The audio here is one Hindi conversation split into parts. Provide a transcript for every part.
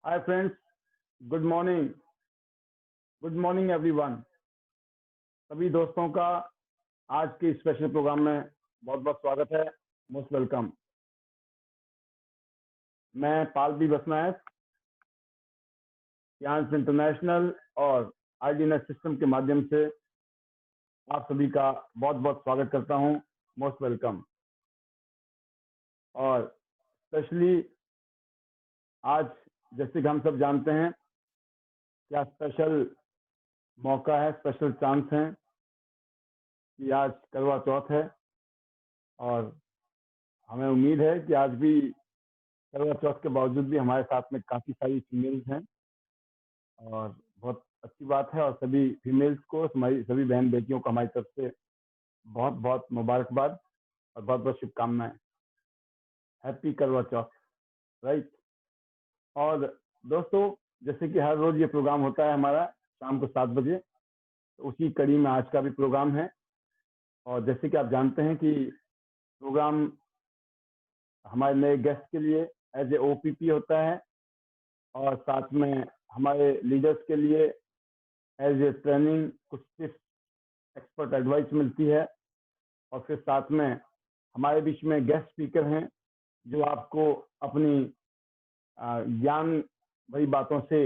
Hi friends, good morning. Good morning everyone. सभी दोस्तों का आज के स्पेशल प्रोग्राम में बहुत बहुत स्वागत है। Most welcome. मैं पाल बी बसनायक, सियांस इंटरनेशनल और आईडीएनएस सिस्टम के माध्यम से आप सभी का बहुत बहुत स्वागत करता हूं। Most welcome. और स्पेशली आज, जैसे कि हम सब जानते हैं, क्या स्पेशल मौका है, स्पेशल चांस है कि आज करवा चौथ है। और हमें उम्मीद है कि आज भी करवा चौथ के बावजूद भी हमारे साथ में काफ़ी सारी फीमेल्स हैं और बहुत अच्छी बात है। और सभी फीमेल्स को, हमारी सभी बहन बेटियों को हमारी तरफ से बहुत बहुत मुबारकबाद और बहुत बहुत शुभकामनाएं। हैप्पी करवा चौथ, राइट। और दोस्तों, जैसे कि हर रोज ये प्रोग्राम होता है हमारा शाम को 7 बजे, तो उसी कड़ी में आज का भी प्रोग्राम है। और जैसे कि आप जानते हैं कि प्रोग्राम हमारे नए गेस्ट के लिए एज ए ओपीपी होता है और साथ में हमारे लीडर्स के लिए एज ए ट्रेनिंग कुछ टिप्स, एक्सपर्ट एडवाइस मिलती है। और फिर साथ में हमारे बीच में गेस्ट स्पीकर हैं जो आपको अपनी ज्ञान भरी बातों से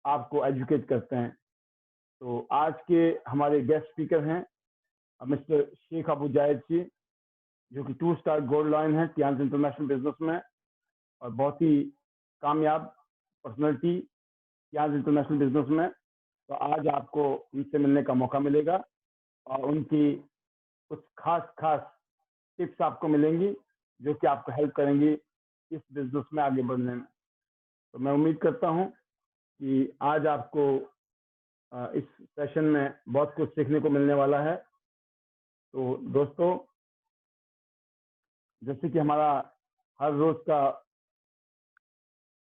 आपको एजुकेट करते हैं। तो आज के हमारे गेस्ट स्पीकर हैं मिस्टर शेख अबू जायद जी, जो कि 2 स्टार गोल्ड लाइन है सियांस इंटरनेशनल बिजनेस में और बहुत ही कामयाब पर्सनैलिटी सियांस इंटरनेशनल बिजनेस में। तो आज आपको उनसे मिलने का मौका मिलेगा और उनकी कुछ खास खास टिप्स आपको मिलेंगी जो कि आपको हेल्प करेंगी इस बिजनेस में आगे बढ़ने में। तो मैं उम्मीद करता हूं कि आज आपको इस सेशन में बहुत कुछ सीखने को मिलने वाला है। तो दोस्तों, जैसे कि हमारा हर रोज का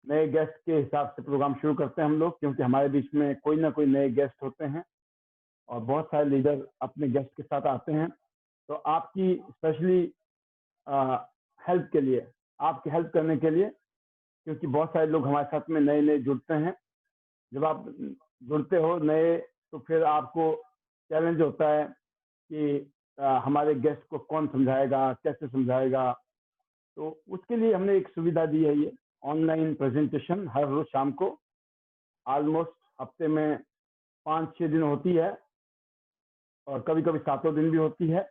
नए गेस्ट के हिसाब से प्रोग्राम शुरू करते हैं हम लोग, क्योंकि हमारे बीच में कोई ना कोई नए गेस्ट होते हैं और बहुत सारे लीडर अपने गेस्ट के साथ आते हैं। तो आपकी स्पेशली हेल्प के लिए, आपकी हेल्प करने के लिए, क्योंकि बहुत सारे लोग हमारे साथ में नए नए जुड़ते हैं। जब आप जुड़ते हो नए, तो फिर आपको चैलेंज होता है कि हमारे गेस्ट को कौन समझाएगा, कैसे समझाएगा। तो उसके लिए हमने एक सुविधा दी है, ये ऑनलाइन प्रेजेंटेशन हर रोज शाम को, ऑलमोस्ट हफ्ते में 5-6 दिन होती है और कभी कभी 7 दिन भी होती है।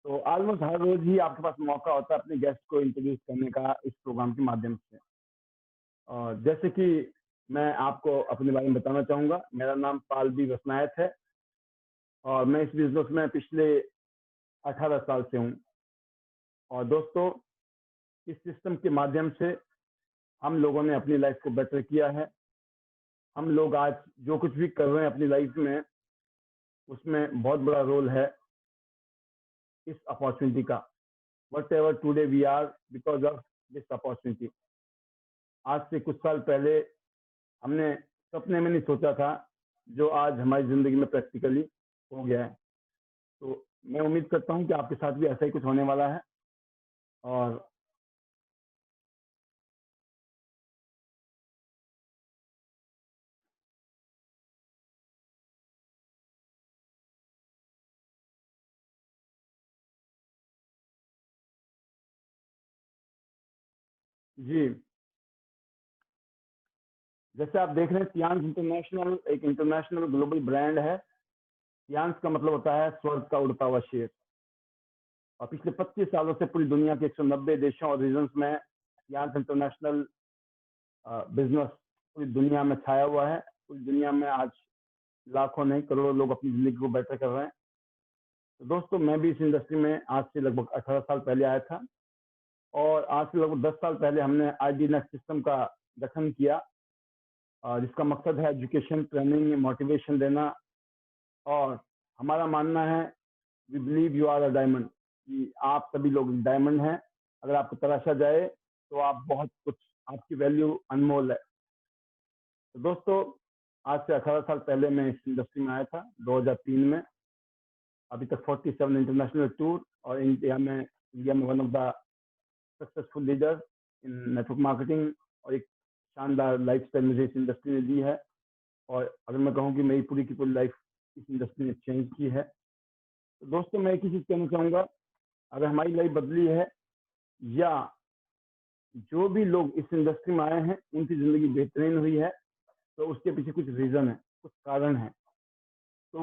तो ऑलमोस्ट हर रोज ही आपके पास मौका होता है अपने गेस्ट को इंट्रोड्यूस करने का इस प्रोग्राम के माध्यम से। और जैसे कि मैं आपको अपने बारे में बताना चाहूँगा, मेरा नाम पाल बी बसनायक है और मैं इस बिजनेस में पिछले 18 साल से हूँ। और दोस्तों, इस सिस्टम के माध्यम से हम लोगों ने अपनी लाइफ को बेटर किया है। हम लोग आज जो कुछ भी कर रहे हैं अपनी लाइफ में, उसमें बहुत बड़ा रोल है इस अपॉर्चुनिटी का। Whatever today we are because of this opportunity. आज से कुछ साल पहले हमने सपने में नहीं सोचा था जो आज हमारी जिंदगी में प्रैक्टिकली हो गया है। तो मैं उम्मीद करता हूं कि आपके साथ भी ऐसा ही कुछ होने वाला है। और जी, जैसे आप देख रहे हैं, सियांस इंटरनेशनल एक इंटरनेशनल ग्लोबल ब्रांड है। सियांस का मतलब होता है स्वर्ग का उड़ता हुआ शेर। और पिछले 25 सालों से पूरी दुनिया के 190 देशों और रीजन्स में सियांस इंटरनेशनल बिजनेस पूरी दुनिया में छाया हुआ है। पूरी दुनिया में आज लाखों नहीं करोड़ों लोग अपनी जिंदगी को बेटर कर रहे हैं। तो दोस्तों, मैं भी इस इंडस्ट्री में आज से लगभग 18 साल पहले आया था और आज से लगभग 10 साल पहले हमने आईडीएनएस सिस्टम का गठन किया, जिसका मकसद है एजुकेशन, ट्रेनिंग, मोटिवेशन देना। और हमारा मानना है, we believe you are a diamond, कि आप सभी लोग डायमंड हैं। अगर आपको तराशा जाए तो आप बहुत कुछ, आपकी वैल्यू अनमोल है। तो दोस्तों, आज से 18 साल पहले मैं इस इंडस्ट्री में आया था 2003 में। अभी तक 47 इंटरनेशनल टूर और इंडिया में one of the successful leader in network marketing और एक शानदार लाइफस्टाइल मुझे इस इंडस्ट्री ने दी है। और अगर मैं कहूँ कि मेरी पूरी की पूरी लाइफ इस इंडस्ट्री ने चेंज की है, तो दोस्तों मैं एक ही चीज़ कहना चाहूँगा, अगर हमारी लाइफ बदली है या जो भी लोग इस इंडस्ट्री में आए हैं उनकी ज़िंदगी बेहतरीन हुई है, तो उसके पीछे कुछ रीज़न है, कुछ कारण है। तो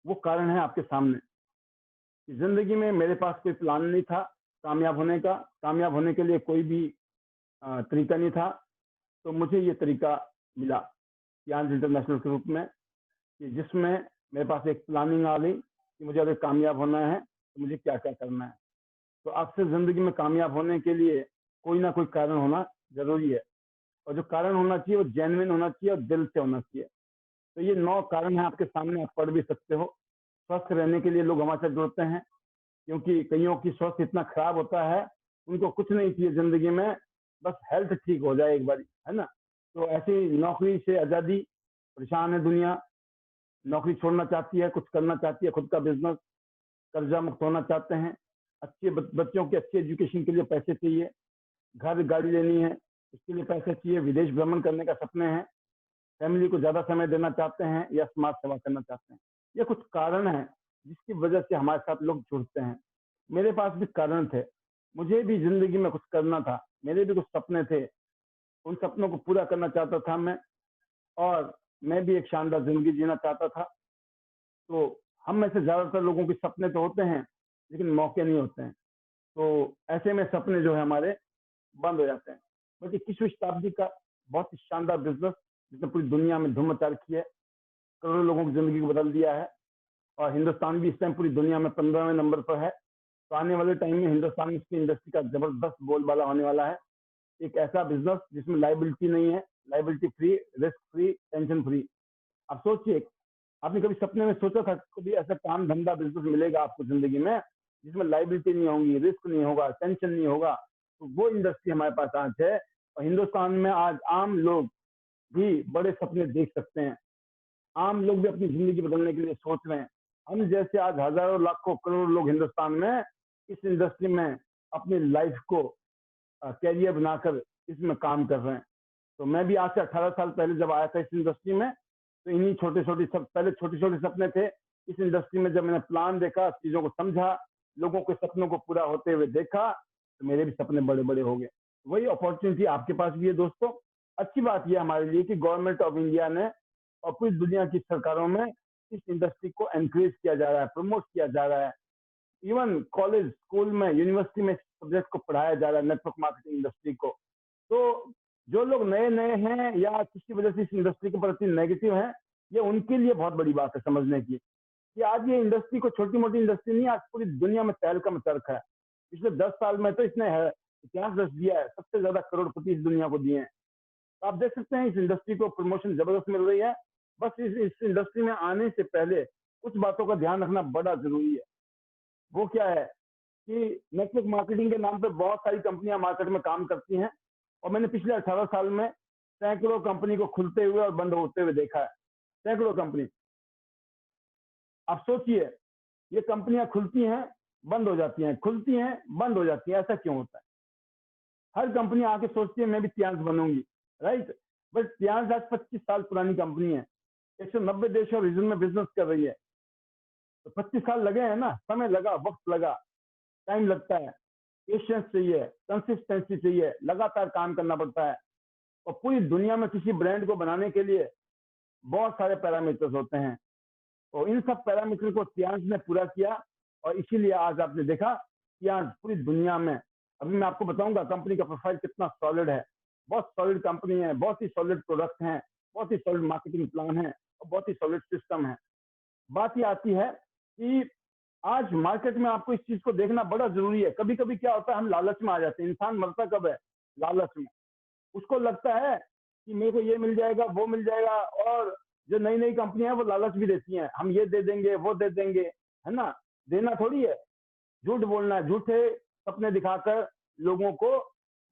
वो कारण है आपके सामने कि ज़िंदगी में मेरे पास कोई प्लान नहीं था कामयाब होने का, कामयाब होने के लिए कोई भी तरीका नहीं था। तो मुझे ये तरीका मिला कियांज इंटरनेशनल के रूप में, कि जिसमें मेरे पास एक प्लानिंग आ गई कि मुझे अगर कामयाब होना है तो मुझे क्या क्या करना है। तो अक्सर ज़िंदगी में कामयाब होने के लिए कोई ना कोई कारण होना ज़रूरी है, और जो कारण होना चाहिए वो जेन्युइन होना चाहिए और दिल से होना चाहिए। तो ये 9 कारण हैं आपके सामने, आप पढ़ भी सकते हो। स्वस्थ रहने के लिए लोग हमारे साथ जुड़ते हैं, क्योंकि कईयों की स्वास्थ्य इतना खराब होता है, उनको कुछ नहीं चाहिए ज़िंदगी में, बस हेल्थ ठीक हो जाए एक बारी, है ना? तो ऐसी नौकरी से आज़ादी, परेशान है दुनिया, नौकरी छोड़ना चाहती है, कुछ करना चाहती है, खुद का बिज़नेस, कर्जा मुक्त होना चाहते हैं, अच्छे बच्चों के अच्छे एजुकेशन के लिए पैसे चाहिए, घर गाड़ी लेनी है, उसके लिए पैसे चाहिए, विदेश भ्रमण करने का सपने हैं, फैमिली को ज़्यादा समय देना चाहते हैं या समाज सेवा करना चाहते हैं। ये कुछ कारण हैं जिसकी वजह से हमारे साथ लोग जुड़ते हैं। मेरे पास भी कारण थे, मुझे भी ज़िंदगी में कुछ करना था, मेरे भी कुछ सपने थे, उन सपनों को पूरा करना चाहता था मैं, और मैं भी एक शानदार ज़िंदगी जीना चाहता था। तो हम में से ज़्यादातर लोगों के सपने तो होते हैं, लेकिन मौके नहीं होते हैं। तो ऐसे में सपने जो है हमारे बंद हो जाते हैं। बल्कि 21वीं शताब्दी का बहुत ही शानदार बिज़नेस जिसने पूरी दुनिया में धूम मचा रखी है, करोड़ों लोगों की ज़िंदगी को बदल दिया है, और हिंदुस्तान भी इस टाइम पूरी दुनिया में 15वें नंबर पर है। तो आने वाले टाइम में हिंदुस्तान में इसकी इंडस्ट्री का ज़बरदस्त बोलबाला होने वाला है। एक ऐसा बिज़नेस जिसमें लायबिलिटी नहीं है, liability free, risk free, tension free. आप सोचिए, आपने कभी सपने में सोचा था कभी ऐसा काम धंधा बिज़नेस मिलेगा आपको ज़िंदगी में, जिसमें लायबिलिटी नहीं होगी, रिस्क नहीं होगा, टेंशन नहीं होगा? तो वो इंडस्ट्री हमारे पास आज है, और हिंदुस्तान में आज आम लोग भी बड़े सपने देख सकते हैं। आम लोग भी अपनी ज़िंदगी बदलने के लिए सोच रहे हैं। हम जैसे आज हज़ारों, लाखों, करोड़ों लोग हिंदुस्तान में इस इंडस्ट्री में अपनी लाइफ़ को करियर बनाकर इसमें काम कर रहे हैं। तो मैं भी आज से 18 साल पहले जब आया था इस इंडस्ट्री में, तो इन्हीं छोटे-छोटे सब पहले छोटे-छोटे सपने थे। इस इंडस्ट्री में जब मैंने प्लान देखा, चीज़ों को समझा, लोगों के सपनों को पूरा होते हुए देखा, तो मेरे भी सपने बड़े-बड़े हो गए। वही अपॉर्चुनिटी आपके पास भी है दोस्तों। अच्छी बात ये है हमारे लिए कि गवर्नमेंट ऑफ इंडिया ने और पूरी दुनिया की सरकारों में इस इंडस्ट्री को एनकरेज किया जा रहा है, प्रमोट किया जा रहा है। इवन कॉलेज, स्कूल में, यूनिवर्सिटी में सब्जेक्ट को पढ़ाया जा रहा है, नेटवर्क मार्केटिंग इंडस्ट्री को। तो जो लोग नए-नए हैं या किसी वजह से इस इंडस्ट्री के प्रति नेगेटिव हैं, ये उनके लिए बहुत बड़ी बात है समझने की, कि आज ये इंडस्ट्री को छोटी-मोटी इंडस्ट्री नहीं, आज पूरी दुनिया में तहलका मचा रखा है। पिछले 10 साल में तो इसने है इतिहास रच दिया है, सबसे ज़्यादा करोड़पति इस दुनिया को दिए हैं। तो आप देख सकते हैं इस इंडस्ट्री को प्रमोशन ज़बरदस्त मिल रही है। बस इस इंडस्ट्री में आने से पहले कुछ बातों का ध्यान रखना बड़ा ज़रूरी है। वो क्या है कि नेटवर्क मार्केटिंग के नाम पे बहुत सारी कंपनियां मार्केट में काम करती हैं, और मैंने पिछले 18 साल में सैकड़ों कंपनी को खुलते हुए और बंद होते हुए देखा है। सैकड़ों कंपनी। आप सोचिए, ये कंपनियां खुलती हैं, बंद हो जाती हैं, खुलती हैं, बंद हो जाती हैं, ऐसा क्यों होता है? हर कंपनी आके सोचती है मैं भी तियांश बनूंगी, राइट? बट तियांश आज 25 साल पुरानी कंपनी है, 190 देशों और रीजन में बिजनेस कर रही है। तो 25 साल लगे हैं ना, समय लगा, वक्त लगा, टाइम लगता है, पेशेंस चाहिए, कंसिस्टेंसी चाहिए, लगातार काम करना पड़ता है। और पूरी दुनिया में किसी ब्रांड को बनाने के लिए बहुत सारे पैरामीटर्स होते हैं, और इन सब पैरामीटर को तियांश ने पूरा किया, और इसीलिए आज आपने देखा तियांश पूरी दुनिया में, अभी मैं आपको बताऊंगा कंपनी का प्रोफाइल कितना सॉलिड है। बहुत सॉलिड कंपनी है, बहुत ही सॉलिड प्रोडक्ट हैं, बहुत ही सॉलिड मार्केटिंग प्लान है, और बहुत ही सॉलिड सिस्टम है। बात ये आती है कि आज मार्केट में आपको इस चीज को देखना बड़ा जरूरी है। कभी कभी क्या होता है, हम लालच में आ जाते हैं। इंसान मरता कब है? लालच में। उसको लगता है कि मेरे को ये मिल जाएगा, वो मिल जाएगा, और जो नई नई कंपनियां हैं वो लालच भी देती हैं, हम ये दे देंगे, वो दे देंगे, है ना? देना थोड़ी है, झूठ बोलना है, झूठे सपने दिखाकर लोगों को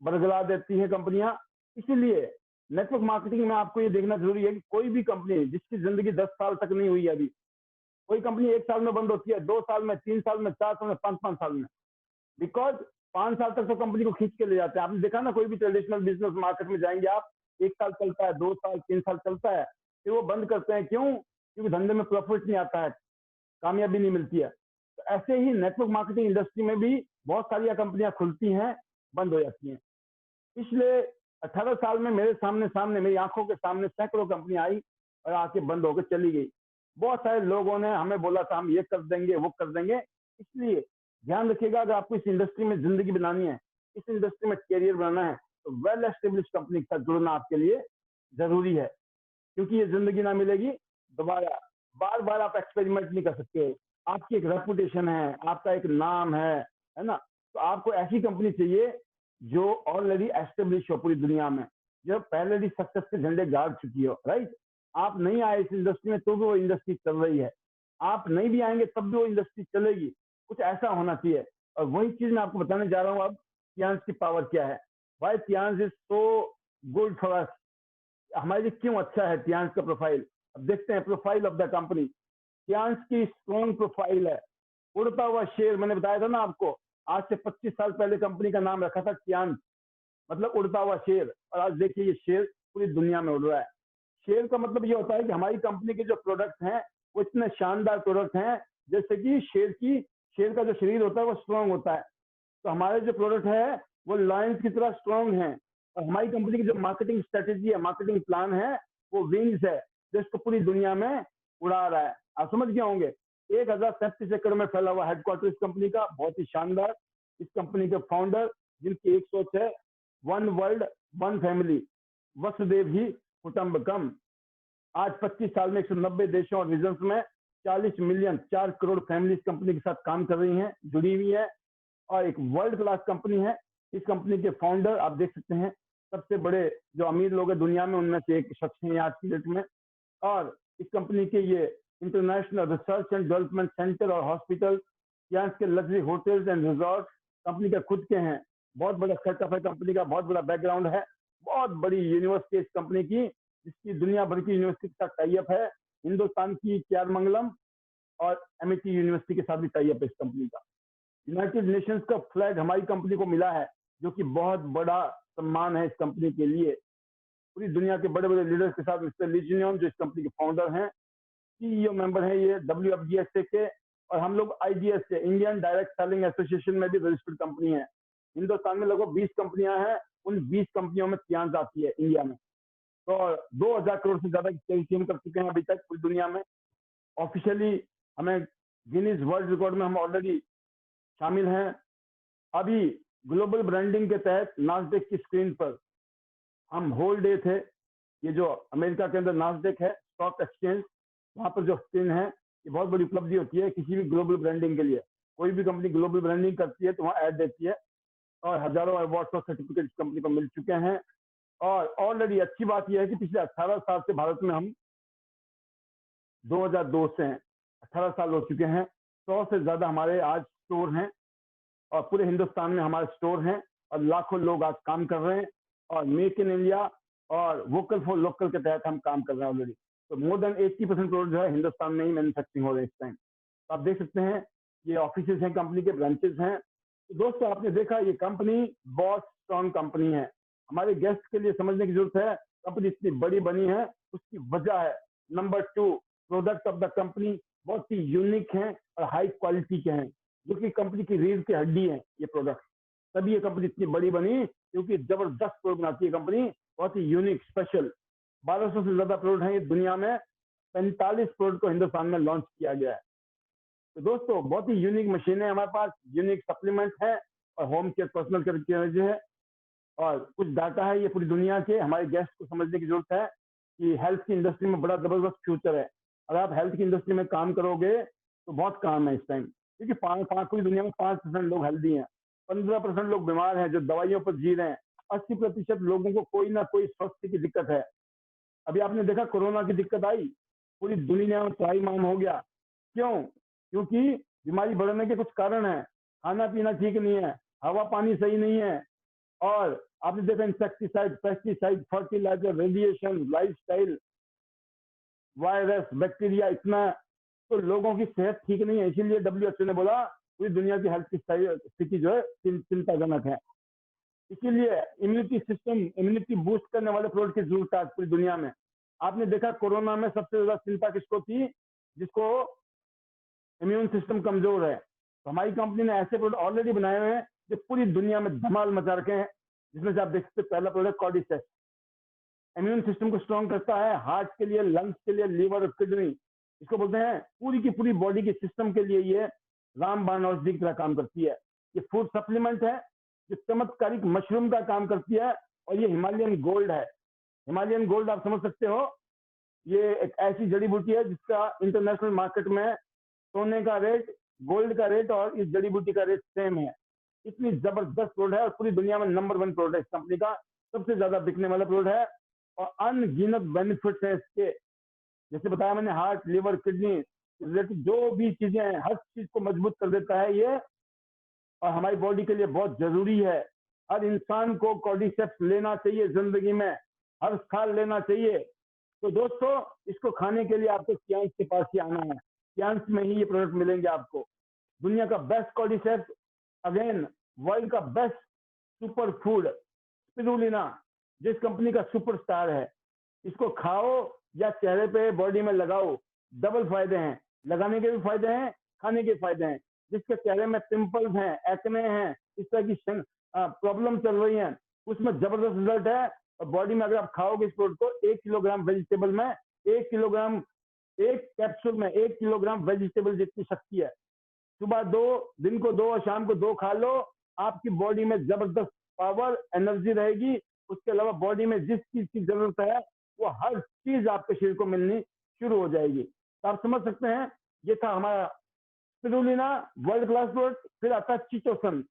बरगला देती है कंपनियां। इसीलिए नेटवर्क मार्केटिंग में आपको ये देखना जरूरी है कि कोई भी कंपनी जिसकी जिंदगी 10 साल तक नहीं हुई है अभी, कोई कंपनी 1 साल में बंद होती है, 2 साल में, 3 साल में, 4 साल में, 5 साल में, बिकॉज 5 साल तक तो कंपनी को खींच के ले जाते हैं। आपने देखा ना, कोई भी ट्रेडिशनल बिजनेस मार्केट में जाएंगे आप, 1 साल चलता है, 2 साल, 3 साल चलता है, फिर वो बंद करते हैं। क्यों? क्योंकि धंधे में प्रॉफिट नहीं आता है, कामयाबी नहीं मिलती है। तो ऐसे ही नेटवर्क मार्केटिंग इंडस्ट्री में भी बहुत सारी कंपनियां खुलती हैं, बंद हो जाती हैं। पिछले 18 साल में मेरे सामने सामने मेरी आंखों के सामने सैकड़ों कंपनियां आई और आके बंद होकर चली गई। बहुत सारे लोगों ने हमें बोला था हम ये कर देंगे, वो कर देंगे। इसलिए ध्यान रखिएगा, अगर आपको इस इंडस्ट्री में जिंदगी बनानी है, इस इंडस्ट्री में कैरियर बनाना है, तो वेल एस्टेब्लिश कंपनी के साथ जुड़ना आपके लिए जरूरी है। क्योंकि ये जिंदगी ना मिलेगी दोबारा, बार बार आप एक्सपेरिमेंट नहीं कर सकते। आपकी एक रेपुटेशन है, आपका एक नाम है ना? तो आपको ऐसी कंपनी चाहिए जो ऑलरेडी एस्टेब्लिश हो पूरी दुनिया में, जो पहले भी सक्सेस के झंडे गाड़ चुकी हो, राइट? आप नहीं आए इस इंडस्ट्री में तो भी वो इंडस्ट्री चल रही है, आप नहीं भी आएंगे तब भी वो इंडस्ट्री चलेगी। कुछ ऐसा होना चाहिए, और वही चीज मैं आपको बताने जा रहा हूँ अब। Tian's की पावर क्या है, why Tian's is so good for us, हमारे लिए क्यों अच्छा है Tian's का प्रोफाइल। अब देखते हैं profile of the company. Tian's की स्ट्रॉन्ग प्रोफाइल है, उड़ता हुआ शेर। मैंने बताया था ना आपको, आज से 25 साल पहले कंपनी का नाम रखा था Tian's, मतलब उड़ता हुआ शेर। और आज देखिए ये शेर पूरी दुनिया में उड़ रहा है। शेर का मतलब ये होता है कि हमारी कंपनी के जो प्रोडक्ट हैं वो इतने शानदार प्रोडक्ट हैं, जैसे कि शेर का जो शरीर होता है वो स्ट्रांग होता है। तो हमारे जो प्रोडक्ट है वो लायंस की तरह स्ट्रांग हैं। और हमारी कंपनी की जो मार्केटिंग स्ट्रेटेजी है, मार्केटिंग प्लान है, वो विंग्स है, जो इसको पूरी दुनिया में उड़ा रहा है। आप समझ गए होंगे, 1037 एकड़ में फैला हुआ हेडक्वार्टर इस कंपनी का, बहुत ही शानदार। इस कंपनी के फाउंडर, जिनकी एक सोच है, वन वर्ल्ड वन फैमिली, वसुदेव ही कुटुंबकम। आज 25 साल में 190 देशों और रीजन में 40 मिलियन 4 करोड़ फैमिली इस कंपनी के साथ काम कर रही हैं, जुड़ी हुई है, और एक वर्ल्ड क्लास कंपनी है। इस कंपनी के फाउंडर आप देख सकते हैं, सबसे बड़े जो अमीर लोग हैं दुनिया में उनमें से एक शख्स हैं आज की डेट में। और इस कंपनी के ये international research and development centre और हॉस्पिटल, यहाँ इसके luxury hotels and resort company के खुद के हैं। बहुत बड़ा सेटअप है कंपनी का, बहुत बड़ा बैकग्राउंड है। बहुत बड़ी यूनिवर्सिटी इस कंपनी की, जिसकी दुनिया भर की यूनिवर्सिटी के साथ टाइप है। हिंदुस्तान की क्यारमंगलम और एमआईटी यूनिवर्सिटी के साथ भी टाइप है इस कंपनी का। यूनाइटेड नेशंस का फ्लैग हमारी कंपनी को मिला है, जो कि बहुत बड़ा सम्मान है इस कंपनी के लिए। पूरी दुनिया के बड़े बड़े लीडर्स के साथ मिस्टर ली जिनयोंग, जो इस कंपनी के फाउंडर हैं, सीईओ मेंबर हैं ये WFGSA के। और हम लोग IDS से, इंडियन डायरेक्ट सेलिंग एसोसिएशन में भी रजिस्टर्ड कंपनी है। हिंदुस्तान में लगभग 20 कंपनियां हैं, उन 20 कंपनियों में Tian's आती है इंडिया में। तो 2000 करोड़ से ज्यादा की सेल कर चुके हैं अभी तक पूरी दुनिया में। ऑफिशियली हमें गिनीज वर्ल्ड रिकॉर्ड में हम ऑलरेडी शामिल हैं। अभी ग्लोबल ब्रांडिंग के तहत नास्डेक की स्क्रीन पर हम होल डे थे। ये जो अमेरिका के अंदर नास्डेक है स्टॉक एक्सचेंज, वहां पर जो स्क्रीन है, ये बहुत बड़ी उपलब्धि होती है किसी भी ग्लोबल ब्रांडिंग के लिए। कोई भी कंपनी ग्लोबल ब्रांडिंग करती है तो वहाँ ऐड देती है, और हजारों अवार्ड और सर्टिफिकेट कंपनी को मिल चुके हैं। और ऑलरेडी अच्छी बात यह है कि पिछले 18 साल से भारत में हम 2002 से हैं, 18 साल हो चुके हैं। 100 से ज्यादा हमारे आज स्टोर हैं, और पूरे हिंदुस्तान में हमारे स्टोर हैं, और लाखों लोग आज काम कर रहे हैं। और मेक इन इंडिया और वोकल फॉर लोकल के तहत हम काम कर रहे हैं ऑलरेडी। तो मोर देन 80% प्रोडक्ट जो है हिंदुस्तान में ही मैन्युफैक्चरिंग हो रहे हैं इस टाइम। तो आप देख सकते हैं ये ऑफिस हैं, कंपनी के ब्रांचेस हैं। तो दोस्तों आपने देखा ये कंपनी बहुत स्ट्रॉन्ग कंपनी है। हमारे गेस्ट के लिए समझने की जरूरत है कंपनी इतनी बड़ी बनी है, उसकी वजह है number 2, product of the company बहुत ही यूनिक हैं और हाई क्वालिटी के हैं, जो कि कंपनी की रीढ़ की हड्डी है ये प्रोडक्ट। तभी ये कंपनी इतनी बड़ी बनी, क्योंकि जबरदस्त प्रोडक्ट बनाती है कंपनी, बहुत ही यूनिक स्पेशल। 1200 से ज्यादा प्रोडक्ट हैं ये दुनिया में, 45 प्रोडक्ट को हिंदुस्तान में लॉन्च किया गया है। तो दोस्तों बहुत ही यूनिक मशीन है हमारे पास, यूनिक सप्लीमेंट है, और होम केयर पर्सनल केयर है, और कुछ डाटा है ये पूरी दुनिया के। हमारे गेस्ट को समझने की जरूरत है कि हेल्थ की इंडस्ट्री में बड़ा जबरदस्त फ्यूचर है। अगर आप हेल्थ की इंडस्ट्री में काम करोगे तो बहुत काम है इस टाइम, क्योंकि पूरी दुनिया में 5% लोग हेल्दी हैं, 15% लोग बीमार हैं जो दवाइयों पर जी रहे हैं, 80% लोगों को कोई ना कोई स्वास्थ्य की दिक्कत है। अभी आपने देखा कोरोना की दिक्कत आई, पूरी दुनिया में त्राहिमाम हो गया। क्यों? क्योंकि बीमारी बढ़ने के कुछ कारण है, खाना पीना ठीक नहीं है, हवा पानी सही नहीं है, और आपने देखा insecticide, pesticide, fertiliser, radiation, lifestyle, virus, bacteria, इतना तो लोगों की सेहत ठीक नहीं है। इसीलिए WHO ने बोला पूरी दुनिया की हेल्थ की स्थिति जो है चिंताजनक है। इसीलिए इम्यूनिटी बूस्ट करने वाले प्रोडक्ट की जरूरत है आज पूरी दुनिया में। आपने देखा कोरोना में सबसे ज्यादा चिंता किसको थी? जिसको इम्यून सिस्टम कमजोर है। तो हमारी कंपनी ने ऐसे प्रोडक्ट ऑलरेडी बनाए हुए हैं जो पूरी दुनिया में धमाल मचा रखे हैं, जिसमें से आप देख सकते हैं पहला प्रोडक्ट कॉर्डिसेप्स इम्यून सिस्टम को स्ट्रॉन्ग करता है, हार्ट के लिए, लंग्स के लिए, लिवर और किडनी, इसको बोलते हैं पूरी की पूरी बॉडी के सिस्टम के लिए ये रामबाण औषधि की तरह काम करती है। ये फूड सप्लीमेंट है जो चमत्कारिक मशरूम का काम करती है, और ये हिमालयन गोल्ड है। हिमालयन गोल्ड आप समझ सकते हो, ये एक ऐसी जड़ी बूटी है जिसका इंटरनेशनल मार्केट में सोने का रेट, गोल्ड का रेट और इस जड़ी बूटी का रेट सेम है। इतनी जबरदस्त प्रोडक्ट है और पूरी दुनिया में नंबर 1 प्रोडक्ट इस कंपनी का, सबसे ज्यादा बिकने वाला प्रोडक्ट है और अनगिनत बेनिफिट्स है इसके। जैसे बताया मैंने, हार्ट, लिवर, किडनी रिलेटेड जो भी चीजें हैं, हर चीज को मजबूत कर देता है ये, और हमारी बॉडी के लिए बहुत जरूरी है। हर इंसान को कॉर्डिसेप्स लेना चाहिए, जिंदगी में हर साल लेना चाहिए। तो दोस्तों, इसको खाने के लिए आपको कियांश के पास ही आना है। कियांश में ही ये प्रोडक्ट मिलेंगे आपको। दुनिया का बेस्ट कॉर्डिसेप्स, अगेन वर्ल्ड का बेस्ट सुपर फूड स्पिरुलिना, जिस कंपनी का सुपरस्टार है। इसको खाओ या चेहरे पे, बॉडी में लगाओ, डबल फायदे हैं। लगाने के भी फायदे हैं, खाने के फायदे हैं। जिसके चेहरे में पिंपल्स हैं, एक्ने हैं, इस तरह की प्रॉब्लम चल रही है, उसमें जबरदस्त रिजल्ट है। और बॉडी में अगर आप खाओगे इस प्रोडक्ट को, 1 किलोग्राम वेजिटेबल में 1 किलोग्राम, एक कैप्सूल में 1 किलोग्राम वेजिटेबल जितनी शक्ति है। सुबह 2, दिन को 2 और शाम को 2 खा लो, आपकी बॉडी में जबरदस्त पावर, एनर्जी रहेगी। उसके अलावा बॉडी में जिस चीज की जरूरत है वो हर चीज आपके शरीर को मिलनी शुरू हो जाएगी। तो आप समझ सकते हैं, ये था हमारा स्पिरुलिना वर्ल्ड क्लास प्रोडक्ट। फिर आता है चिटोसन,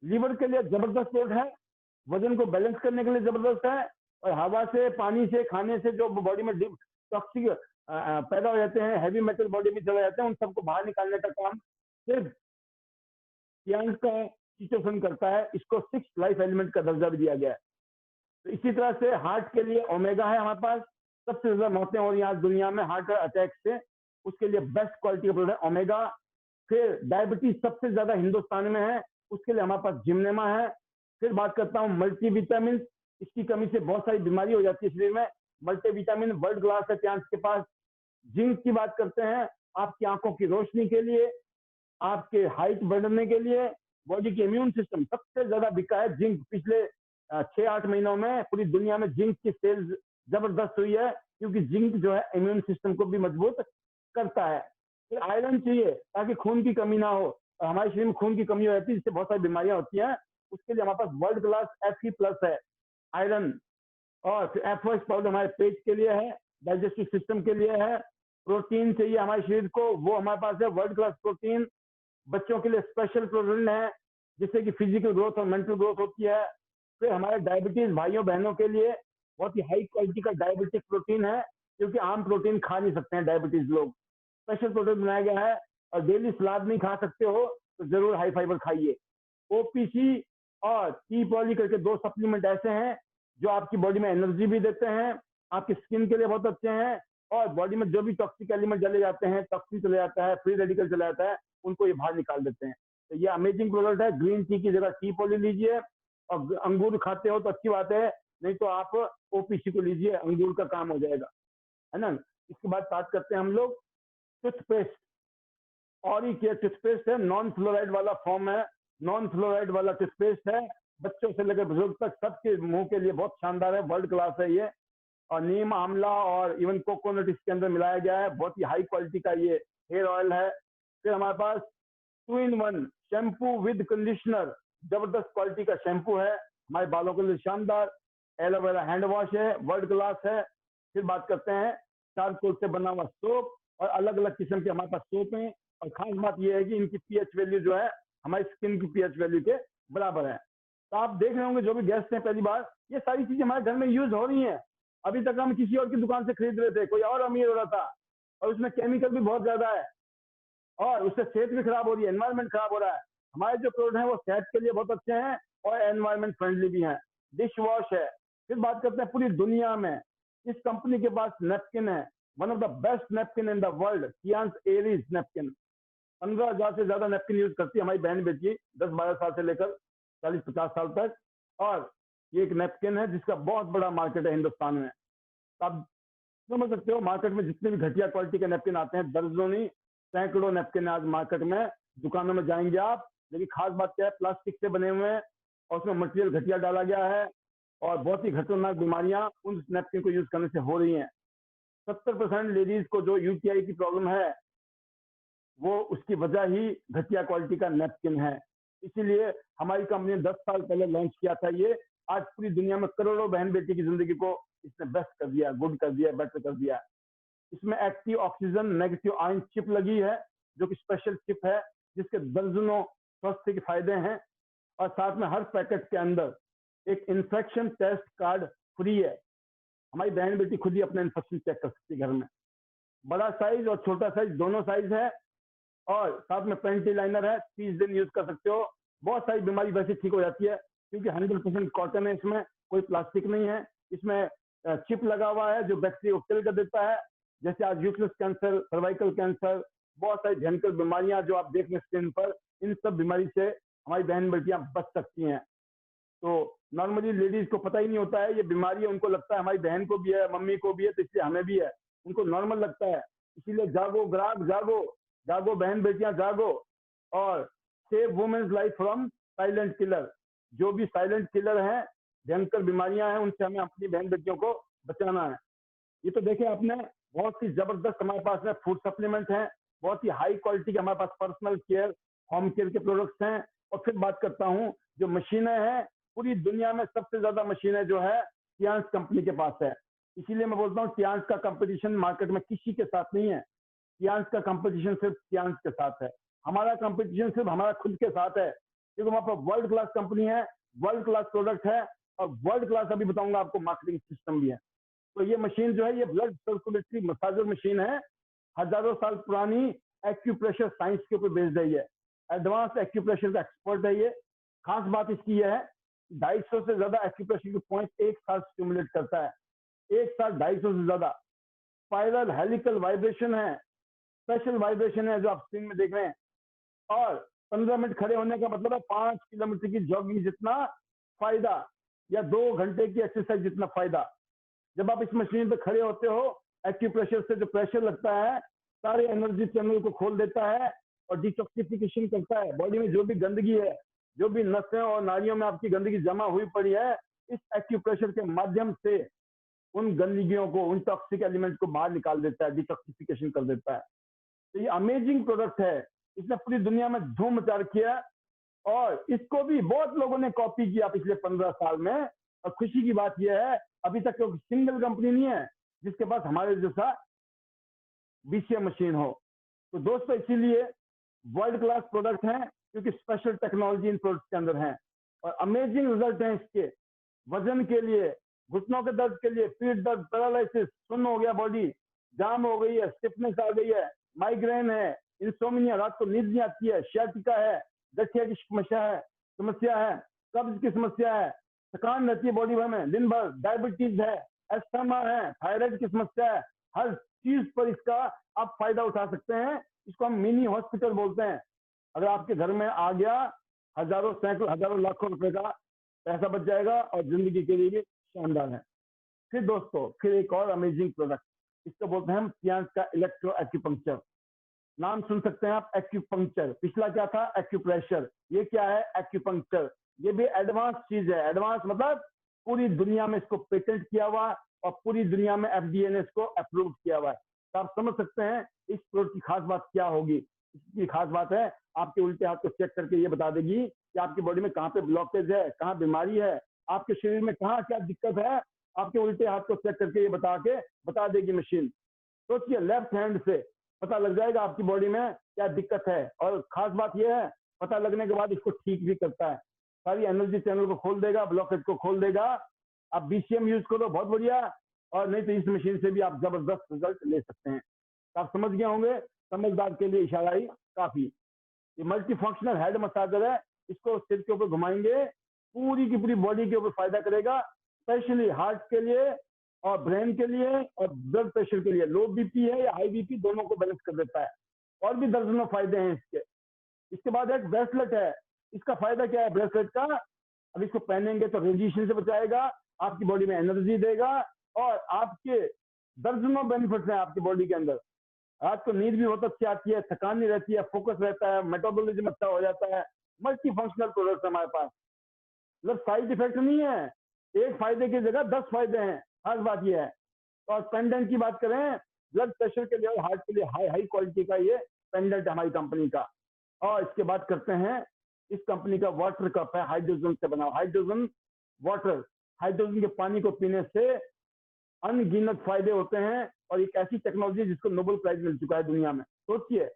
लीवर के लिए जबरदस्त प्रोडक्ट है, वजन को बैलेंस करने के लिए जबरदस्त है, और हवा से, पानी से, खाने से जो बॉडी में टॉक्सिक पैदा हो जाते हैं, हैवी मेटल बॉडी में चले जाते हैं, उन सबको बाहर निकालने का काम सिर्फ कियांश का चिटोसन करता है। इसको 6 लाइफ एलिमेंट का दर्जा भी दिया गया है। तो इसी तरह से हार्ट के लिए ओमेगा है हमारे पास। सबसे ज्यादा मौतें हो रही हैं आज दुनिया में हार्ट अटैक से, उसके लिए बेस्ट क्वालिटी का प्रोडक्ट ओमेगा। फिर डायबिटीज सबसे ज्यादा हिंदुस्तान में है, उसके लिए हमारे पास जिम्नेमा है। फिर बात करता हूँ मल्टीविटामिन, इसकी कमी से बहुत सारी बीमारी हो जाती है शरीर में। मल्टीविटामिन वर्ल्ड क्लास है कियांश के पास। जिंक की बात करते हैं, आपकी आंखों की रोशनी के लिए, आपके हाइट बढ़ने के लिए, बॉडी के इम्यून सिस्टम सबसे ज्यादा बिका है जिंक। पिछले 6-8 महीनों में पूरी दुनिया में जिंक की सेल्स जबरदस्त हुई है, क्योंकि जिंक जो है इम्यून सिस्टम को भी मजबूत करता है। फिर आयरन चाहिए ताकि खून की कमी ना हो, और हमारे शरीर में खून की कमी हो जाती है, जिससे बहुत सारी बीमारियां होती हैं। उसके लिए हमारे पास वर्ल्ड क्लास Fe+ है आयरन। और फिर F पाउडर हमारे पेट के लिए है, डाइजेस्टिव सिस्टम के लिए है। प्रोटीन चाहिए हमारे शरीर को, वो हमारे पास है वर्ल्ड क्लास प्रोटीन। बच्चों के लिए स्पेशल प्रोटीन है, जिससे कि फिजिकल ग्रोथ और मेंटल ग्रोथ होती है। फिर हमारे डायबिटीज भाइयों बहनों के लिए बहुत ही हाई क्वालिटी का डायबिटिक प्रोटीन है, क्योंकि आम प्रोटीन खा नहीं सकते हैं डायबिटीज लोग। स्पेशल प्रोटीन बनाया गया है। और डेली सलाद नहीं खा सकते हो तो जरूर हाई फाइबर खाइए। ओपीसी और टी पॉली करके 2 सप्लीमेंट ऐसे हैं जो आपकी बॉडी में एनर्जी भी देते हैं, आपकी स्किन के लिए बहुत अच्छे हैं, और बॉडी में जो भी टॉक्सिक एलिमेंट चले जाते हैं, टॉक्सिन चले जाता है, फ्री रेडिकल चला जाता है, उनको ये बाहर निकाल देते हैं। तो ये अमेजिंग प्रोडक्ट है। ग्रीन टी की जगह टी पॉली लीजिए, और अंगूर खाते हो तो अच्छी बात है, नहीं तो आप ओपीसी को लीजिए, अंगूर का काम हो जाएगा, है ना। इसके बाद बात करते हैं हम लोग टूथपेस्ट। और ये टूथपेस्ट है, नॉन फ्लोराइड वाला फॉर्म है, नॉन फ्लोराइड वाला टूथपेस्ट है। बच्चों से लेकर बुजुर्ग तक सबके मुंह के लिए बहुत शानदार है, वर्ल्ड क्लास है ये। और नीम, आंवला और इवन कोकोनट इसके अंदर मिलाया गया है। बहुत ही हाई क्वालिटी का ये हेयर ऑयल है। फिर हमारे पास 2-in-1 शैम्पू विद कंडीशनर, जबरदस्त क्वालिटी का शैम्पू है, हमारे बालों के लिए शानदार। एलोवेरा हैंड वॉश है, वर्ल्ड क्लास है। फिर बात करते हैं चारकोल से बना हुआ सोप, और अलग अलग किस्म के हमारे पास सोप हैं। और खास बात यह है कि इनकी पीएच वैल्यू जो है हमारी स्किन की पीएच वैल्यू के बराबर है। तो आप देख रहे होंगे जो भी गेस्ट हैं पहली बार, ये सारी चीजें हमारे घर में यूज हो रही हैं। अभी तक हम किसी और की दुकान से खरीद रहे थे, कोई और अमीर हो रहा था, और उसमें केमिकल भी बहुत ज्यादा है, और उससे सेहत भी खराब हो रही है, एनवायरमेंट खराब हो रहा है। हमारे जो प्रोडक्ट हैं वो सेहत के लिए बहुत अच्छे हैं और एनवायरमेंट फ्रेंडली भी हैं। डिश वॉश है। फिर बात करते हैं पूरी दुनिया में इस कंपनी के पास नेपकिन है, one of the best napkin in the world, Kiyansh Aries napkin. 15,000 से ज्यादा नेपकिन यूज करती है हमारी बहन बेटी, 10-12 साल से लेकर 40-50 साल तक। और ये एक नैपकिन है जिसका बहुत बड़ा मार्केट है हिंदुस्तान में। आप समझ सकते हो मार्केट में जितने भी घटिया क्वालिटी के नैपकिन आते हैं, दर्जनों नहीं सैकड़ों नैपकिन आज मार्केट में, दुकानों में जाएंगे आप, लेकिन खास बात क्या है, प्लास्टिक से बने हुए हैं और उसमें मटेरियल घटिया डाला गया है और बहुत ही खतरनाक बीमारियां उन नैपकिन को यूज करने से हो रही हैं। 70% लेडीज को जो यूटीआई की प्रॉब्लम है वो उसकी वजह ही घटिया क्वालिटी का नैपकिन है। इसीलिए हमारी कंपनी ने 10 साल पहले लॉन्च किया था ये। आज पूरी दुनिया में करोड़ों बहन बेटी की जिंदगी को इसने बेस्ट कर दिया, गुड कर दिया, बेटर कर दिया। इसमें active oxygen negative ion chip लगी है, जो कि स्पेशल चिप है जिसके दर्जनों स्वास्थ्य के फायदे हैं। और साथ में हर पैकेट के अंदर एक इन्फेक्शन टेस्ट कार्ड फ्री है। हमारी बहन बेटी खुद ही अपना इन्फेक्शन चेक कर सकती है घर में। बड़ा साइज और छोटा साइज दोनों साइज है और साथ में पेंटी लाइनर है, 30 दिन यूज कर सकते हो। बहुत सारी बीमारी वैसे ठीक हो जाती है क्योंकि 100% कॉटन है, इसमें कोई प्लास्टिक नहीं है। इसमें चिप लगा हुआ है जो बैक्टीरिया को किल कर देता है। जैसे आज यूट्रस कैंसर, सर्वाइकल कैंसर, बहुत सारी भयंकर बीमारियां जो आप देख रहे हैं स्क्रीन पर, इन सब बीमारी से हमारी बहन बेटियां बच सकती हैं। तो नॉर्मली लेडीज को पता ही नहीं होता है ये बीमारी है, उनको लगता है हमारी बहन को भी है, मम्मी को भी है, तो इसलिए हमें भी है, उनको नॉर्मल लगता है। इसीलिए जागो ग्राहक जागो, जागो बहन बेटियां जागो और save women's life from silent killer. जो भी साइलेंट किलर हैं, भयंकर बीमारियां हैं, उनसे हमें अपनी बहन बेटियों को बचाना है। ये तो देखे आपने, बहुत ही जबरदस्त हमारे पास में फूड सप्लीमेंट हैं, बहुत ही हाई क्वालिटी के हमारे पास पर्सनल केयर, होम केयर के प्रोडक्ट्स हैं। और फिर बात करता हूँ जो मशीनें हैं, पूरी दुनिया में सबसे ज्यादा मशीनें जो है टियांस कंपनी के पास है। इसीलिए मैं बोलता हूँ टियांस का कंपटीशन मार्केट में किसी के साथ नहीं है। टियांस का कंपटीशन सिर्फ टियांस के साथ है। हमारा कंपटीशन सिर्फ हमारा खुद के साथ है, क्योंकि वहां पर वर्ल्ड क्लास कंपनी है, वर्ल्ड क्लास प्रोडक्ट है और वर्ल्ड क्लास अभी बताऊंगा आपको मार्केटिंग सिस्टम भी है। तो ये मशीन जो है ये ब्लड सर्कुलेटरी मसाजर मशीन है, हजारों साल पुरानी, एक्यूप्रेशर साइंस के ऊपर बेस्ड है। ये एडवांस एक्यूप्रेशर का एक्सपर्ट है। ये खास बात इसकी यह है 250 से ज्यादा एक्यूप्रेशर के पॉइंट एक साथ स्टिमुलेट करता है, एक साथ 250 से ज्यादा। स्पाइरल हेलिकल वाइब्रेशन है, स्पेशल वाइब्रेशन है जो आप स्क्रीन में देख रहे हैं। और 15 मिनट खड़े होने का मतलब है 5 किलोमीटर की जॉगिंग जितना फायदा या 2 घंटे की एक्सरसाइज जितना फायदा। जब आप इस मशीन पे खड़े होते हो, एक्यूप्रेशर से जो प्रेशर लगता है सारे एनर्जी चैनल को खोल देता है और डिटॉक्सिफिकेशन करता है। बॉडी में जो भी गंदगी है, जो भी नसें और नाड़ियों में आपकी गंदगी जमा हुई पड़ी है, इस एक्यूप्रेशर के माध्यम से उन गंदगियों को, उन टॉक्सिक एलिमेंट को बाहर निकाल देता है, डिटॉक्सिफिकेशन कर देता है। तो ये अमेजिंग प्रोडक्ट है, इसने पूरी दुनिया में धूम मचा रखी है और इसको भी बहुत लोगों ने कॉपी किया पिछले 15 साल में। और खुशी की बात यह है अभी तक कोई सिंगल कंपनी नहीं है जिसके पास हमारे जैसा बीसीएम मशीन हो। तो दोस्तों इसीलिए वर्ल्ड क्लास प्रोडक्ट हैं क्योंकि स्पेशल टेक्नोलॉजी इन प्रोडक्ट के अंदर है और अमेजिंग रिजल्ट हैं इसके। वजन के लिए, घुटनों के दर्द के लिए, पीठ दर्द, पैरालिसिस, सुन्न हो गया, बॉडी जाम हो गई है, स्टिफनेस आ गई है, माइग्रेन है, इंसोमिनिया, रात को नींद नहीं आती है, सियाटिका है, गठिया की समस्या है, कब्ज की समस्या है, थकान रहती है बॉडी भर में दिन भर, डायबिटीज है, एस्थमा है, थायराइड की समस्या है, हर चीज पर इसका आप फायदा उठा सकते हैं। इसको हम मिनी हॉस्पिटल बोलते हैं। अगर आपके घर में आ गया, हजारों सैकड़ों हजारों लाखों रुपए का पैसा बच जाएगा और जिंदगी के लिए भी शानदार है। फिर दोस्तों फिर एक और अमेजिंग प्रोडक्ट, इसको बोलते हैं हम टियांस का इलेक्ट्रो एक्यूपंक्चर। नाम सुन सकते हैं आप, एक्यूपंक्चर। पिछला क्या था, एक्यूप्रेशर। ये क्या है, एक्यूपंक्चर। ये भी एडवांस चीज है। एडवांस मतलब पूरी दुनिया में इसको पेटेंट किया हुआ और पूरी दुनिया में एफडीए ने इसको अप्रूव किया हुआ है। तो आप समझ सकते हैं इस प्रोडक्ट की खास बात क्या होगी। इसकी खास बात है आपके उल्टे हाथ को चेक करके ये बता देगी कि आपकी बॉडी में कहाँ पे ब्लॉकेज है, कहाँ बीमारी है, आपके शरीर में कहाँ क्या दिक्कत है। आपके उल्टे हाथ को चेक करके ये बता देगी मशीन। सोचिए, लेफ्ट हैंड से पता लग जाएगा आपकी बॉडी में क्या दिक्कत है। और खास बात यह है पता लगने के बाद इसको ठीक भी करता है, सारी एनर्जी चैनल को खोल देगा, ब्लॉकेज को खोल देगा। आप बीसीएम यूज करो, बहुत बढ़िया, और नहीं तो इस मशीन से भी आप जबरदस्त रिजल्ट ले सकते हैं। तो आप समझ गए होंगे, समझदार के लिए इशारा ही काफी। ये मल्टी फंक्शनल हेड मसाजर है, इसको सिर के ऊपर घुमाएंगे, पूरी की पूरी बॉडी के ऊपर फायदा करेगा, स्पेशली हार्ट के लिए और ब्रेन के लिए और ब्लड प्रेशर के लिए। लो बीपी है या हाई बीपी, दोनों को बैलेंस कर देता है। और भी दर्जनों फायदे हैं इसके। इसके बाद एक ब्रेसलेट है। इसका फायदा क्या है ब्रेसलेट का, अब इसको पहनेंगे तो रेडिएशन से बचाएगा, आपकी बॉडी में एनर्जी देगा, और आपके दर्जनों बेनिफिट्स हैं आपकी बॉडी के अंदर। रात को नींद भी बहुत अच्छी आती है, थकान नहीं रहती है, फोकस रहता है, मेटाबॉलिज्म अच्छा हो जाता है। मल्टी फंक्शनल प्रोडक्ट हमारे पास, मतलब साइड इफेक्ट नहीं है, एक फायदे की जगह 10 फायदे हैं, खास बात यह है। और पेंडेंट की बात करें, ब्लड प्रेशर के लिए और हार्ट के लिए हाई हाई क्वालिटी का ये पेंडेंट है हमारी कंपनी का। और इसके बाद करते हैं, इस कंपनी का वाटर कप है, हाइड्रोजन से बना, हाइड्रोजन वाटर, हाइड्रोजन के पानी को पीने से अनगिनत फायदे होते हैं। और एक ऐसी टेक्नोलॉजी जिसको नोबेल प्राइज मिल चुका है दुनिया में। सोचिए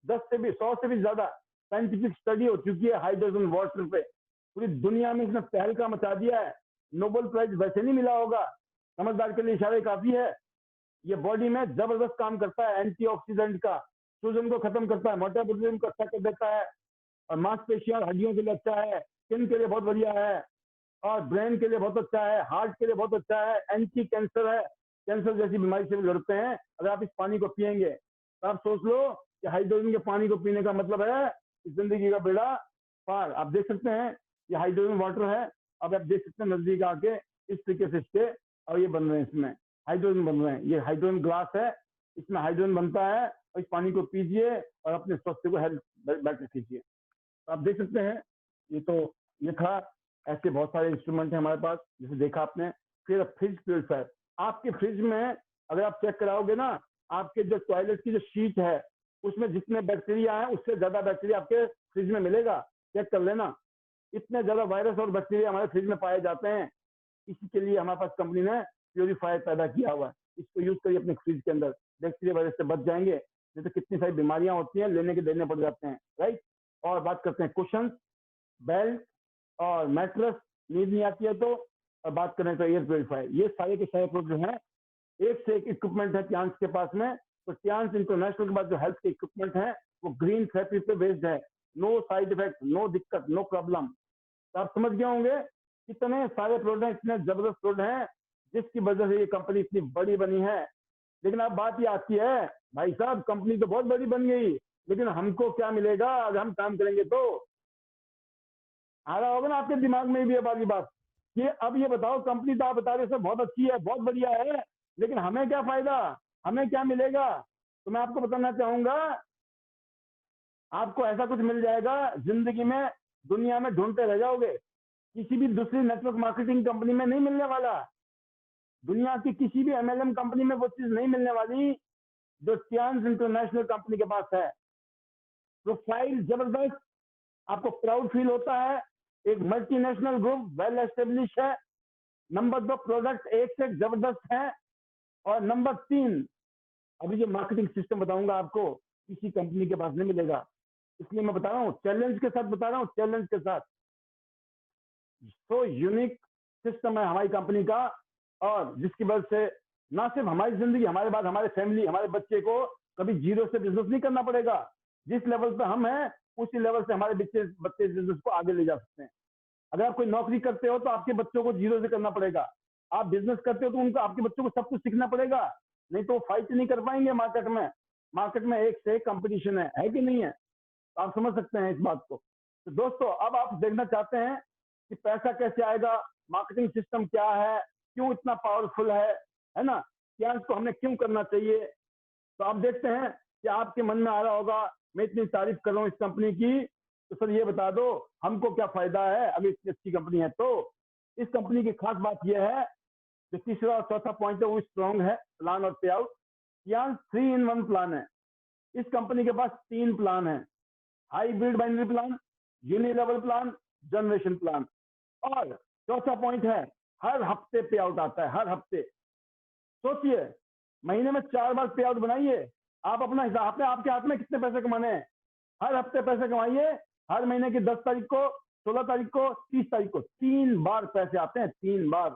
10 से भी 100 से भी ज्यादा साइंटिफिक स्टडी हो चुकी है हाइड्रोजन वाटर पे, पूरी दुनिया में इसने तहलका मचा दिया है। नोबेल प्राइज वैसे नहीं मिला होगा, समझदार के लिए इशारे काफी है। ये बॉडी में जबरदस्त काम करता है, एंटीऑक्सीडेंट का, सूजन को खत्म करता है, मेटाबॉलिज्म को अच्छा कर देता है, और मांसपेशियों और हड्डियों के लिए अच्छा है, स्किन के लिए बहुत बढ़िया है, और ब्रेन के लिए बहुत अच्छा है, हार्ट के लिए बहुत अच्छा है, एंटी कैंसर है, कैंसर जैसी बीमारी से भी लड़ते हैं अगर आप इस पानी को पिएंगे। तो आप सोच लो कि हाइड्रोजन के पानी को पीने का मतलब है जिंदगी का बेड़ा पार। आप देख सकते हैं ये हाइड्रोजन वाटर है, अब आप देख सकते हैं नजदीक आके इस तरीके से इसके, और ये बन रहे हैं, इसमें हाइड्रोजन बन रहे हैं, ये हाइड्रोजन ग्लास है, इसमें हाइड्रोजन बनता है, और इस पानी को पीजिए और अपने स्वास्थ्य को हेल्थ बेटर कीजिए। तो आप देख सकते हैं, ये तो ये था। ऐसे बहुत सारे इंस्ट्रूमेंट हैं हमारे पास, जैसे देखा आपने। फिर फ्रिज प्योरीफायर, आपके फ्रिज में अगर आप चेक कराओगे ना, आपके जो टॉयलेट की जो शीट है उसमें जितने बैक्टीरिया है उससे ज्यादा बैक्टीरिया आपके फ्रिज में मिलेगा, चेक कर लेना। इतने ज्यादा वायरस और बैक्टीरिया हमारे फ्रिज में पाए जाते हैं। इसी के लिए हमारे पास कंपनी ने प्योरीफायर पैदा किया हुआ है, इसको यूज करिए अपने फ्रिज के अंदर, बैक्टीरिया वायरस से बच जाएंगे। नहीं तो कितनी सारी बीमारियां होती हैं, लेने के देने पड़ जाते हैं, राइट। और बात करते हैं कुशन, बेल्ट और मैट्रेस, नींद नहीं आती है तो। और बात करें तो एयर प्योरीफायर, ये सारे के सारे प्रोडक्ट जो हैं, एक से एक इक्विपमेंट है टियांस के पास में। तो टियांस इंटरनेशनल के पास जो हेल्थ के इक्विपमेंट है वो ग्रीन थेरेपी पे बेस्ड है, नो साइड इफेक्ट, नो दिक्कत, नो प्रॉब्लम। तो आप समझ गए होंगे कितने सारे प्रोडक्ट, इतने जबरदस्त प्रोडक्ट हैं जिसकी वजह से ये कंपनी इतनी बड़ी बनी है। लेकिन अब बात ये आती है, भाई साहब कंपनी तो बहुत बड़ी बन गई, लेकिन हमको क्या मिलेगा अगर हम काम करेंगे तो? आ रहा होगा ना आपके दिमाग में भी वाली बात कि अब ये बताओ, कंपनी तो आप बता रहे हो बहुत अच्छी है, बहुत बढ़िया है, लेकिन हमें क्या फायदा, हमें क्या मिलेगा? तो मैं आपको बताना चाहूंगा, आपको ऐसा कुछ मिल जाएगा जिंदगी में, दुनिया में ढूंढते रह जाओगे, किसी भी दूसरी नेटवर्क मार्केटिंग कंपनी में नहीं मिलने वाला। दुनिया की किसी भी एमएलएम कंपनी में वो चीज नहीं मिलने वाली जो टियांस इंटरनेशनल कंपनी के पास है। प्रोफाइल जबरदस्त, आपको प्राउड फील होता है, एक मल्टीनेशनल ग्रुप, वेल एस्टेब्लिश है। नंबर 2, प्रोडक्ट एक से जबरदस्त है। और नंबर 3, अभी जो मार्केटिंग सिस्टम बताऊंगा आपको, किसी कंपनी के पास नहीं मिलेगा। इसलिए मैं बता रहा हूँ, चैलेंज के साथ बता रहा हूँ, चैलेंज के साथ। तो यूनिक सिस्टम है हमारी कंपनी का, और जिसकी वजह से ना सिर्फ हमारी जिंदगी, हमारे बाद हमारे फैमिली, हमारे बच्चे को कभी जीरो से बिजनेस नहीं करना पड़ेगा। जिस लेवल पे हम हैं उसी लेवल से हमारे बच्चे बिजनेस को आगे ले जा सकते हैं। अगर आप कोई नौकरी करते हो तो आपके बच्चों को जीरो से करना पड़ेगा, आप बिजनेस करते हो तो उनको, आपके बच्चों को सब कुछ सीखना पड़ेगा, नहीं तो फाइट नहीं कर पाएंगे मार्केट में। मार्केट में एक से एक कंपटीशन है कि नहीं है? तो आप समझ सकते हैं इस बात को। तो दोस्तों, अब आप देखना चाहते हैं कि पैसा कैसे आएगा, मार्केटिंग सिस्टम क्या है, क्यों इतना पावरफुल है ना, क्या इसको हमने क्यों करना चाहिए। तो आप देखते हैं कि आपके मन में आ रहा होगा, मैं इतनी तारीफ कर रहा हूँ इस कंपनी की, तो सर ये बता दो हमको क्या फायदा है अगर इतनी अच्छी कंपनी है तो। इस कंपनी की खास बात यह है, जो तीसरा और चौथा पॉइंट है वो स्ट्रॉन्ग है, प्लान और पे आउट। यहाँ 3-in-1 प्लान है। इस कंपनी के पास 3 प्लान है, hybrid binary plan, unilevel plan, generation plan. और चौथा पॉइंट है, हर हफ्ते पे आउट आता है, हर हफ्ते। सोचिए, महीने में 4 बार पे आउट बनाइए, आप अपना हिसाब, आपने आपके हाथ में कितने पैसे कमाने हैं, हर हफ्ते पैसे कमाइए। हर महीने की 10 तारीख को, 16 तारीख को, 30 तारीख को 3 बार पैसे आते हैं, 3 बार।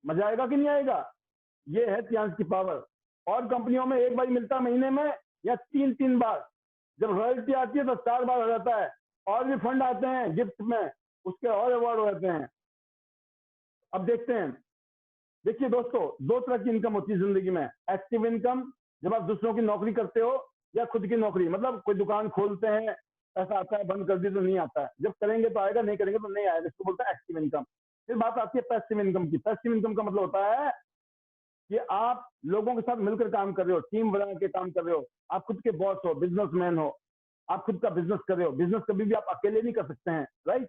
मजा आएगा कि नहीं आएगा? ये है टियांस की पावर। और कंपनियों में एक बार मिलता है महीने में, या 3-3 बार। जब रॉयल्टी आती है तो 4 बार हो जाता है, और भी फंड आते हैं गिफ्ट में, उसके और अवार्ड हो जाते हैं। अब देखते हैं, देखिए दोस्तों, 2 तरह की इनकम होती है जिंदगी में। एक्टिव इनकम, जब आप दूसरों की नौकरी करते हो, या खुद की नौकरी, मतलब कोई दुकान खोलते हैं, पैसा आता है, बंद कर दी तो नहीं आता है, जब करेंगे तो आएगा, नहीं करेंगे तो नहीं आएगा, इसको बोलता है एक्टिव इनकम। फिर बात आती है पैसिव इनकम की। पैसिव इनकम का मतलब होता है कि आप लोगों के साथ मिलकर काम कर रहे हो, टीम बना के काम कर रहे हो, आप खुद के बॉस हो, बिजनेसमैन हो, आप खुद का बिजनेस कर रहे हो। बिजनेस कभी भी आप अकेले नहीं कर सकते हैं, राइट?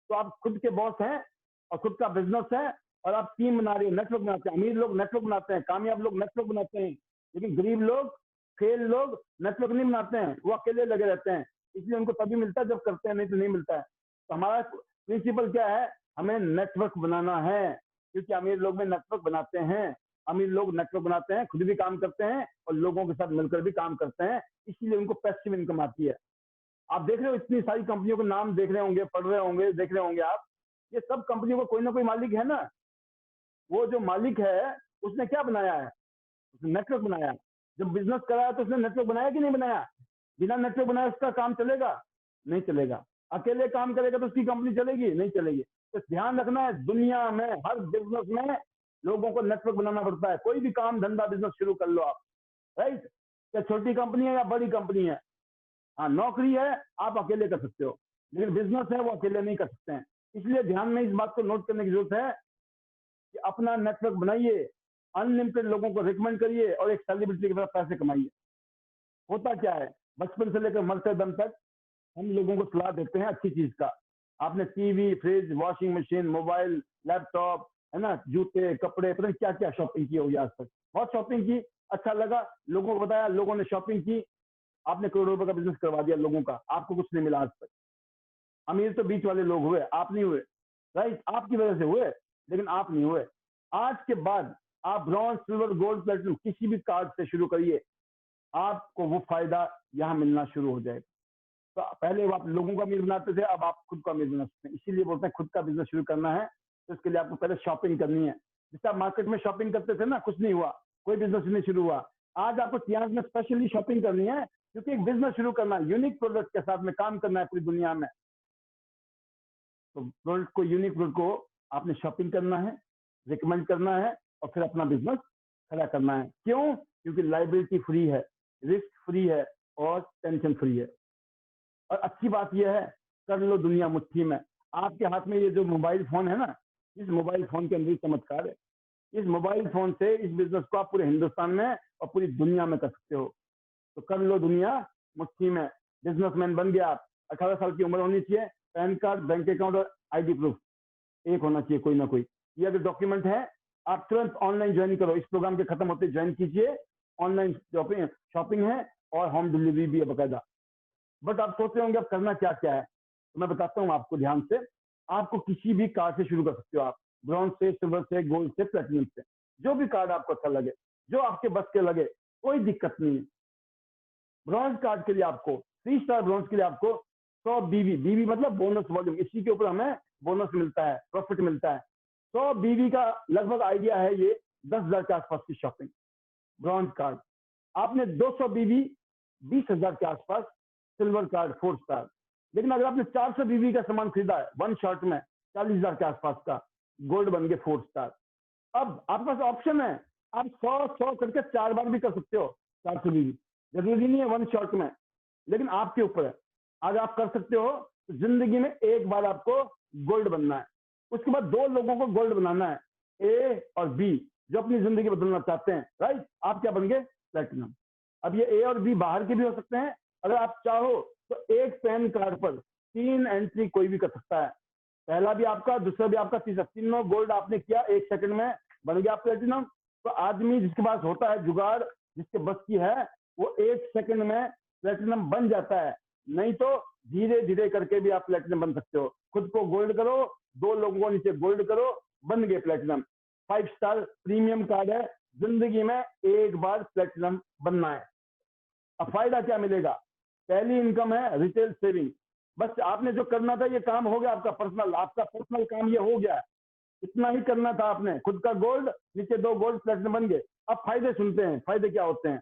तो आप खुद के बॉस हैं और खुद का बिजनेस है और आप टीम बना रहे हो, नेटवर्क बनाते हैं। अमीर लोग नेटवर्क बनाते हैं, कामयाब लोग नेटवर्क बनाते हैं, लेकिन गरीब लोग, फेल लोग नेटवर्क नहीं बनाते हैं, वो अकेले लगे रहते हैं। इसलिए उनको तभी मिलता है जब करते हैं, नहीं तो नहीं मिलता है। तो हमारा प्रिंसिपल क्या है? हमें नेटवर्क बनाना है, क्योंकि अमीर लोग में नेटवर्क बनाते हैं, अमीर लोग नेटवर्क बनाते हैं, खुद भी काम करते हैं और लोगों के साथ मिलकर भी काम करते हैं, इसलिए उनको पैसिव इनकम आती है। आप देख रहे हो इतनी सारी कंपनियों के नाम देख रहे होंगे, पढ़ रहे होंगे, देख रहे होंगे आप, ये सब कंपनियों का कोई ना कोई मालिक है ना। वो जो मालिक है उसने क्या बनाया है? उसने नेटवर्क बनाया। जब बिजनेस कराया तो उसने नेटवर्क बनाया कि नहीं बनाया? बिना नेटवर्क बनाए उसका काम चलेगा? नहीं चलेगा। अकेले काम करेगा तो उसकी कंपनी चलेगी? नहीं चलेगी। तो ध्यान रखना है, दुनिया में हर बिजनेस में लोगों को नेटवर्क बनाना पड़ता है। कोई भी काम धंधा बिजनेस शुरू कर लो आप, राइट? क्या छोटी कंपनी है या बड़ी कंपनी है? हाँ, नौकरी है आप अकेले कर सकते हो, लेकिन बिजनेस है वो अकेले नहीं कर सकते हैं। इसलिए ध्यान में इस बात को नोट करने की जरूरत है कि अपना नेटवर्क बनाइए, अनलिमिटेड लोगों को रिकमेंड करिए और एक सेलिब्रिटी की तरह पैसे कमाइए। होता क्या है, बचपन से लेकर मरते दम तक हम लोगों को सलाह देते हैं अच्छी चीज का। आपने TV, fridge, washing machine, mobile, laptop, है ना, जूते, कपड़े, पता नहीं क्या क्या शॉपिंग की होगी आज तक। बहुत शॉपिंग की, अच्छा लगा, लोगों को बताया, लोगों ने शॉपिंग की, आपने करोड़ों रुपए का बिजनेस करवा दिया लोगों का, आपको कुछ नहीं मिला आज तक। अमीर तो बीच वाले लोग हुए, आप नहीं हुए, राइट? आपकी वजह से हुए, लेकिन आप नहीं हुए। आज के बाद आप ब्रॉन्ज, सिल्वर, गोल्ड, प्लेटिनम किसी भी कार्ड से शुरू करिए, आपको वो फायदा यहाँ मिलना शुरू हो जाएगा। तो पहले वो आप लोगों का अमीर बनाते थे, अब आप खुद का अमीर बना सकते हैं। इसीलिए बोलते हैं खुद का बिजनेस शुरू करना है तो इसके लिए आपको पहले शॉपिंग करनी है। जैसे आप मार्केट में शॉपिंग करते थे ना, कुछ नहीं हुआ, कोई बिजनेस नहीं शुरू हुआ। आज आपको तिहास में स्पेशली शॉपिंग करनी है, क्योंकि एक बिजनेस शुरू करना है, यूनिक प्रोडक्ट के साथ में काम करना है पूरी दुनिया में। तो प्रोडक्ट को, यूनिक प्रोडक्ट को आपने शॉपिंग करना है, रिकमेंड करना है और फिर अपना बिजनेस खड़ा करना है। क्यों? क्योंकि लाइबिलिटी फ्री है, रिस्क फ्री है और टेंशन फ्री है। और अच्छी बात यह है, कर लो दुनिया मुट्ठी में। आपके हाथ में ये जो मोबाइल फोन है ना, इस मोबाइल फोन के अंदर चमत्कार है। इस मोबाइल फोन से इस बिजनेस को आप पूरे हिंदुस्तान में और पूरी दुनिया में कर सकते हो। तो कर लो दुनिया मुट्ठी में। बिजनेसमैन बन गया आप। 18 साल की उम्र होनी चाहिए, पैन कार्ड, बैंक अकाउंट और आईडी प्रूफ एक होना चाहिए, कोई ना कोई। ये अगर डॉक्यूमेंट है, आप तुरंत ऑनलाइन ज्वाइन करो। इस प्रोग्राम के खत्म होते ज्वाइन कीजिए। ऑनलाइन शॉपिंग है और होम डिलीवरी भी है बकायदा। बट आप सोच रहे होंगे अब करना क्या क्या है, तो मैं बताता हूँ आपको ध्यान से। आपको किसी भी कार्ड से शुरू कर सकते हो आप, ब्रॉन्ज से, सिल्वर से, गोल्ड से, प्लेटिनम से, जो भी कार्ड आपको अच्छा लगे, जो आपके बस के लगे, कोई दिक्कत नहीं है। ब्रॉन्ज कार्ड के लिए आपको, 3 स्टार ब्रॉन्ज के लिए आपको 100 बीवी, बीवी मतलब बोनस वॉल्यूम, इसी के ऊपर हमें बोनस मिलता है, प्रॉफिट मिलता है। 100 बीवी का लगभग आइडिया है ये 10,000 के आसपास की शॉपिंग। ब्रॉन्ज कार्ड आपने 200 बीवी 20,000 के आसपास, सिल्वर कार्ड 4 स्टार। लेकिन अगर आपने 400 बीवी का सामान खरीदा है वन शॉट में 40,000 के आसपास का, गोल्ड बन गए 4 स्टार। अब आपके पास ऑप्शन है, आप 100 करके 4 बार भी कर सकते हो 400 बीवी, जरूरी नहीं है वन शॉट में, लेकिन आपके ऊपर है। आज आप कर सकते हो तो जिंदगी में एक बार आपको गोल्ड बनना है, उसके बाद 2 लोगों को गोल्ड बनाना है, ए और बी, जो अपनी जिंदगी बदलना चाहते हैं, राइट? आप क्या बन गए? प्लेटिनम। अब ये ए और बी बाहर के भी हो सकते हैं। अगर आप चाहो तो एक पैन कार्ड पर 3 एंट्री कोई भी कर सकता है, पहला भी आपका, दूसरा भी आपका, तीसरा, तीनों गोल्ड आपने किया 1 सेकंड में, बन गया प्लेटिनम। तो आदमी जिसके पास होता है जुगाड़, जिसके बस की है, वो 1 सेकंड में प्लेटिनम बन जाता है। नहीं तो धीरे धीरे करके भी आप प्लेटिनम बन सकते हो। खुद को गोल्ड करो, 2 लोगों को नीचे गोल्ड करो, बन गए प्लेटिनम। 5 स्टार प्रीमियम कार्ड है, जिंदगी में एक बार प्लेटिनम बनना है। अब फायदा क्या मिलेगा? पहली इनकम है रिटेल सेविंग। बस आपने जो करना था ये काम हो गया, आपका पर्सनल काम ये हो गया। इतना ही करना था आपने, खुद का गोल्ड, नीचे 2 गोल्ड, प्लेटिनम बन गए। अब फायदे सुनते हैं, फायदे क्या होते हैं।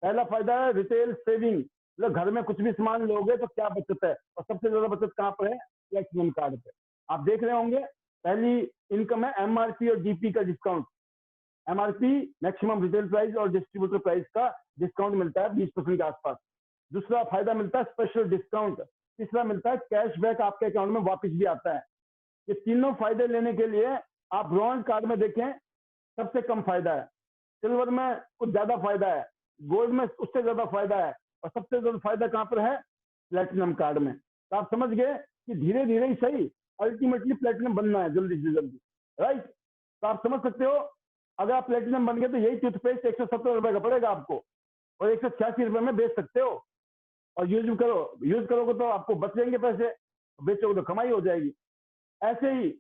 पहला फायदा है रिटेल सेविंग, मतलब घर में कुछ भी सामान लोगे तो क्या बचत है, और सबसे ज्यादा बचत कहाँ पर है? प्लेटिनम कार्ड पे। आप देख रहे होंगे, पहली इनकम है एमआरपी और डीपी का discount. MRP maximum retail price और डिस्ट्रीब्यूटर प्राइस का डिस्काउंट मिलता है 20% के आसपास। दूसरा फायदा मिलता है स्पेशल डिस्काउंट, तीसरा मिलता है कैशबैक, आपके अकाउंट में वापस भी आता है। ये तीनों फायदे लेने के लिए आप ब्रॉन्ज कार्ड में देखें, सबसे कम फायदा है, सिल्वर में कुछ ज्यादा फायदा है, गोल्ड में उससे ज्यादा फायदा है, और सबसे ज्यादा फायदा कहां पर है? प्लेटिनम कार्ड में। तो आप समझ गए कि धीरे धीरे ही सही, अल्टीमेटली प्लेटिनम बनना है जल्दी से जल्दी, राइट। तो आप समझ सकते हो, अगर आप प्लेटिनम बन गए तो यही टूथपेस्ट 170 रुपए का पड़ेगा आपको, और 186 रुपए में बेच सकते हो, और यूज करोगे तो आपको बच जाएंगे पैसे, बेचोगे तो कमाई हो जाएगी। ऐसे ही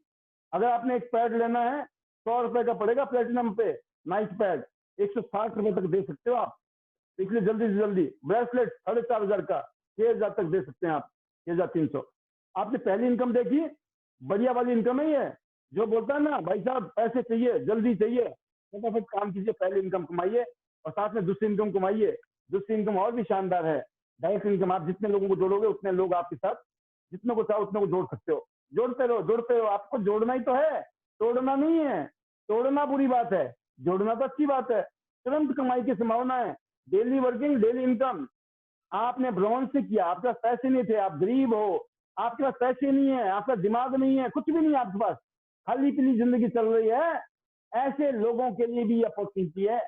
अगर आपने एक पैड लेना है 100 रुपए का पड़ेगा प्लेटिनम पे, नाइट पैड 160 रुपए तक दे सकते हो आप। इसलिए जल्दी से जल्दी ब्रेसलेट 4,500 का 6,000 तक दे सकते हैं आप, 6,300। आपने पहली इनकम देखी, बढ़िया वाली इनकम है ये। जो बोलता है ना भाई साहब पैसे चाहिए, जल्दी चाहिए, फटाफट काम कीजिए, पहली इनकम कमाइए और साथ में दूसरी इनकम कमाइए। दूसरी इनकम और भी शानदार है, डायरेक्ट इनकम। आप जितने लोगों को जोड़ोगे उतने लोग आपके साथ, जितने को चाहो उतने को जोड़ सकते हो। जोड़ते रहो। आपको जोड़ना ही तो है, तोड़ना नहीं है। तोड़ना बुरी बात है, जोड़ना तो अच्छी बात है। तुरंत कमाई की संभावना है, डेली वर्किंग, डेली इनकम। आपने ब्रॉन्ज से किया, आपके पास पैसे नहीं थे, आप गरीब हो, आपके पास पैसे नहीं है, आपका दिमाग नहीं है, कुछ भी नहीं है आपके पास, खाली पीली जिंदगी चल रही है, ऐसे लोगों के लिए भी अपॉर्चुनिटी है।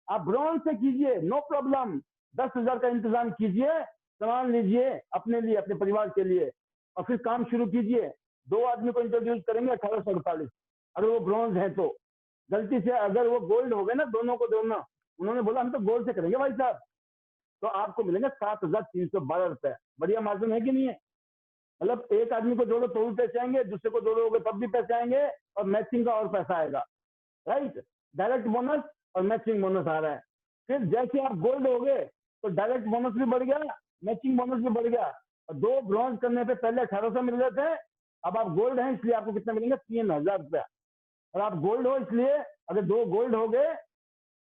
आप ब्रॉन्ज से कीजिए, नो प्रॉब्लम। 10,000 का इंतजाम कीजिए, सामान लीजिए अपने लिए, अपने परिवार के लिए, और फिर काम शुरू कीजिए। 2 आदमी को इंट्रोड्यूस करेंगे 1848, अगर वो ब्रॉन्ज है तो। गलती से अगर वो गोल्ड हो गए ना, दोनों को दोनों, उन्होंने बोला हम तो गोल्ड से करेंगे भाई साहब, तो आपको मिलेंगे 7,312 रुपए। बढ़िया मार्जिन है कि नहीं है? मतलब एक आदमी को जोड़ो तो भी पैसे आएंगे, दूसरे को जोड़ोगे तब भी पैसे आएंगे, और मैचिंग का और पैसा आएगा, राइट। डायरेक्ट बोनस और मैचिंग बोनस आ रहा है। फिर जैसे आप गोल्ड हो गए तो डायरेक्ट बोनस भी बढ़ गया, मैचिंग बोनस भी बढ़ गया। और 2 ब्रॉन्ज करने पे पहले 1800 मिल रहे थे, अब आप गोल्ड हैं इसलिए आपको कितना मिलेंगे? 3,000 रुपया। और आप गोल्ड हो इसलिए अगर 2 गोल्ड हो गए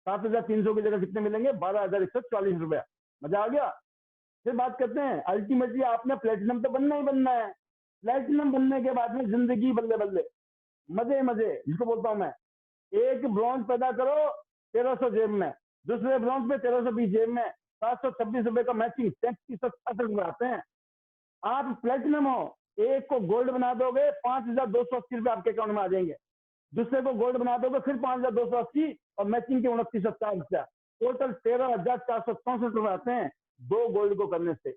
7,300 की जगह कितने मिलेंगे? 12,140 रुपया। मजा आ गया। फिर बात करते हैं, अल्टीमेटली आपने प्लेटिनम तो बनना ही बनना है। प्लेटिनम बनने के बाद में जिंदगी बल्ले बल्ले, मजे मजे, जिसको बोलता हूं मैं। एक ब्रॉन्ज पैदा करो 1,300 जेब में, दूसरे ब्रॉन्ज में 1,320 जेब में, 726 रुपए का मैचिंग, 3,367 रुपए आते हैं। आप प्लेटिनम हो, एक को गोल्ड बना दोगे 5,280 रुपए आपके अकाउंट में आ जाएंगे, दूसरे को गोल्ड बना दोगे फिर 5,280, और मैचिंग के 29,70 रुपया, टोटल 13,464 रुपए आते हैं 2 गोल्ड को करने से।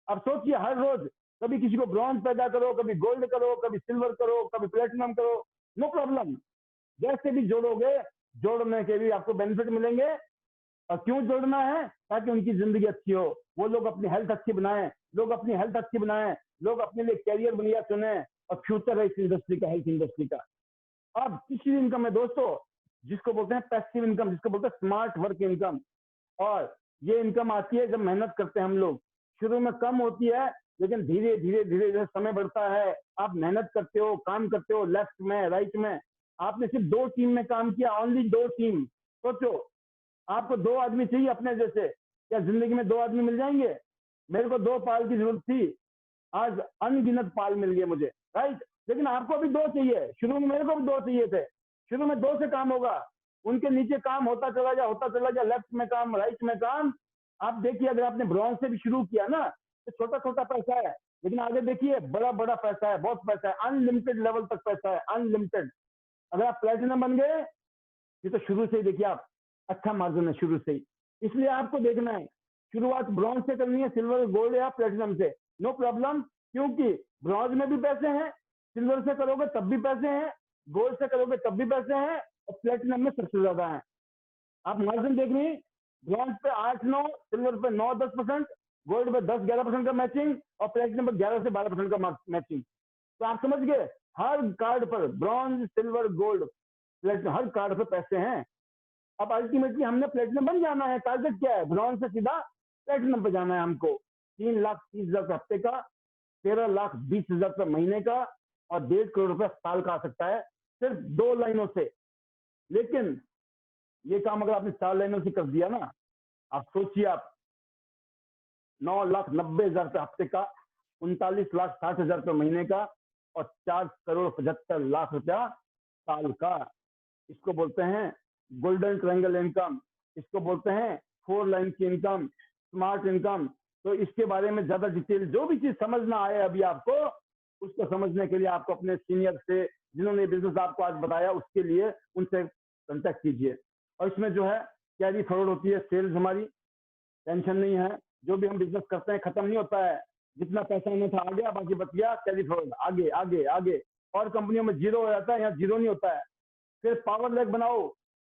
अब सोचिए, हर रोज कभी किसी को ब्रॉन्ज पैदा करो, कभी गोल्ड करो, कभी सिल्वर करो, कभी प्लेटिनम करो, नो प्रॉब्लम। जैसे भी जोड़ोगे, जोड़ने के भी आपको बेनिफिट मिलेंगे। और क्यों जोड़ना है? ताकि उनकी जिंदगी अच्छी हो, वो लोग अपनी हेल्थ अच्छी बनाएं, लोग अपनी हेल्थ अच्छी बनाएं, लोग अपने लिए कैरियर बढ़िया चुने, और फ्यूचर है इस इंडस्ट्री का, हेल्थ इंडस्ट्री का। अब तीसरी इनकम है दोस्तों, जिसको बोलते हैं पैसिव इनकम, जिसको बोलते हैं स्मार्ट वर्क इनकम। और ये इनकम आती है जब मेहनत करते हैं हम लोग। शुरू में कम होती है, लेकिन धीरे धीरे धीरे धीरे समय बढ़ता है, आप मेहनत करते हो, काम करते हो, लेफ्ट में राइट में। आपने सिर्फ 2 टीम में काम किया, ओनली 2 टीम। सोचो, आपको 2 आदमी चाहिए अपने जैसे, क्या जिंदगी में 2 आदमी मिल जाएंगे? मेरे को 2 पाल की जरूरत थी, आज अनगिनत पाल मिल गए मुझे, राइट। लेकिन आपको भी 2 चाहिए, शुरू में मेरे को भी 2 चाहिए थे। शुरू में 2 से काम होगा, उनके नीचे काम होता चला गया, लेफ्ट में काम, राइट में काम। आप देखिए, अगर आपने ब्रॉन्ज से भी शुरू किया ना, तो छोटा छोटा पैसा है, लेकिन आगे देखिए बड़ा बड़ा पैसा है, बहुत पैसा है, अनलिमिटेड लेवल तक पैसा है, अनलिमिटेड। अगर आप प्लेटिनम बन गए, ये तो शुरू से ही देखिए आप, अच्छा मार्जिन है शुरू से ही। इसलिए आपको देखना है, शुरुआत ब्रॉन्ज से करनी है, सिल्वर, गोल्ड या प्लेटिनम से, नो प्रॉब्लम। क्योंकि ब्रॉन्ज में भी पैसे हैं, सिल्वर से करोगे तब भी पैसे हैं, गोल्ड से करोगे तब भी पैसे हैं, और प्लेटिनम में सबसे ज्यादा है। आप मार्जिन देख रही, ब्रॉन्ज पे 8-9, सिल्वर पे 9-10%, गोल्ड पे 10-11% का मैचिंग, और प्लेटिनम पे 11 से 12% का मैचिंग। तो आप समझ गए, हर कार्ड पर ब्रॉन्ज, सिल्वर, गोल्ड, प्लेटिनम, हर कार्ड पर पैसे हैं। अब अल्टीमेटली हमने प्लेटिनम बन जाना है। टारगेट क्या है? ब्रॉन्ज से सीधा प्लेटिनम पे जाना है हमको। 3,30,000 हफ्ते का, 13,20,000 महीने का, और 1.5 करोड़ रुपए साल का आ सकता है, सिर्फ 2 लाइनों से। लेकिन ये काम अगर आपने 4 लाइनों से कर दिया ना, आप सोचिए, आप 9,90,000 हफ्ते का, 39,60,000 महीने का, और 4,75,00,000 रुपया साल का। इसको बोलते हैं गोल्डन ट्रायंगल इनकम, इसको बोलते हैं 4 लाइन की इनकम, स्मार्ट इनकम। तो इसके बारे में ज्यादा डिटेल, जो भी चीज समझ ना आए अभी आपको, उसको समझने के लिए आपको अपने सीनियर से, जिन्होंने बिजनेस आपको आज बताया, उसके लिए उनसे कांटेक्ट कीजिए। और इसमें जो है कैरी फॉरवर्ड होती है सेल्स, हमारी टेंशन नहीं है। जो भी हम बिजनेस करते हैं खत्म नहीं होता है, जितना पैसा हमें था आ गया, बाकी बच गया, कैरी फॉरवर्ड आगे आगे आगे। और कंपनियों में जीरो हो जाता है, यहाँ जीरो नहीं होता है। फिर पावर लेग बनाओ।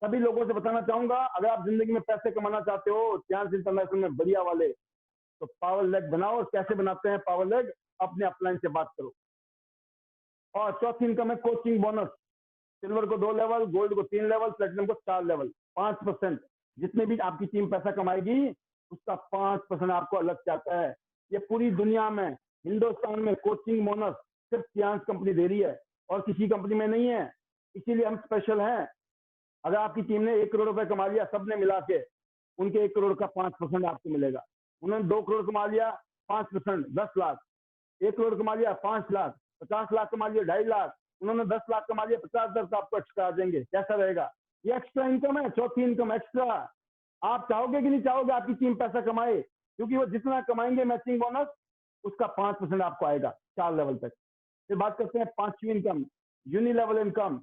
सभी लोगों से बताना चाहूंगा, अगर आप जिंदगी में पैसे कमाना चाहते हो चांस इंटरनेशनल में बढ़िया वाले, तो पावर लेग बनाओ। कैसे बनाते हैं पावर लेग, अपने अपलाइन से बात करो। और चौथी इनकम है कोचिंग बोनस। सिल्वर को 2 लेवल, गोल्ड को 3 लेवल, प्लेटिनम को 4 लेवल, 5%। जितने भी आपकी टीम पैसा कमाएगी उसका 5% आपको अलग से आता है। ये पूरी दुनिया में, हिंदुस्तान में कोचिंग बोनस सिर्फ सियांस कंपनी दे रही है और किसी कंपनी में नहीं है, इसीलिए हम स्पेशल हैं। अगर आपकी टीम ने 1 करोड़ रुपए कमा लिया सबने मिला के, उनके 1 करोड़ का 5% आपको मिलेगा। उन्होंने 2 करोड़ कमा लिया, 5%, 10 लाख। 1 करोड़ कमा लिया, 5 लाख। 50 लाख कमा लिया, 2.5 लाख। उन्होंने 10 लाख कमा लिया, 50,000 का आपको एक्स्ट्रा आ जाएंगे। कैसा रहेगा? ये एक्स्ट्रा इनकम है, चौथी इनकम एक्स्ट्रा। आप चाहोगे कि नहीं चाहोगे आपकी टीम पैसा कमाए? क्योंकि वो जितना कमाएंगे मैचिंग बोनस, उसका 5% आपको आएगा 4 लेवल तक। फिर बात करते हैं पांचवी इनकम, यूनिलेवल इनकम।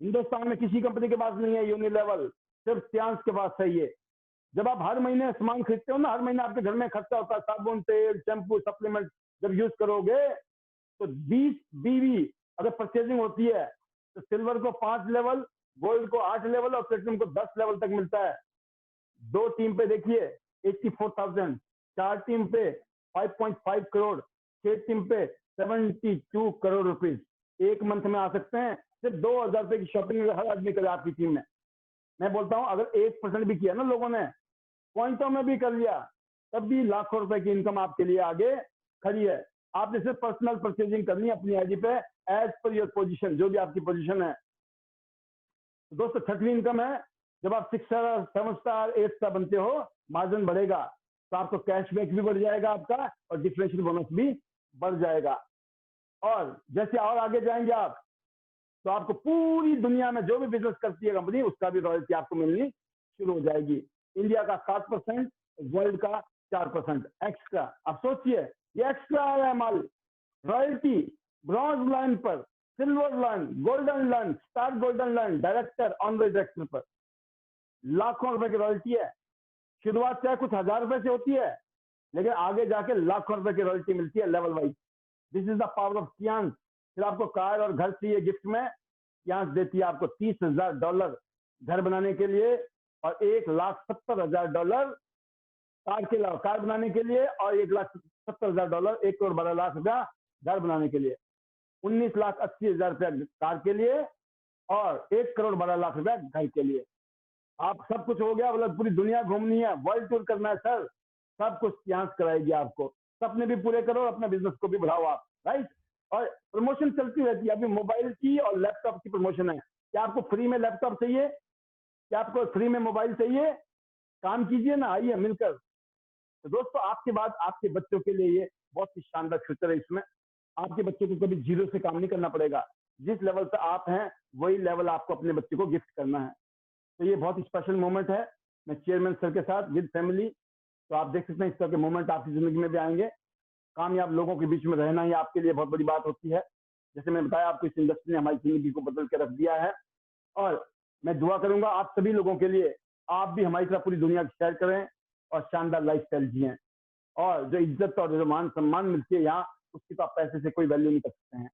हिंदुस्तान में किसी कंपनी के पास नहीं है यूनिलेवल, सिर्फ सियांस के पास है ये। जब आप हर महीने सामान खरीदते हो ना, हर महीने आपके घर में खर्चा होता है, साबुन, तेल, शैम्पू, सप्लीमेंट जब यूज करोगे, तो 20 बीवी अगर परचेजिंग होती है तो सिल्वर को 5 लेवल, गोल्ड को 8 लेवल और प्लेटिनम को 10 लेवल तक मिलता है। 2 टीम पे देखिए 84,000, 4 टीम पे 5.5 करोड़, 6 टीम पे 72 करोड़ रुपीज एक मंथ में आ सकते हैं। सिर्फ 2,000 रुपए की शॉपिंग हर आदमी करे आपकी टीम में। मैं बोलता हूं अगर 1% भी किया ना लोगों ने, पॉइंटों में भी कर लिया, तब भी लाखों रुपए की इनकम आपके लिए आगे खड़ी है। आपने सिर्फ पर्सनल परचेजिंग करनी है अपनी आईडी पे, एज पर योर पोजीशन, जो भी आपकी पोजीशन है। तो दोस्तों छठवीं इनकम है, जब आप 6 स्टार, 7 स्टार, 8 स्टार बनते हो, मार्जिन बढ़ेगा तो आपको कैशबैक भी बढ़ जाएगा आपका, और डिफरेंशियल बोनस भी बढ़ जाएगा। और जैसे और आगे जाएंगे आप, तो आपको पूरी दुनिया में जो भी बिजनेस करती है कंपनी, उसका भी रॉयल्टी आपको मिलनी शुरू हो जाएगी। इंडिया का 7%, वर्ल्ड का 4% एक्स्ट्रा। अब सोचिए, ये एक्स्ट्रा आ रहा है माल, रॉयल्टी ब्रॉन्ज लाइन पर, silver line, golden line, star golden line, director, honorary director पर लाखों रुपए की रॉयल्टी है। शुरुआत चाहे कुछ 1000 रुपए से होती है, लेकिन आगे जाके लाखों रुपए की रॉयल्टी मिलती है level wise. This is the power of science. फिर आपको कार और घर चाहिए गिफ्ट में, सियांस देती है आपको $30,000 घर बनाने के लिए, और $1,70,000 कार के अलावा, कार बनाने के लिए, और $1,70,000, 1 करोड़ 12 लाख रुपया घर बनाने के लिए, 19,80,000 रुपया कार के लिए, और 1 करोड़ 12 लाख रुपया घर के लिए। आप सब कुछ हो गया, मतलब पूरी दुनिया घूमनी है, वर्ल्ड टूर करना है सर, सब कुछ सियांस कराएगी आपको। सपने भी पूरे करो, अपने बिजनेस को भी बढ़ाओ आप, राइट। और प्रमोशन चलती रहती है। अभी मोबाइल की और लैपटॉप की प्रमोशन है। क्या आपको फ्री में लैपटॉप चाहिए? क्या आपको फ्री में मोबाइल चाहिए? काम कीजिए ना, आइए मिलकर। तो दोस्तों आपके बाद आपके बच्चों के लिए ये बहुत ही शानदार फ्यूचर है। इसमें आपके बच्चों को कभी जीरो से काम नहीं करना पड़ेगा। जिस लेवल पे आप हैं वही लेवल आपको अपने बच्चे को गिफ्ट करना है। तो ये बहुत ही स्पेशल मोमेंट है। मैं चेयरमैन सर के साथ विद फैमिली, तो आप देख सकते हैं इस तरह के मोमेंट आपकी जिंदगी में भी आएंगे। कामयाब लोगों के बीच में रहना ही आपके लिए बहुत बड़ी बात होती है। जैसे मैंने बताया आपको, इस इंडस्ट्री ने हमारी जिंदगी को बदल के रख दिया है। और मैं दुआ करूंगा आप सभी लोगों के लिए, आप भी हमारी तरह पूरी दुनिया की सैर करें और शानदार लाइफस्टाइल जिएं। और जो इज्जत और जो मान सम्मान मिलती है यहाँ, उसकी तो आप पैसे से कोई वैल्यू नहीं कर सकते हैं।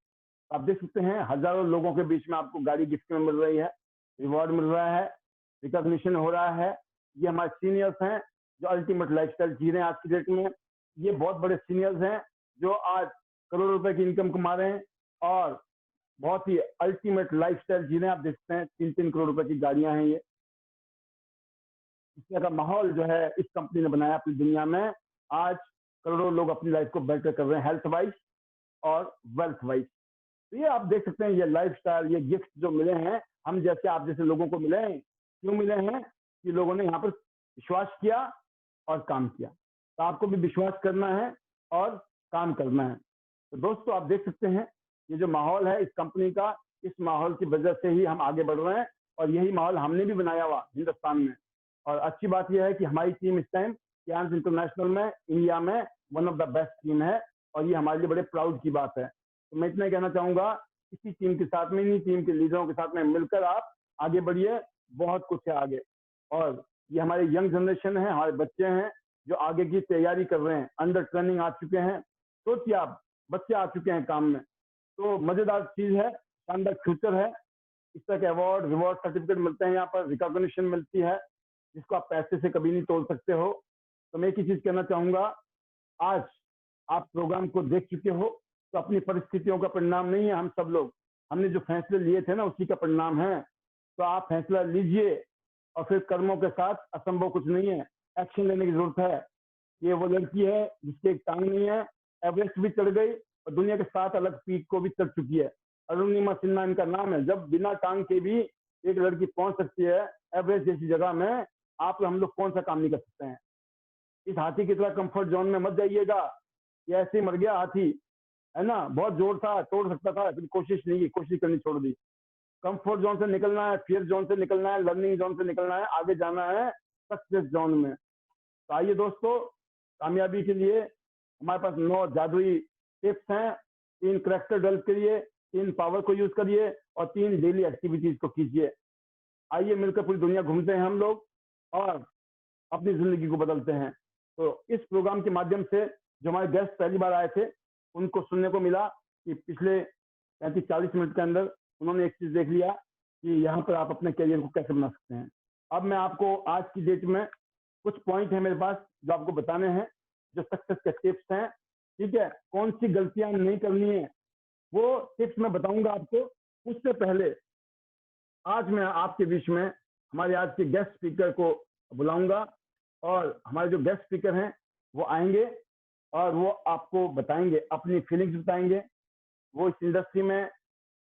आप देख सकते हैं हजारों लोगों के बीच में आपको गाड़ी गिफ्ट में मिल रही है, रिवॉर्ड मिल रहा है, रिकॉग्निशन हो रहा है। ये हमारे सीनियर्स हैं जो अल्टीमेट लाइफस्टाइल जी रहे हैं आज की डेट में। ये बहुत बड़े सीनियर्स हैं जो आज करोड़ों रुपए की इनकम कमा रहे हैं और बहुत ही अल्टीमेट लाइफस्टाइल जी रहे हैं। आप देखते हैं 3-3 करोड़ रुपए की गाड़ियां हैं। ये इस तरह का माहौल जो है इस कंपनी ने बनाया अपनी दुनिया में। आज करोड़ों लोग अपनी लाइफ को बेटर कर रहे हैं, हेल्थ वाइज और वेल्थ वाइज। तो ये आप देख सकते हैं, ये लाइफस्टाइल, ये गिफ्ट जो मिले हैं हम जैसे आप जैसे लोगों को मिले हैं। क्यों मिले हैं? कि लोगों ने यहाँ पर विश्वास किया और काम किया। तो आपको भी विश्वास करना है और काम करना है। तो दोस्तों आप देख सकते हैं ये जो माहौल है इस कंपनी का, इस माहौल की वजह से ही हम आगे बढ़ रहे हैं, और यही माहौल हमने भी बनाया हुआ हिंदुस्तान में। और अच्छी बात यह है कि हमारी टीम इस टाइम कियांस इंटरनेशनल में इंडिया में one of the best team है, और ये हमारे लिए बड़े प्राउड की बात है। तो मैं इतना कहना चाहूंगा, इसी टीम के साथ में, इन्हीं टीम के लीडरों के साथ में मिलकर आप आगे बढ़िए, बहुत कुछ है आगे। और ये हमारे यंग जनरेशन है, हमारे बच्चे हैं जो आगे की तैयारी कर रहे हैं, अंडर ट्रेनिंग आ चुके हैं। सोचिए आप, बच्चे आ चुके हैं काम में, तो मजेदार चीज है, शानदार फ्यूचर है। इस तरह के अवार्ड, रिवॉर्ड, सर्टिफिकेट मिलते हैं यहाँ पर, रिकॉग्निशन मिलती है जिसको आप पैसे से कभी नहीं तोड़ सकते हो। तो मैं एक ही चीज कहना चाहूंगा, आज आप प्रोग्राम को देख चुके हो, तो अपनी परिस्थितियों का परिणाम नहीं है हम सब लोग, हमने जो फैसले लिए थे ना उसी का परिणाम है। तो आप फैसला लीजिए, और फिर कर्मों के साथ असंभव कुछ नहीं है, एक्शन लेने की जरूरत है। ये वो लड़की है जिसकी एक टांग नहीं है, एवरेस्ट भी चढ़ गई और दुनिया के 7 अलग पीक को भी चढ़ चुकी है। अरुणिमा सिन्हा इनका नाम है। जब बिना टांग के भी एक लड़की पहुंच सकती है एवरेस्ट जैसी जगह में, आप हम लोग कौन सा काम नहीं कर सकते हैं। इस हाथी की तरह कंफर्ट जोन में मत जाइएगा, ये ऐसे ही मर गया हाथी, है ना, बहुत जोर था, तोड़ सकता था, फिर कोशिश नहीं की, कोशिश करनी छोड़ दी। कंफर्ट जोन से निकलना है, फियर जोन से निकलना है, लर्निंग जोन से निकलना है, आगे जाना है सक्सेस जोन में। तो आइए दोस्तों, कामयाबी के लिए हमारे पास 9 जादुई टिप्स हैं। 3 करेक्टर डेवलप करिए, 3 पावर को यूज करिए, और 3 डेली एक्टिविटीज को कीजिए। आइए मिलकर पूरी दुनिया घूमते हैं हम लोग, और अपनी जिंदगी को बदलते हैं। तो इस प्रोग्राम के माध्यम से जो हमारे गेस्ट पहली बार आए थे, उनको सुनने को मिला कि पिछले 35-40 मिनट के अंदर उन्होंने एक चीज देख लिया कि यहाँ पर आप अपने करियर को कैसे बना सकते हैं। अब मैं आपको आज की डेट में कुछ पॉइंट है मेरे पास जो आपको बताने हैं, जो सक्सेस के टिप्स हैं, ठीक है। कौन सी गलतियां नहीं करनी है वो टिप्स मैं बताऊंगा आपको। उससे पहले आज मैं आपके बीच में हमारे आज के गेस्ट स्पीकर को बुलाऊंगा, और हमारे जो गेस्ट स्पीकर हैं वो आएंगे और वो आपको बताएंगे, अपनी फीलिंग्स बताएंगे, वो इस इंडस्ट्री में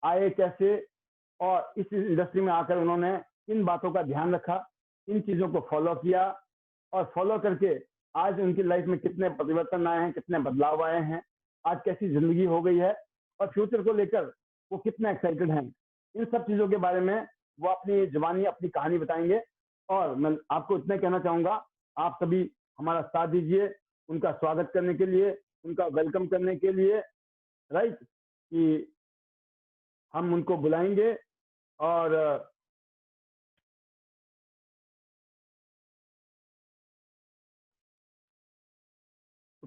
आए कैसे, और इस इंडस्ट्री में आकर उन्होंने इन बातों का ध्यान रखा, इन चीजों को फॉलो किया, और फॉलो करके आज उनकी लाइफ में कितने परिवर्तन आए हैं, कितने बदलाव आए हैं, आज कैसी जिंदगी हो गई है, और फ्यूचर को लेकर वो कितने एक्साइटेड हैं। इन सब चीजों के बारे में वो अपनी जुबानी, अपनी कहानी बताएंगे। और मैं आपको इतना कहना चाहूंगा, आप सभी हमारा साथ दीजिए उनका स्वागत करने के लिए, उनका वेलकम करने के लिए, राइट, कि हम उनको बुलाएंगे। और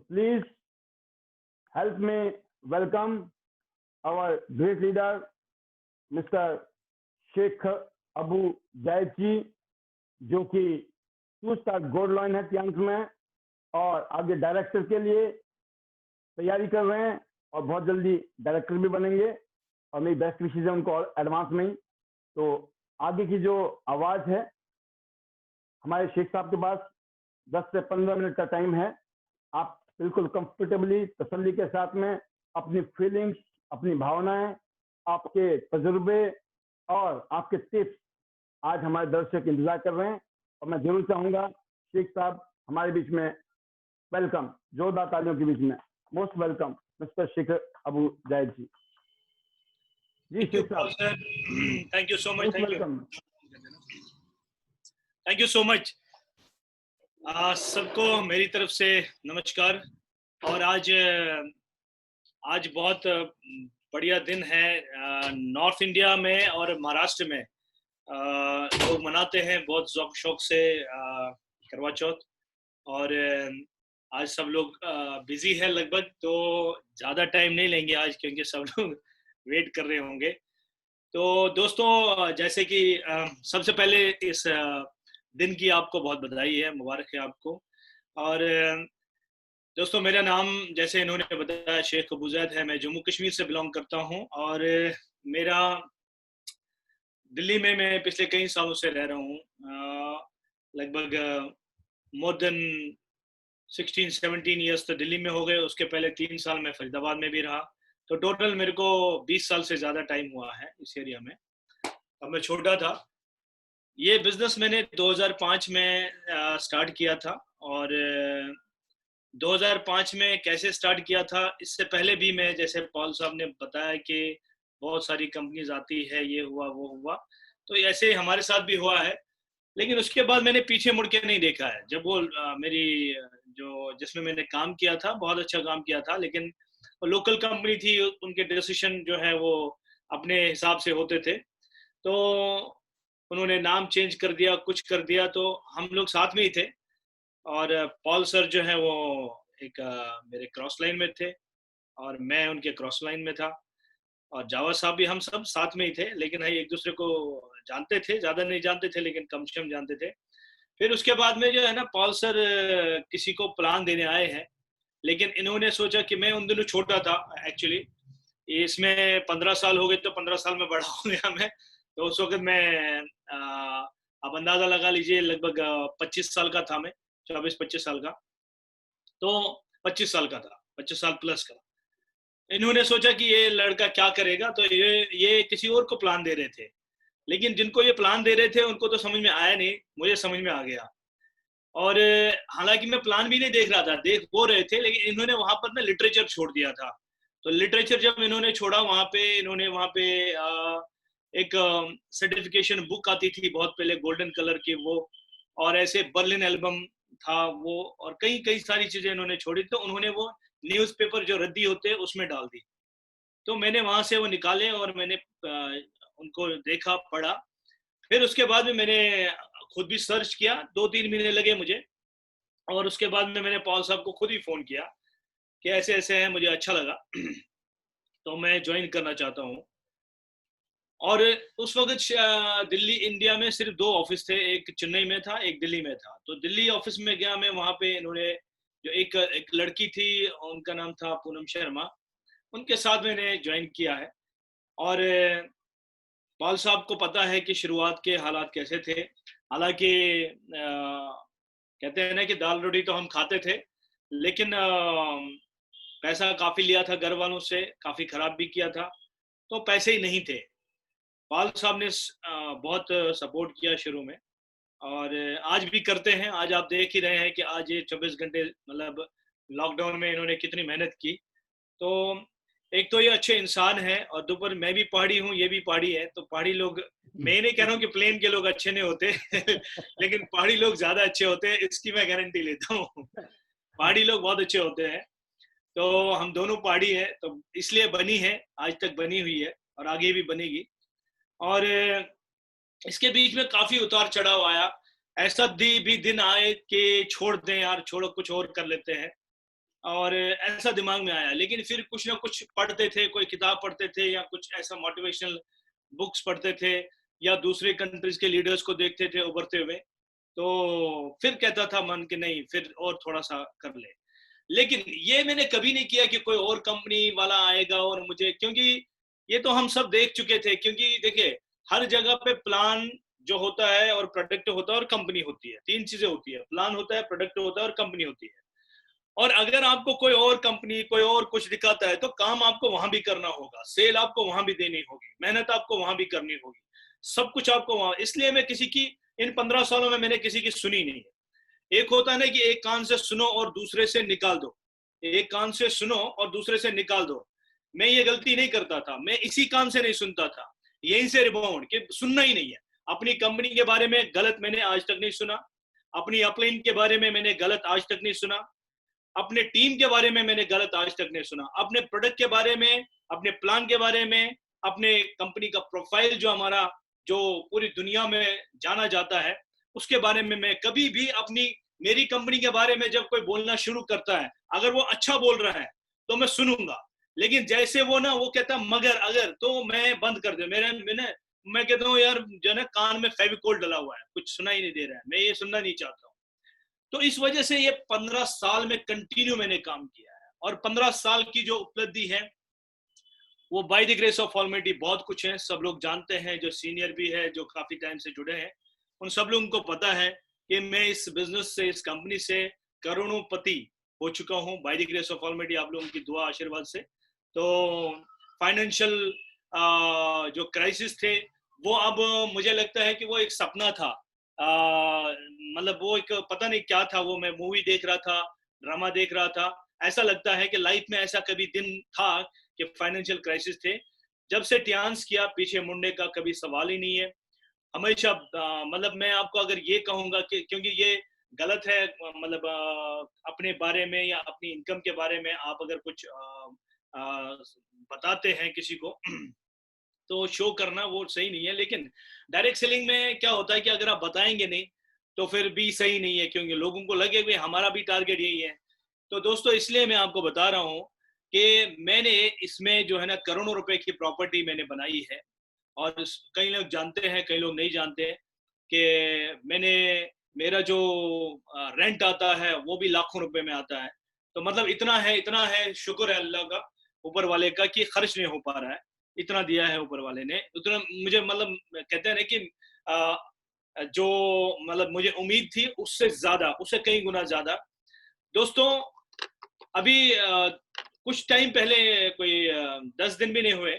please help me welcome our great leader mister Sheikh Abu Zayed ji, जो कि 2 स्टार गोल्ड लाइन है कियांस में, और आगे डायरेक्टर के लिए तैयारी कर रहे हैं, और बहुत जल्दी डायरेक्टर भी बनेंगे, और मेरी बेस्ट विशेष है उनको एडवांस में ही। तो आगे की जो आवाज है, हमारे शेख साहब के पास 10 से 15 मिनट का टाइम है। आप बिल्कुल कंफर्टेबली, तसल्ली के साथ में अपनी फीलिंग्स, अपनी भावनाएं, आपके तजुर्बे और आपके टिप्स आज हमारे दर्शक इंतजार कर रहे हैं। और मैं जरूर चाहूंगा शेख साहब हमारे बीच में, वेलकम, जोरदार तालियों के बीच में, most welcome mister Sheikh Abu Zayed ji. जी शेख साहब, thank you so much, thank you so much. सबको मेरी तरफ से नमस्कार। और आज बहुत बढ़िया दिन है। नॉर्थ इंडिया में और महाराष्ट्र में लोग मनाते हैं बहुत ज़ौक शौक से करवा चौथ, और आज सब लोग बिजी है लगभग, तो ज़्यादा टाइम नहीं लेंगे आज, क्योंकि सब लोग वेट कर रहे होंगे। तो दोस्तों, जैसे कि सबसे पहले इस दिन की आपको बहुत बधाई है, मुबारक है आपको। और दोस्तों, मेरा नाम जैसे इन्होंने बताया शेख अबू ज़ैद है। मैं जम्मू कश्मीर से बिलोंग करता हूं, और मेरा दिल्ली में मैं पिछले कई सालों से रह रहा हूं। लगभग मोर देन 16-17 ईयर्स तो दिल्ली में हो गए। उसके पहले 3 साल मैं फरीदाबाद में भी रहा। तो टोटल मेरे को 20 साल से ज़्यादा टाइम हुआ है इस एरिया में। अब मैं छोटा था। ये बिजनेस मैंने 2005 में स्टार्ट किया था, और 2005 में कैसे स्टार्ट किया था, इससे पहले भी मैं, जैसे पॉल साहब ने बताया कि बहुत सारी कंपनीज आती है, ये हुआ वो हुआ, तो ऐसे हमारे साथ भी हुआ है। लेकिन उसके बाद मैंने पीछे मुड़ के नहीं देखा है। जब वो मेरी जो जिसमें मैंने काम किया था, बहुत अच्छा काम किया था, लेकिन लोकल कंपनी थी, उनके डिसीजन जो है वो अपने हिसाब से होते थे। तो उन्होंने नाम चेंज कर दिया, कुछ कर दिया, तो हम लोग साथ में ही थे। और पॉल सर जो है वो एक मेरे क्रॉस लाइन में थे और मैं उनके क्रॉस लाइन में था। और जावा साहब भी, हम सब साथ में ही थे, लेकिन हम एक दूसरे को जानते थे, ज्यादा नहीं जानते थे, लेकिन कम से कम जानते थे। फिर उसके बाद में जो है ना, पॉल सर किसी को प्लान देने आए हैं, लेकिन इन्होंने सोचा कि मैं उन दिनों छोटा था एक्चुअली, इसमें 15 साल हो गए, तो 15 साल में बड़ा हो गया मैं। तो उस वक्त मैं आप अंदाजा लगा लीजिए, लगभग 25 साल का था मैं, 24-25 साल का। तो 25 साल का था, 25 साल प्लस का। इन्होंने सोचा कि ये लड़का क्या करेगा, तो ये किसी और को प्लान दे रहे थे। लेकिन जिनको ये प्लान दे रहे थे उनको तो समझ में आया नहीं, मुझे समझ में आ गया। और हालांकि मैं प्लान भी नहीं देख रहा था, देख वो रहे थे, लेकिन इन्होंने वहां पर ना लिटरेचर छोड़ दिया था। तो लिटरेचर जब इन्होंने छोड़ा, वहां पे इन्होंने वहां पे एक सर्टिफिकेशन बुक आती थी बहुत पहले, गोल्डन कलर की वो, और ऐसे बर्लिन एल्बम था वो, और कई कई सारी चीजें इन्होंने छोड़ी। तो उन्होंने वो न्यूज़पेपर जो रद्दी होते हैं उसमें डाल दी। तो मैंने वहां से वो निकाले और मैंने उनको देखा, पढ़ा। फिर उसके बाद में मैंने खुद भी सर्च किया, 2-3 महीने लगे मुझे। और उसके बाद में मैंने पॉल साहब को खुद ही फोन किया कि ऐसे ऐसे है, मुझे अच्छा लगा तो मैं ज्वाइन करना चाहता हूँ। और उस वक्त दिल्ली इंडिया में सिर्फ 2 ऑफिस थे, एक चेन्नई में था, एक दिल्ली में था। तो दिल्ली ऑफिस में गया मैं, वहां पे इन्होंने जो एक लड़की थी, उनका नाम था पूनम शर्मा, उनके साथ मैंने ज्वाइन किया है। और पॉल साहब को पता है कि शुरुआत के हालात कैसे थे। हालांकि कहते हैं ना कि दाल रोटी तो हम खाते थे, लेकिन पैसा काफी लिया था घर वालों से, काफी खराब भी किया था, तो पैसे ही नहीं थे। पॉल साहब ने बहुत सपोर्ट किया शुरू में, और आज भी करते हैं। आज आप देख ही रहे हैं कि आज ये 24 घंटे, मतलब लॉकडाउन में इन्होंने कितनी मेहनत की। तो एक तो ये अच्छे इंसान है, और दोपहर मैं भी पहाड़ी हूँ, ये भी पहाड़ी है। तो पहाड़ी लोग, मैं ये नहीं कह रहा हूँ कि प्लेन के लोग अच्छे नहीं होते लेकिन पहाड़ी लोग ज्यादा अच्छे होते हैं, इसकी मैं गारंटी लेता हूँ। पहाड़ी लोग बहुत अच्छे होते हैं। तो हम दोनों पहाड़ी हैं, तो इसलिए बनी है, आज तक बनी हुई है और आगे भी बनेगी। और इसके बीच में काफी उतार चढ़ाव आया। ऐसा भी दिन आए कि छोड़ दें यार, छोड़ो, कुछ और कर लेते हैं। और ऐसा दिमाग में आया, लेकिन फिर कुछ ना कुछ पढ़ते थे, कोई किताब पढ़ते थे, या कुछ ऐसा मोटिवेशनल बुक्स पढ़ते थे, या दूसरे कंट्रीज के लीडर्स को देखते थे उभरते हुए। तो फिर कहता था मन कि नहीं, फिर और थोड़ा सा कर ले। लेकिन ये मैंने कभी नहीं किया कि कोई और कंपनी वाला आएगा और मुझे, क्योंकि ये तो हम सब देख चुके थे। क्योंकि देखिए, हर जगह पे प्लान जो होता है और प्रोडक्ट होता है और कंपनी होती है, 3 चीजें होती है, प्लान होता है, प्रोडक्ट होता है और कंपनी होती है। और अगर आपको कोई और कंपनी, कोई और कुछ दिखाता है, तो काम आपको वहां भी करना होगा, सेल आपको वहां भी देनी होगी, मेहनत आपको वहां भी करनी होगी, सब कुछ आपको वहां। इसलिए मैं किसी की, इन 15 सालों में मैंने किसी की सुनी नहीं है। एक होता है ना कि एक कान से सुनो और दूसरे से निकाल दो, एक कान से सुनो और दूसरे से निकाल दो। मैं ये गलती नहीं करता था, मैं इसी कान से नहीं सुनता था, यहीं से रिबाउंड कि सुनना ही नहीं है। अपनी कंपनी के बारे में गलत मैंने आज तक नहीं सुना, अपनी अपलाइन के बारे में मैंने गलत आज तक नहीं सुना, अपने टीम के बारे में मैंने गलत आज तक नहीं सुना, अपने प्रोडक्ट के बारे में, अपने प्लान के बारे में, अपने कंपनी का प्रोफाइल जो हमारा, जो पूरी दुनिया में जाना जाता है, उसके बारे में मैं कभी भी अपनी, मेरी कंपनी के बारे में जब कोई बोलना शुरू करता है, अगर वो अच्छा बोल रहा है तो मैं सुनूंगा। लेकिन जैसे वो ना, वो कहता मगर अगर, तो मैं बंद कर दे। मैं कहता हूँ यार, जो है ना, कान में फेविकोल डला हुआ है, कुछ सुना ही नहीं दे रहा है, मैं ये सुनना नहीं चाहता हूँ। तो इस वजह से ये 15 साल में कंटिन्यू मैंने काम किया है। और 15 साल की जो उपलब्धि है, वो by the grace of almighty बहुत कुछ है। सब लोग जानते हैं, जो सीनियर भी है, जो काफी टाइम से जुड़े हैं, उन सब लोगों को पता है कि मैं इस बिजनेस से, इस कंपनी से करोड़ोंपति हो चुका हूँ by the grace of almighty, आप लोगों की दुआ आशीर्वाद से। तो फाइनेंशियल जो क्राइसिस थे, वो अब मुझे लगता है कि वो एक सपना था। मतलब वो एक, पता नहीं क्या था वो, मैं मूवी देख रहा था, ड्रामा देख रहा था, ऐसा लगता है कि लाइफ में ऐसा कभी दिन था कि फाइनेंशियल क्राइसिस थे। जब से टियान्स किया, पीछे मुड़ने का कभी सवाल ही नहीं है। हमेशा मतलब मैं आपको अगर ये कहूंगा कि क्योंकि ये गलत है, मतलब अपने बारे में या अपनी इनकम के बारे में आप अगर कुछ बताते हैं किसी को तो शो करना वो सही नहीं है। लेकिन डायरेक्ट सेलिंग में क्या होता है कि अगर आप बताएंगे नहीं तो फिर भी सही नहीं है, क्योंकि लोगों को लगे कि हमारा भी टारगेट यही है। तो दोस्तों इसलिए मैं आपको बता रहा हूँ कि मैंने इसमें जो है ना करोड़ों रुपए की प्रॉपर्टी मैंने बनाई है। और कई लोग जानते हैं, कई लोग नहीं जानते हैं कि मैंने मेरा जो रेंट आता है वो भी लाखों रुपए में आता है। तो मतलब इतना है, शुक्र है अल्लाह का, ऊपर वाले का, कि खर्च नहीं हो पा रहा है। इतना दिया है ऊपर वाले ने, उतना मुझे, मतलब कहते हैं ना कि जो मतलब मुझे उम्मीद थी उससे ज्यादा, उससे कई गुना ज्यादा। दोस्तों अभी कुछ टाइम पहले, कोई 10 दिन भी नहीं हुए,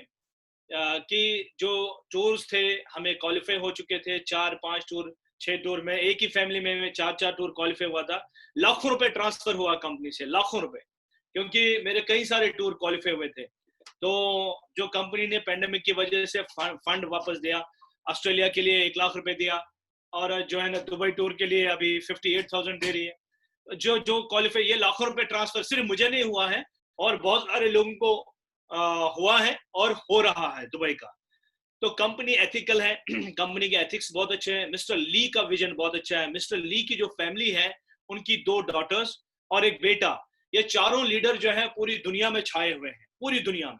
कि जो टूर्स थे हमें क्वालिफाई हो चुके थे, 4-5 टूर, 6 टूर में, एक ही फैमिली में 4-4 टूर क्वालिफाई हुआ था। लाखों रुपए ट्रांसफर हुआ कंपनी से, लाखों रुपए, क्योंकि मेरे कई सारे टूर क्वालिफाई हुए थे। तो जो कंपनी ने पेंडेमिक की वजह से फंड वापस दिया, ऑस्ट्रेलिया के लिए 1 लाख रुपए दिया, और जो है ना दुबई टूर के लिए अभी 58,000 दे रही है। जो जो क्वालिफाई, ये लाखों रुपए ट्रांसफर सिर्फ मुझे नहीं हुआ है, और बहुत सारे लोगों को हुआ है और हो रहा है दुबई का। तो कंपनी एथिकल है कंपनी के एथिक्स बहुत अच्छे हैं। मिस्टर ली का विजन बहुत अच्छा है। मिस्टर ली की जो फैमिली है, उनकी 2 डॉटर्स और एक बेटा, ये चारों लीडर जो है पूरी दुनिया में छाए हुए हैं, पूरी दुनिया में।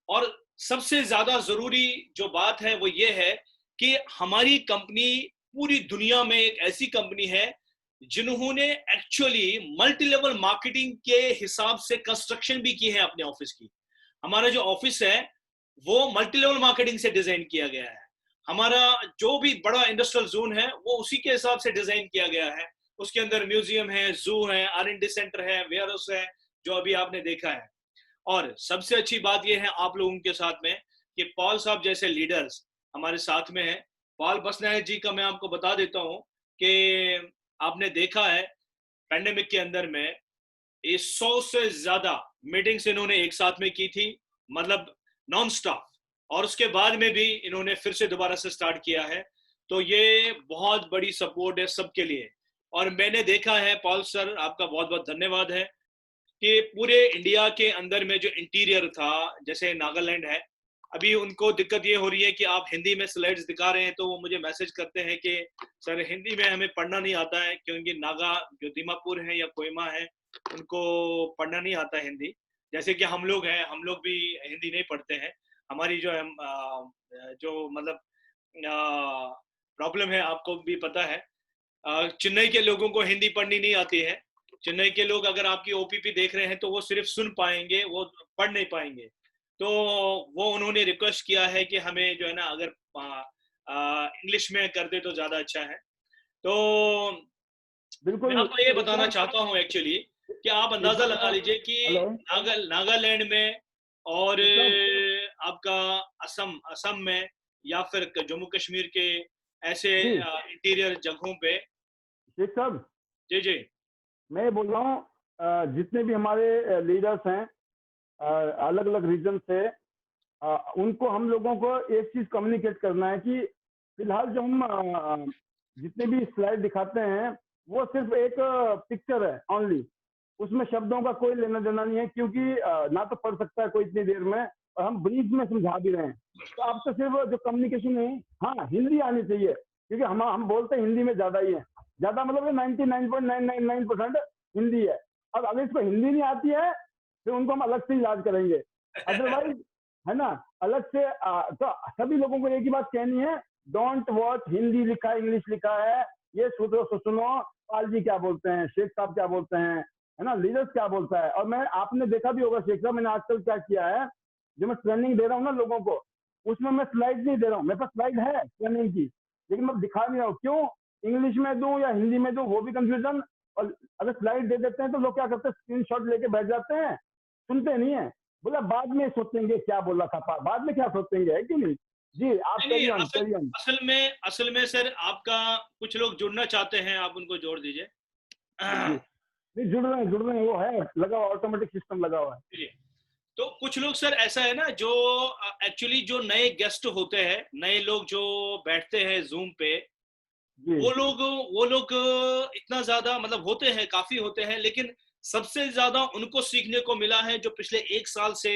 और सबसे ज्यादा जरूरी जो बात है वो ये है कि हमारी कंपनी पूरी दुनिया में एक ऐसी कंपनी है जिन्होंने एक्चुअली मल्टी लेवल मार्केटिंग के हिसाब से कंस्ट्रक्शन भी की है अपने ऑफिस की। हमारा जो ऑफिस है वो मल्टी लेवल मार्केटिंग से डिजाइन किया गया है। हमारा जो भी बड़ा इंडस्ट्रियल जोन है वो उसी के हिसाब से डिजाइन किया गया है। उसके अंदर म्यूजियम है, जू है, R&D सेंटर है, वेयर हाउस है, जो अभी आपने देखा है। और सबसे अच्छी बात यह है आप लोगों के साथ में कि पॉल साहब जैसे लीडर्स हमारे साथ में हैं। पॉल बसनायक जी का मैं आपको बता देता हूं कि आपने देखा है पैंडेमिक के अंदर में ये 100 से ज्यादा मीटिंग्स इन्होंने एक साथ में की थी, मतलब नॉन स्टॉप। और उसके बाद में भी इन्होंने फिर से दोबारा से स्टार्ट किया है। तो ये बहुत बड़ी सपोर्ट है सबके लिए। और मैंने देखा है, पॉल सर आपका बहुत बहुत धन्यवाद है कि पूरे इंडिया के अंदर में जो इंटीरियर था, जैसे नागालैंड है, अभी उनको दिक्कत ये हो रही है कि आप हिंदी में स्लाइड्स दिखा रहे हैं, तो वो मुझे मैसेज करते हैं कि सर हिंदी में हमें पढ़ना नहीं आता है, क्योंकि नागा जो दीमापुर है या कोहिमा है उनको पढ़ना नहीं आता हिंदी। जैसे कि हम लोग हैं, हम लोग भी हिंदी नहीं पढ़ते हैं। हमारी जो है जो मतलब प्रॉब्लम है आपको भी पता है। चेन्नई के लोगों को हिंदी पढ़नी नहीं आती है। चेन्नई के लोग अगर आपकी ओपीपी देख रहे हैं तो वो सिर्फ सुन पाएंगे, वो पढ़ नहीं पाएंगे। तो वो उन्होंने रिक्वेस्ट किया है कि हमें जो है ना अगर इंग्लिश में कर दे तो ज्यादा अच्छा है। तो मैं बिल्कुल। आपको ये बताना चाहता हूँ एक्चुअली कि आप अंदाजा लगा लीजिए कि हेलो नागालैंड में और शेख आपका असम असम में या फिर जम्मू कश्मीर के ऐसे जी, इंटीरियर जगहों पे। शेख साहब, जी जी मैं बोल रहा हूँ जितने भी हमारे लीडर्स हैं अलग अलग रीजन से, उनको हम लोगों को एक चीज कम्युनिकेट करना है कि फिलहाल जो हम जितने भी स्लाइड दिखाते हैं वो सिर्फ एक पिक्चर है ओनली। उसमें शब्दों का कोई लेना देना नहीं है, क्योंकि ना तो पढ़ सकता है कोई इतनी देर में, और हम ब्रीफ में समझा भी रहे हैं। तो अब तो सिर्फ जो कम्युनिकेशन है, हाँ हिंदी आनी चाहिए, क्योंकि हम बोलते हैं हिंदी में ज्यादा ही है। ज्यादा मतलब 99.999% हिंदी है। अब अगर इसको हिंदी नहीं आती है फिर उनको हम अलग से इलाज करेंगे, अदरवाइज, है ना, अलग से। तो सभी लोगों को एक ही बात कहनी है, डोंट वॉच हिंदी लिखा है इंग्लिश लिखा है, ये सुनो पाल जी क्या बोलते हैं, शेख साहब क्या बोलते हैं, है ना, लीडर्स क्या बोलता है। और मैं, आपने देखा भी होगा शेख साहब, मैंने आजकल क्या किया है, जो मैं ट्रेनिंग दे रहा हूँ ना लोगों को, उसमें मैं स्लाइड नहीं दे रहा हूँ। मेरे पास स्लाइड है ट्रेनिंग की, लेकिन मैं दिखा नहीं रहा हूँ। क्यों? इंग्लिश में दूं या हिंदी में दूं वो भी कंफ्यूजन। और अगर स्लाइड दे देते हैं तो लोग क्या करते हैं, स्क्रीनशॉट लेके बैठ जाते हैं, सुनते नहीं है। बोला बाद में सोचेंगे क्या बोला था, बाद में क्या सोचेंगे, है कि नहीं? जी आप नहीं नहीं, कैरी ऑन असल कैरी ऑन। असल में सर आपका कुछ लोग जुड़ना चाहते हैं, आप उनको जोड़ दीजिए। जी, नहीं जुड़ रहे हैं वो है लगा हुआ, ऑटोमेटिक सिस्टम लगा हुआ है। जी। तो कुछ लोग सर ऐसा है ना, जो एक्चुअली जो नए गेस्ट होते हैं, नए लोग जो बैठते हैं जूम पे, जी वो लोग वो लोग इतना ज्यादा मतलब होते हैं, काफी होते हैं, लेकिन सबसे ज्यादा उनको सीखने को मिला है जो पिछले 1 साल से,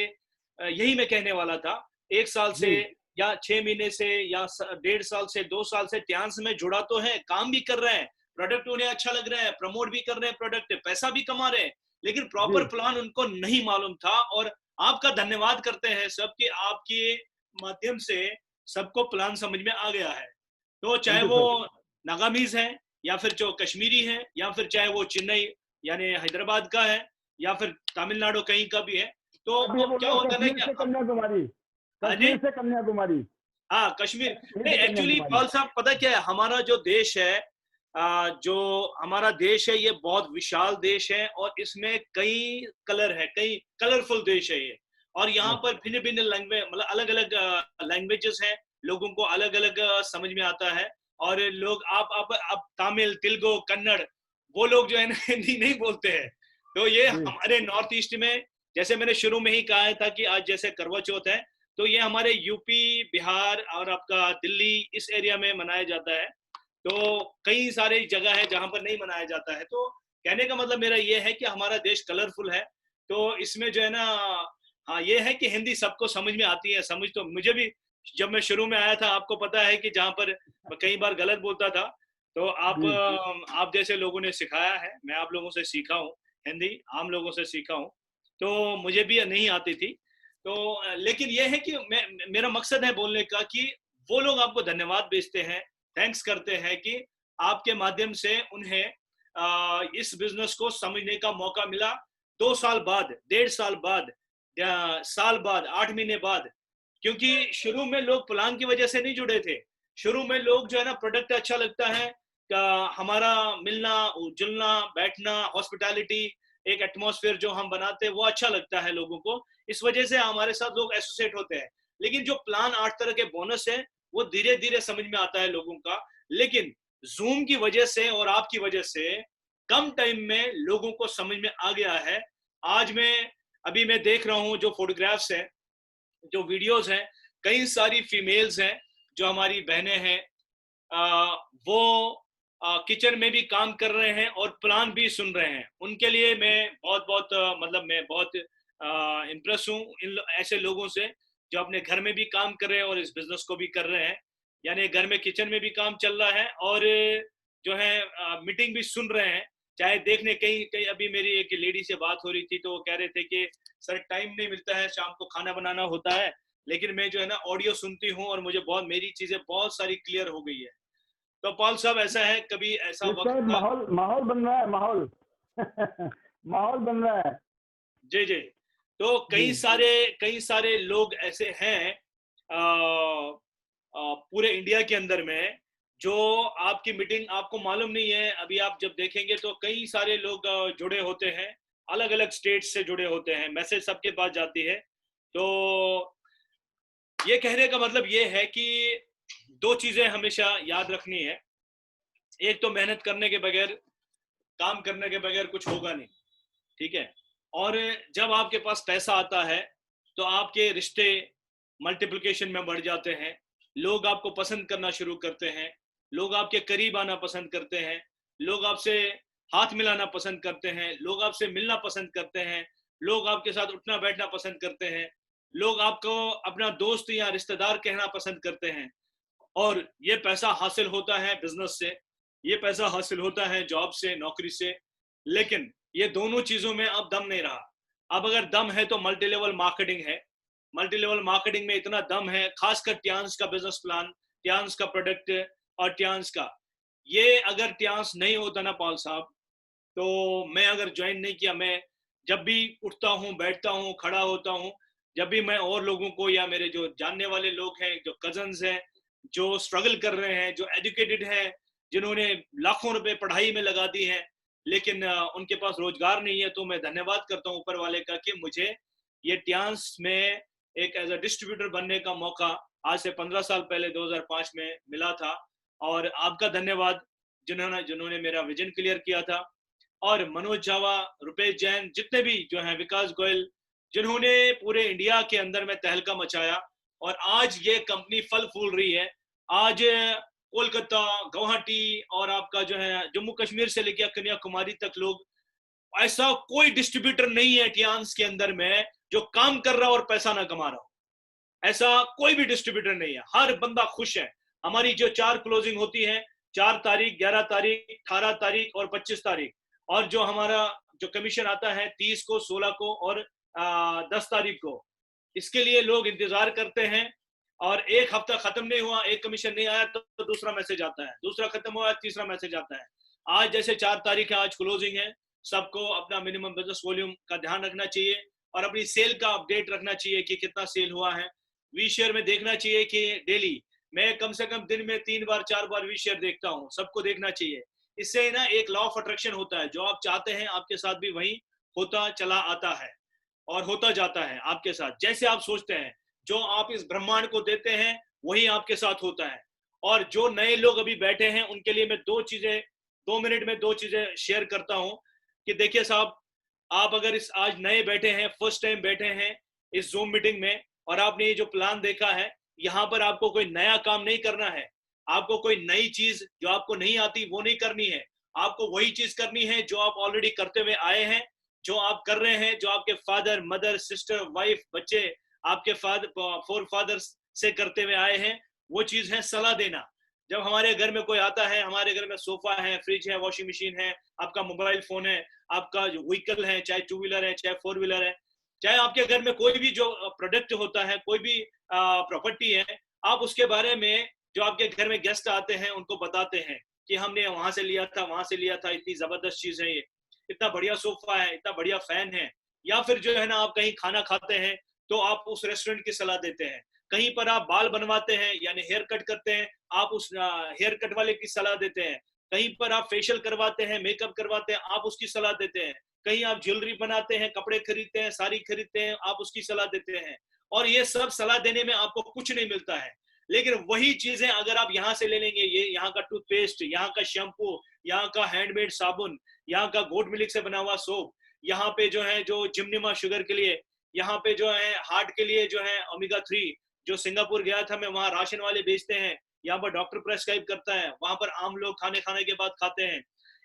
यही मैं कहने वाला था, 1 साल जी से या 6 महीने से या 1.5 साल से 2 साल से ट्यांस में जुड़ा तो है, काम भी कर रहे हैं, प्रोडक्ट उन्हें अच्छा लग रहा है, प्रमोट भी कर रहे हैं, प्रोडक्ट पैसा भी कमा रहे हैं, लेकिन जी प्रॉपर प्लान उनको नहीं मालूम था। और आपका धन्यवाद करते हैं सब कि आपके माध्यम से सबको प्लान समझ में आ गया है। तो चाहे थैंक यू वो सर। नागामीज है, या फिर जो कश्मीरी है, या फिर चाहे वो चेन्नई यानी हैदराबाद का है, या फिर तमिलनाडु कहीं का भी है, तो आप ये बोल क्या रहे हो होता है ना कश्मीर कि से कन्याकुमारी? हाँ जी, कश्मीर से कन्याकुमारी? हाँ कश्मीर। कश्मीर नहीं, से एक्चुअली कन्याकुमारी? पॉल साहब पता क्या है, हमारा जो देश है, जो हमारा देश है, ये बहुत विशाल देश है और इसमें कई कलर है, कई कलरफुल देश है ये। और यहाँ यस। पर भिन्न भिन्न लैंग्वेज, मतलब अलग अलग लैंग्वेजेस हैं, लोगों को अलग अलग समझ में आता है। और लोग आप तमिल, तेलुगु, कन्नड़, वो लोग जो है ना हिंदी नहीं बोलते हैं। तो ये जी हमारे नॉर्थ ईस्ट में, जैसे मैंने शुरू में ही कहा था कि आज जैसे करवा चौथ है, तो ये हमारे यूपी, बिहार और आपका दिल्ली, इस एरिया में मनाया जाता है। तो कई सारी जगह है जहां पर नहीं मनाया जाता है। तो कहने का मतलब मेरा ये है कि हमारा देश कलरफुल है। तो इसमें जो है ना, हाँ ये है कि हिंदी सबको समझ में आती है, समझ तो मुझे भी, जब मैं शुरू में आया था, आपको पता है कि जहां पर मैं कई बार गलत बोलता था, तो जी आप जैसे लोगों ने सिखाया है, मैं आप लोगों से सीखा हूँ, हिंदी आम लोगों से सीखा हूँ, तो मुझे भी नहीं आती थी। तो लेकिन यह है कि मेरा मकसद है बोलने का कि वो लोग आपको धन्यवाद भेजते हैं, थैंक्स करते हैं कि आपके माध्यम से उन्हें इस बिजनेस को समझने का मौका मिला। 2 साल बाद, 1.5 साल बाद, साल बाद, 8 महीने बाद। क्योंकि शुरू में लोग प्लान की वजह से नहीं जुड़े थे। शुरू में लोग जो है ना, प्रोडक्ट अच्छा लगता है, हमारा मिलना जुलना, बैठना, हॉस्पिटैलिटी, एक एटमॉस्फेयर जो हम बनाते हैं वो अच्छा लगता है लोगों को, इस वजह से हमारे साथ लोग एसोसिएट होते हैं। लेकिन जो प्लान 8 तरह के बोनस है, वो धीरे धीरे समझ में आता है लोगों का। लेकिन जूम की वजह से और आपकी वजह से कम टाइम में लोगों को समझ में आ गया है। आज अभी मैं देख रहा हूं जो फोटोग्राफ्स हैं, जो वीडियोस हैं, कई सारी फीमेल्स हैं जो हमारी बहनें हैं, वो किचन में भी काम कर रहे हैं और प्लान भी सुन रहे हैं। उनके लिए मैं बहुत बहुत मतलब मैं बहुत इम्प्रेस हूँ ऐसे लोगों से, जो अपने घर में भी काम कर रहे हैं और इस बिजनेस को भी कर रहे हैं। यानी घर में किचन में भी काम चल रहा है और जो है मीटिंग भी सुन रहे हैं। चाहे देखने, कहीं कहीं अभी मेरी एक लेडी से बात हो रही थी, तो वो कह रहे थे कि सर टाइम नहीं मिलता है, शाम को खाना बनाना होता है, लेकिन मैं जो है ना ऑडियो सुनती हूँ और मुझे बहुत, मेरी चीजें बहुत सारी क्लियर हो गई है। तो पॉल साहब ऐसा है, कभी ऐसा इसका वक्त एक था। माहौल माहौल बन रहा है, माहौल माहौल बन रहा है। जी जी। तो जी कई सारे लोग ऐसे हैं पूरे इंडिया के अंदर में, जो आपकी मीटिंग आपको मालूम नहीं है, अभी आप जब देखेंगे तो कई सारे लोग जुड़े होते हैं, अलग अलग स्टेट से जुड़े होते हैं, मैसेज सबके पास जाती है। तो ये कहने का मतलब ये है कि दो चीजें हमेशा याद रखनी है। एक तो मेहनत करने के बगैर, काम करने के बगैर कुछ होगा नहीं, ठीक है। और जब आपके पास पैसा आता है, तो आपके रिश्ते मल्टीप्लिकेशन में बढ़ जाते हैं, लोग आपको पसंद करना शुरू करते हैं, लोग आपके करीब आना पसंद करते हैं, लोग आपसे हाथ मिलाना पसंद करते हैं, लोग आपसे मिलना पसंद करते हैं, लोग आपके साथ उठना बैठना पसंद करते हैं, लोग आपको अपना दोस्त या रिश्तेदार कहना पसंद करते हैं। और ये पैसा हासिल होता है बिजनेस से, ये पैसा हासिल होता है जॉब से, नौकरी से। लेकिन ये दोनों चीजों में अब दम नहीं रहा। अब अगर दम है तो मल्टी लेवल मार्केटिंग है। मल्टी लेवल मार्केटिंग में इतना दम है, खासकर ट्यांस का बिजनेस प्लान, ट्यांस का प्रोडक्ट और ट्यांस का। ये अगर ट्यांस नहीं होता ना पॉल साहब, तो मैं अगर ज्वाइन नहीं किया, मैं जब भी उठता हूँ, बैठता हूँ, खड़ा होता हूँ, जब भी मैं और लोगों को, या मेरे जो जानने वाले लोग हैं, जो कजन्स हैं, जो स्ट्रगल कर रहे हैं, जो एजुकेटेड हैं, जिन्होंने लाखों रुपए पढ़ाई में लगा दी हैं, लेकिन उनके पास रोजगार नहीं है, तो मैं धन्यवाद करता हूँ ऊपर वाले का कि मुझे ये ट्यांस में एक एज अ डिस्ट्रीब्यूटर बनने का मौका आज से 15 साल पहले 2005 में मिला था। और आपका धन्यवाद, जिन्होंने जिन्होंने मेरा विजन क्लियर किया था। और मनोज जावा, रुपेश जैन, जितने भी जो हैं, विकास गोयल, जिन्होंने पूरे इंडिया के अंदर में तहलका मचाया, और आज ये कंपनी फल फूल रही है। आज कोलकाता, गुवाहाटी और आपका जो है जम्मू कश्मीर से लेकर कन्याकुमारी तक लोग, ऐसा कोई डिस्ट्रीब्यूटर नहीं है टियान्स के अंदर में जो काम कर रहा और पैसा ना कमा रहा हो। ऐसा कोई भी डिस्ट्रीब्यूटर नहीं है, हर बंदा खुश है। हमारी जो 4 क्लोजिंग होती है, 4 तारीख, 11 तारीख, 18 तारीख और 25 तारीख, और जो हमारा जो कमीशन आता है 30 को, 16 को और 10 तारीख को, इसके लिए लोग इंतजार करते हैं। और एक हफ्ता खत्म नहीं हुआ, एक कमीशन नहीं आया तो दूसरा मैसेज आता है, दूसरा खत्म हुआ, तीसरा मैसेज आता है। आज जैसे 4 तारीख है, आज क्लोजिंग है, सबको अपना मिनिमम बिजनेस वॉल्यूम का ध्यान रखना चाहिए और अपनी सेल का अपडेट रखना चाहिए कि कितना सेल हुआ है। वी शेयर में देखना चाहिए कि डेली मैं कम से कम दिन में 3 बार 4 बार वी शेयर देखता हूँ, सबको देखना चाहिए। इससे ना एक लॉ ऑफ अट्रैक्शन होता है, जो आप चाहते हैं आपके साथ भी वही होता चला आता है और होता जाता है आपके साथ। जैसे आप सोचते हैं, जो आप इस ब्रह्मांड को देते हैं वही आपके साथ होता है। और जो नए लोग अभी बैठे हैं उनके लिए मैं 2 मिनट में 2 चीजें शेयर करता हूं कि देखिए साहब, आप अगर इस आज नए बैठे हैं, फर्स्ट टाइम बैठे हैं इस जूम मीटिंग में, और आपने ये जो प्लान देखा है, यहाँ पर आपको कोई नया काम नहीं करना है, आपको कोई नई चीज जो आपको नहीं आती वो नहीं करनी है, आपको वही चीज करनी है जो आप ऑलरेडी करते हुए आए हैं, जो आप कर रहे हैं, जो आपके फादर, मदर, सिस्टर, वाइफ, बच्चे आपके फोर फादर्स से करते हुए आए हैं। वो चीज है सलाह देना। जब हमारे घर में कोई आता है, हमारे घर में सोफा है, फ्रिज है, वॉशिंग मशीन है, आपका मोबाइल फोन है, आपका जो व्हीकल है, चाहे 2 व्हीलर है, चाहे 4 व्हीलर है, चाहे आपके घर में कोई भी जो प्रोडक्ट होता है, कोई भी प्रॉपर्टी है, आप उसके बारे में जो आपके घर में गेस्ट आते हैं उनको बताते हैं कि हमने वहां से लिया था, वहां से लिया था, इतनी जबरदस्त चीज है ये, इतना बढ़िया सोफा है, इतना बढ़िया फैन है। या फिर जो है ना, आप कहीं खाना खाते हैं तो आप उस रेस्टोरेंट की सलाह देते हैं। कहीं पर आप बाल बनवाते हैं यानी हेयर कट करते हैं, आप उस हेयर कट वाले की सलाह देते हैं। कहीं पर आप फेशियल करवाते हैं, मेकअप करवाते हैं, आप उसकी सलाह देते हैं। कहीं आप ज्वेलरी बनाते हैं, कपड़े खरीदते हैं, साड़ी खरीदते हैं, आप उसकी सलाह देते हैं। और ये सब सलाह देने में आपको कुछ नहीं मिलता है, लेकिन वही चीजें अगर आप यहाँ से ले लेंगे, ये यहाँ का टूथपेस्ट, यहाँ का शैम्पू, यहाँ का हैंडमेड साबुन, यहाँ का गोट मिल्क से बना हुआ सोप, यहाँ पे जो है जो जिमनिमा शुगर के लिए, यहाँ पे जो है हार्ट के लिए जो है ओमेगा 3, जो सिंगापुर गया था मैं, वहां राशन वाले बेचते हैं, यहाँ पर डॉक्टर प्रेस्क्राइब करता है, वहां पर आम लोग खाने खाने के बाद खाते हैं।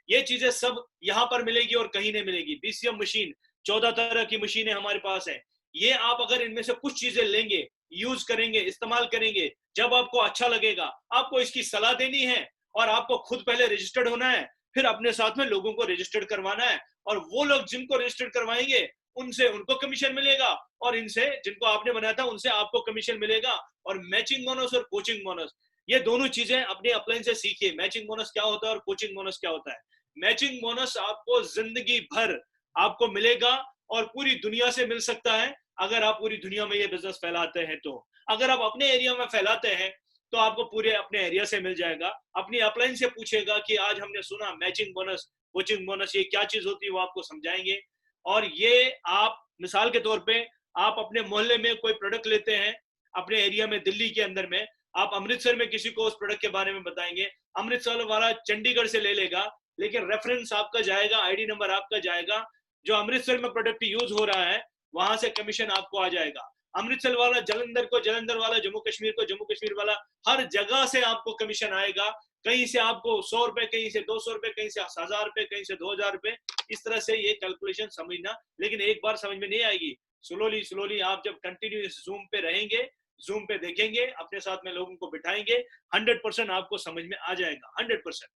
ये चीजें सब यहाँ पर मिलेगी और कहीं नहीं मिलेगी। बीसीएम मशीन, 14 तरह की मशीनें हमारे पास है। ये आप अगर इनमें से कुछ चीजें लेंगे, यूज करेंगे, इस्तेमाल करेंगे, जब आपको अच्छा लगेगा, आपको इसकी सलाह देनी है और आपको खुद पहले रजिस्टर्ड होना है, फिर अपने साथ में लोगों को रजिस्टर्ड करवाना है। और वो लोग जिनको रजिस्टर्ड करवाएंगे उनसे उनको कमीशन मिलेगा, और इनसे जिनको आपने बनाया था उनसे आपको कमीशन मिलेगा। और मैचिंग बोनस और कोचिंग बोनस, ये दोनों चीजें अपने अपलाइन से सीखिए। मैचिंग बोनस क्या होता है और कोचिंग बोनस क्या होता है। मैचिंग बोनस आपको जिंदगी भर आपको मिलेगा और पूरी दुनिया से मिल सकता है अगर आप पूरी दुनिया में ये बिजनेस फैलाते हैं। तो अगर आप अपने एरिया में फैलाते हैं तो आपको पूरे अपने एरिया से मिल जाएगा। अपनी अपलाइन से पूछेगा कि आज हमने सुना मैचिंग बोनस, कोचिंग बोनस, ये क्या चीज होती है, वो आपको समझाएंगे। और ये आप मिसाल के तौर पे आप अपने मोहल्ले में कोई प्रोडक्ट लेते हैं, अपने एरिया में, दिल्ली के अंदर में, आप अमृतसर में किसी को उस प्रोडक्ट के बारे में बताएंगे, अमृतसर वाला चंडीगढ़ से ले लेगा, लेकिन रेफरेंस आपका जाएगा, आईडी नंबर आपका जाएगा। जो अमृतसर में प्रोडक्ट यूज हो रहा है वहां से कमीशन आपको आ जाएगा। अमृतसर वाला जलंधर को, जलंधर वाला जम्मू कश्मीर को, जम्मू कश्मीर वाला, हर जगह से आपको कमीशन आएगा। कहीं से आपको 100 रुपए, कहीं से 200 रुपए, कहीं से 1000 रुपए, कहीं से 2000 रुपए। इस तरह से ये कैलकुलेशन समझना, लेकिन एक बार समझ में नहीं आएगी। स्लोली स्लोली आप जब कंटिन्यू इस जूम पे रहेंगे, जूम पे देखेंगे, अपने साथ में लोगों को बिठाएंगे, 100% आपको समझ में आ जाएगा, 100%।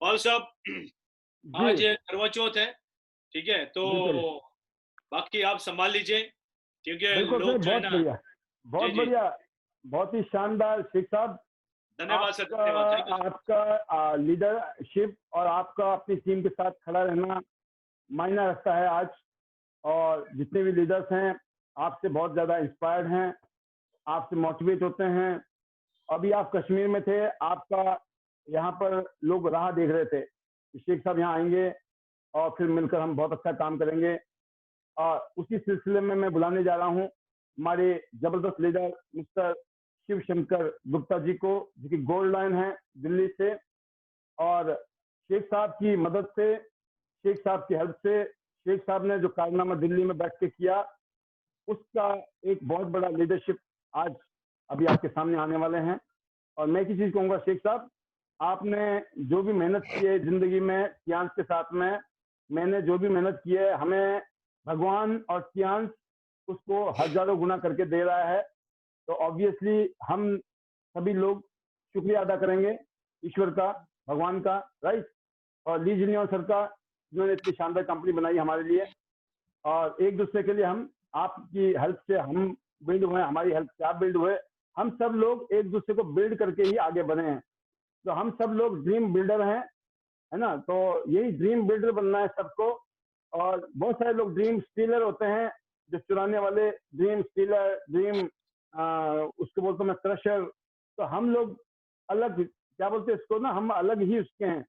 पाल साहब, आज जी करवा चौथ है, ठीक है, तो बिल्कुल बाकी आप संभाल लीजिए, क्योंकि बिल्कुल सर, लोग जो है बहुत ना। बढ़िया, जी बहुत जी, बढ़िया, बहुत ही शानदार शेख साहब। धन्यवाद सर, आपका धन्यवाद, थैंक यू। आपका लीडरशिप और आपका अपनी टीम के साथ खड़ा रहना मायना रखता है आज। और जितने भी लीडर्स हैं आपसे बहुत ज़्यादा इंस्पायर्ड हैं, आपसे मोटिवेट होते हैं। अभी आप कश्मीर में थे, आपका यहाँ पर लोग राह देख रहे थे कि शेख साहब यहाँ आएंगे और फिर मिलकर हम बहुत अच्छा काम करेंगे। और उसी सिलसिले में मैं बुलाने जा रहा हूँ हमारे जबरदस्त लीडर मिस्टर शिव शंकर गुप्ता जी को, जो कि गोल्ड लाइन है दिल्ली से। और शेख साहब की मदद से, शेख साहब की हेल्प से, शेख साहब ने जो कारनामा दिल्ली में बैठ के किया, उसका एक बहुत बड़ा लीडरशिप आज अभी आपके सामने आने वाले हैं। और मैं किसी चीज कहूँगा, शेख साहब, आपने जो भी मेहनत की है जिंदगी में सियांस के साथ में, मैंने जो भी मेहनत की है, हमें भगवान और सियांस उसको हजारों गुना करके दे रहा है। तो ऑब्वियसली हम सभी लोग शुक्रिया अदा करेंगे ईश्वर का, भगवान का, राइट, और ली जिनियन सर का, जिन्होंने इतनी शानदार कंपनी बनाई हमारे लिए। और एक दूसरे के लिए हम, आपकी हेल्प से हम बिल्ड हुए, हमारी हेल्प से आप बिल्ड हुए। हम सब लोग एक दूसरे को बिल्ड करके ही आगे बढ़े हैं। तो हम सब लोग ड्रीम बिल्डर हैं, है ना। तो यही ड्रीम बिल्डर बनना है सबको। और बहुत सारे लोग ड्रीम स्टीलर होते हैं, जो चुराने वाले, ड्रीम स्टीलर, ड्रीम उसको बोलते हैं मैं क्रशर। तो हम लोग अलग, क्या बोलते हैं इसको ना, हम अलग ही उसके हैं।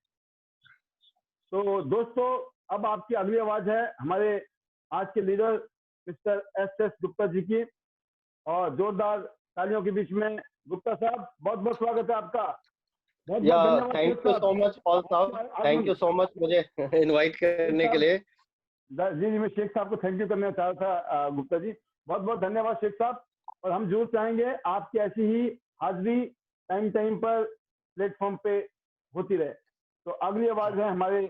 तो दोस्तों, अब आपकी अगली आवाज है हमारे आज के leader mister S Gupta ji की, और जोरदार तालियों के बीच में गुप्ता साहब, बहुत बहुत स्वागत है आपका। बहुत बहुत धन्यवाद। Thank you so much Paul साहब, थैंक यू सो मच मुझे इनवाइट करने के लिए। जी जी, मैं शेख साहब को थैंक यू करना चाह रहा था। गुप्ता जी, बहुत बहुत धन्यवाद शेख साहब। और हम जरूर चाहेंगे आपकी ऐसी ही हाजिरी टाइम टाइम पर प्लेटफॉर्म पे होती रहे। तो अगली आवाज है हमारे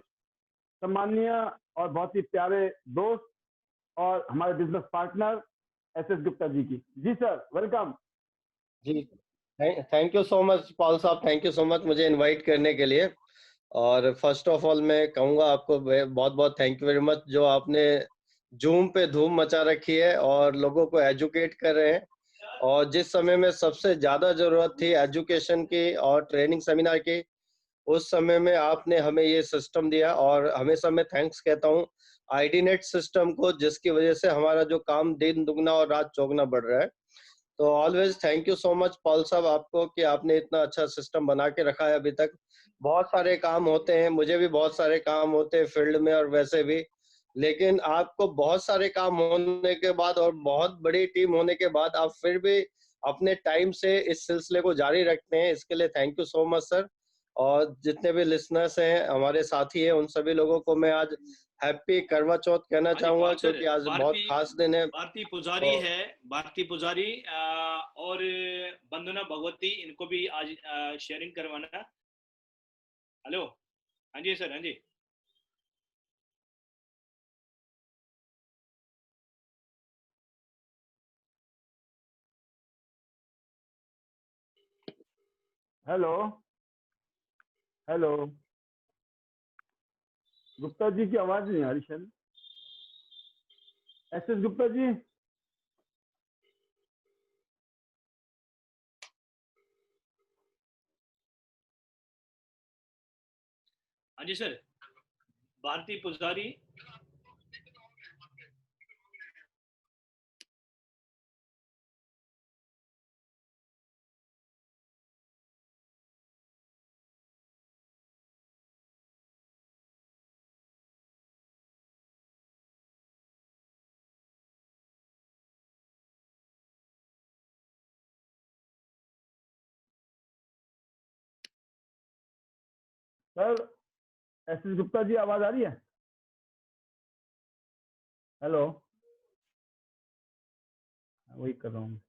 सम्माननीय और बहुत ही प्यारे दोस्त और हमारे business partner S Gupta ji की। जी सर, वेलकम। जी, thank you so much Paul साहब, थैंक यू सो मच मुझे इनवाइट करने के लिए। और फर्स्ट ऑफ ऑल मैं कहूँगा आपको बहुत बहुत थैंक यू वेरी मच, जो आपने जूम पे धूम मचा रखी है और लोगों को एजुकेट कर रहे हैं। और जिस समय में सबसे ज़्यादा ज़रूरत थी एजुकेशन की और ट्रेनिंग सेमिनार की, उस समय में आपने हमें ये सिस्टम दिया। और हमेशा मैं थैंक्स कहता हूँ आईडीनेट सिस्टम को, जिसकी वजह से हमारा जो काम दिन दुगना और रात चौगुना बढ़ रहा है। तो always thank you so much Paul साहब आपको कि आपने इतना अच्छा सिस्टम बना के रखा है अभी तक। बहुत सारे काम होते हैं, मुझे भी बहुत सारे काम होते हैं फील्ड में और वैसे भी, लेकिन आपको बहुत सारे काम होने के बाद और बहुत बड़ी टीम होने के बाद आप फिर भी अपने टाइम से इस सिलसिले को जारी रखते हैं, इसके लिए thank you so much sir. और जितने भी लिसनर्स हैं, हमारे साथी हैं, उन सभी लोगों को मैं आज हैप्पी करवा चौथ कहना चाहूंगा, क्योंकि आज बहुत खास दिन है। भारती पुजारी है, भारती पुजारी और वंदना भगवती, इनको भी आज शेयरिंग करवाना। हेलो, हाँ जी सर, हाँ जी। हेलो हेलो, गुप्ता जी की आवाज नहीं आ रही शायद। एस गुप्ता जी, हाँ जी सर, भारती पुजारी। सर एस गुप्ता जी, आवाज आ रही है? हेलो, वही कर रहा हूँ।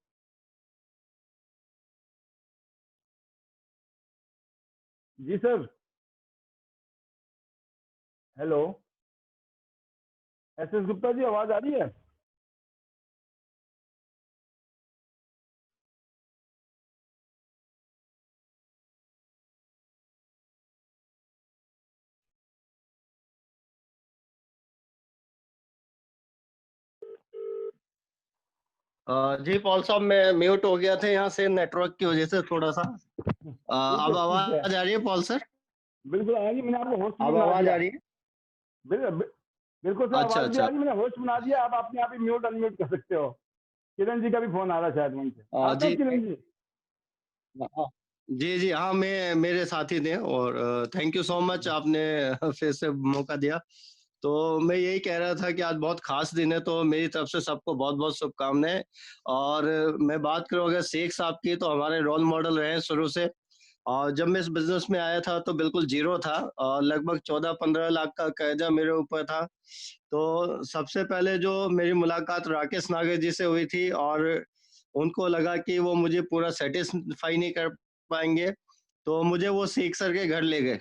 जी सर, हेलो एस गुप्ता जी, आवाज आ रही है? जी पॉल साहब, मैं म्यूट हो गया था यहाँ से नेटवर्क की वजह से थोड़ा सा। अब आवाज आ रही है पॉल सर? बिल्कुल आ रही, मैंने आपको होस्ट अब बना आवाज दिया। आ रही है? बिल्कुल सर, अच्छा आवाज भी आ अच्छा। रही, मैंने होस्ट बना दिया। आप अपने आप ही म्यूट अनम्यूट कर सकते हो। किरण जी का भी फोन आ रहा है शायद वहीं से। आता है जी किरण जी? हाँ, जी जी हाँ, मैं मेरे साथी थे। और थैंक यू सो मच, आपने फिर से मौका दिया। तो मैं यही कह रहा था कि आज बहुत खास दिन है, तो मेरी तरफ से सबको बहुत बहुत शुभकामनाएं। और मैं बात करूँ अगर शेख साहब की, तो हमारे रोल मॉडल रहे हैं शुरू से। और जब मैं इस बिजनेस में आया था तो बिल्कुल जीरो था और लगभग 14-15 लाख का कर्जा मेरे ऊपर था। तो सबसे पहले जो मेरी मुलाकात राकेश नागर जी से हुई थी और उनको लगा कि वो मुझे पूरा सेटिस्फाई नहीं कर पाएंगे, तो मुझे वो शेख सर के घर ले गए।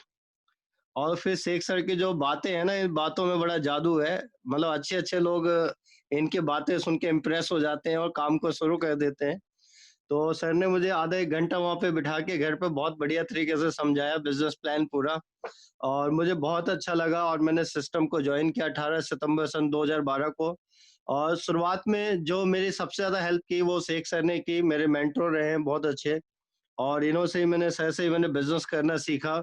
और फिर शेख सर की जो बातें हैं ना, इन बातों में बड़ा जादू है। मतलब अच्छे-अच्छे लोग इनकी बातें सुन के इम्प्रेस हो जाते हैं और काम को शुरू कर देते हैं। तो सर ने मुझे आधा 1 घंटा वहाँ पे बिठा के घर पे बहुत बढ़िया तरीके से समझाया बिज़नेस प्लान पूरा, और मुझे बहुत अच्छा लगा और मैंने सिस्टम को जॉइन किया 18 सितंबर सन 2012 को। और शुरुआत में जो मेरी सबसे ज़्यादा हेल्प की वो शेख सर ने की, मेरे मेंटर रहे हैं बहुत अच्छे, और इन्हों से ही मैंने सर से ही मैंने बिज़नेस करना सीखा।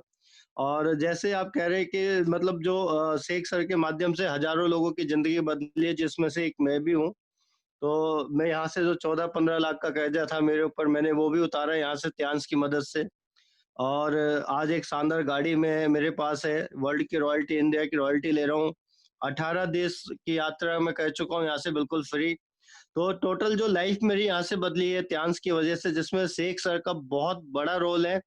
और जैसे आप कह रहे हैं कि मतलब जो शेख सर के माध्यम से हज़ारों लोगों की ज़िंदगी बदली है, जिसमें से एक मैं भी हूँ। तो मैं यहाँ से जो 14-15 लाख का कर्जा था मेरे ऊपर, मैंने वो भी उतारा यहाँ से त्यांश की मदद से। और आज एक शानदार गाड़ी में मेरे पास है, वर्ल्ड की रॉयल्टी, इंडिया की रॉयल्टी ले रहा हूँ। 18 देश की यात्रा मैं कर चुका हूँ यहाँ से बिल्कुल फ्री। तो टोटल जो लाइफ मेरी यहाँ से बदली है त्यांश की वजह से, जिसमें शेख सर का बहुत बड़ा रोल है।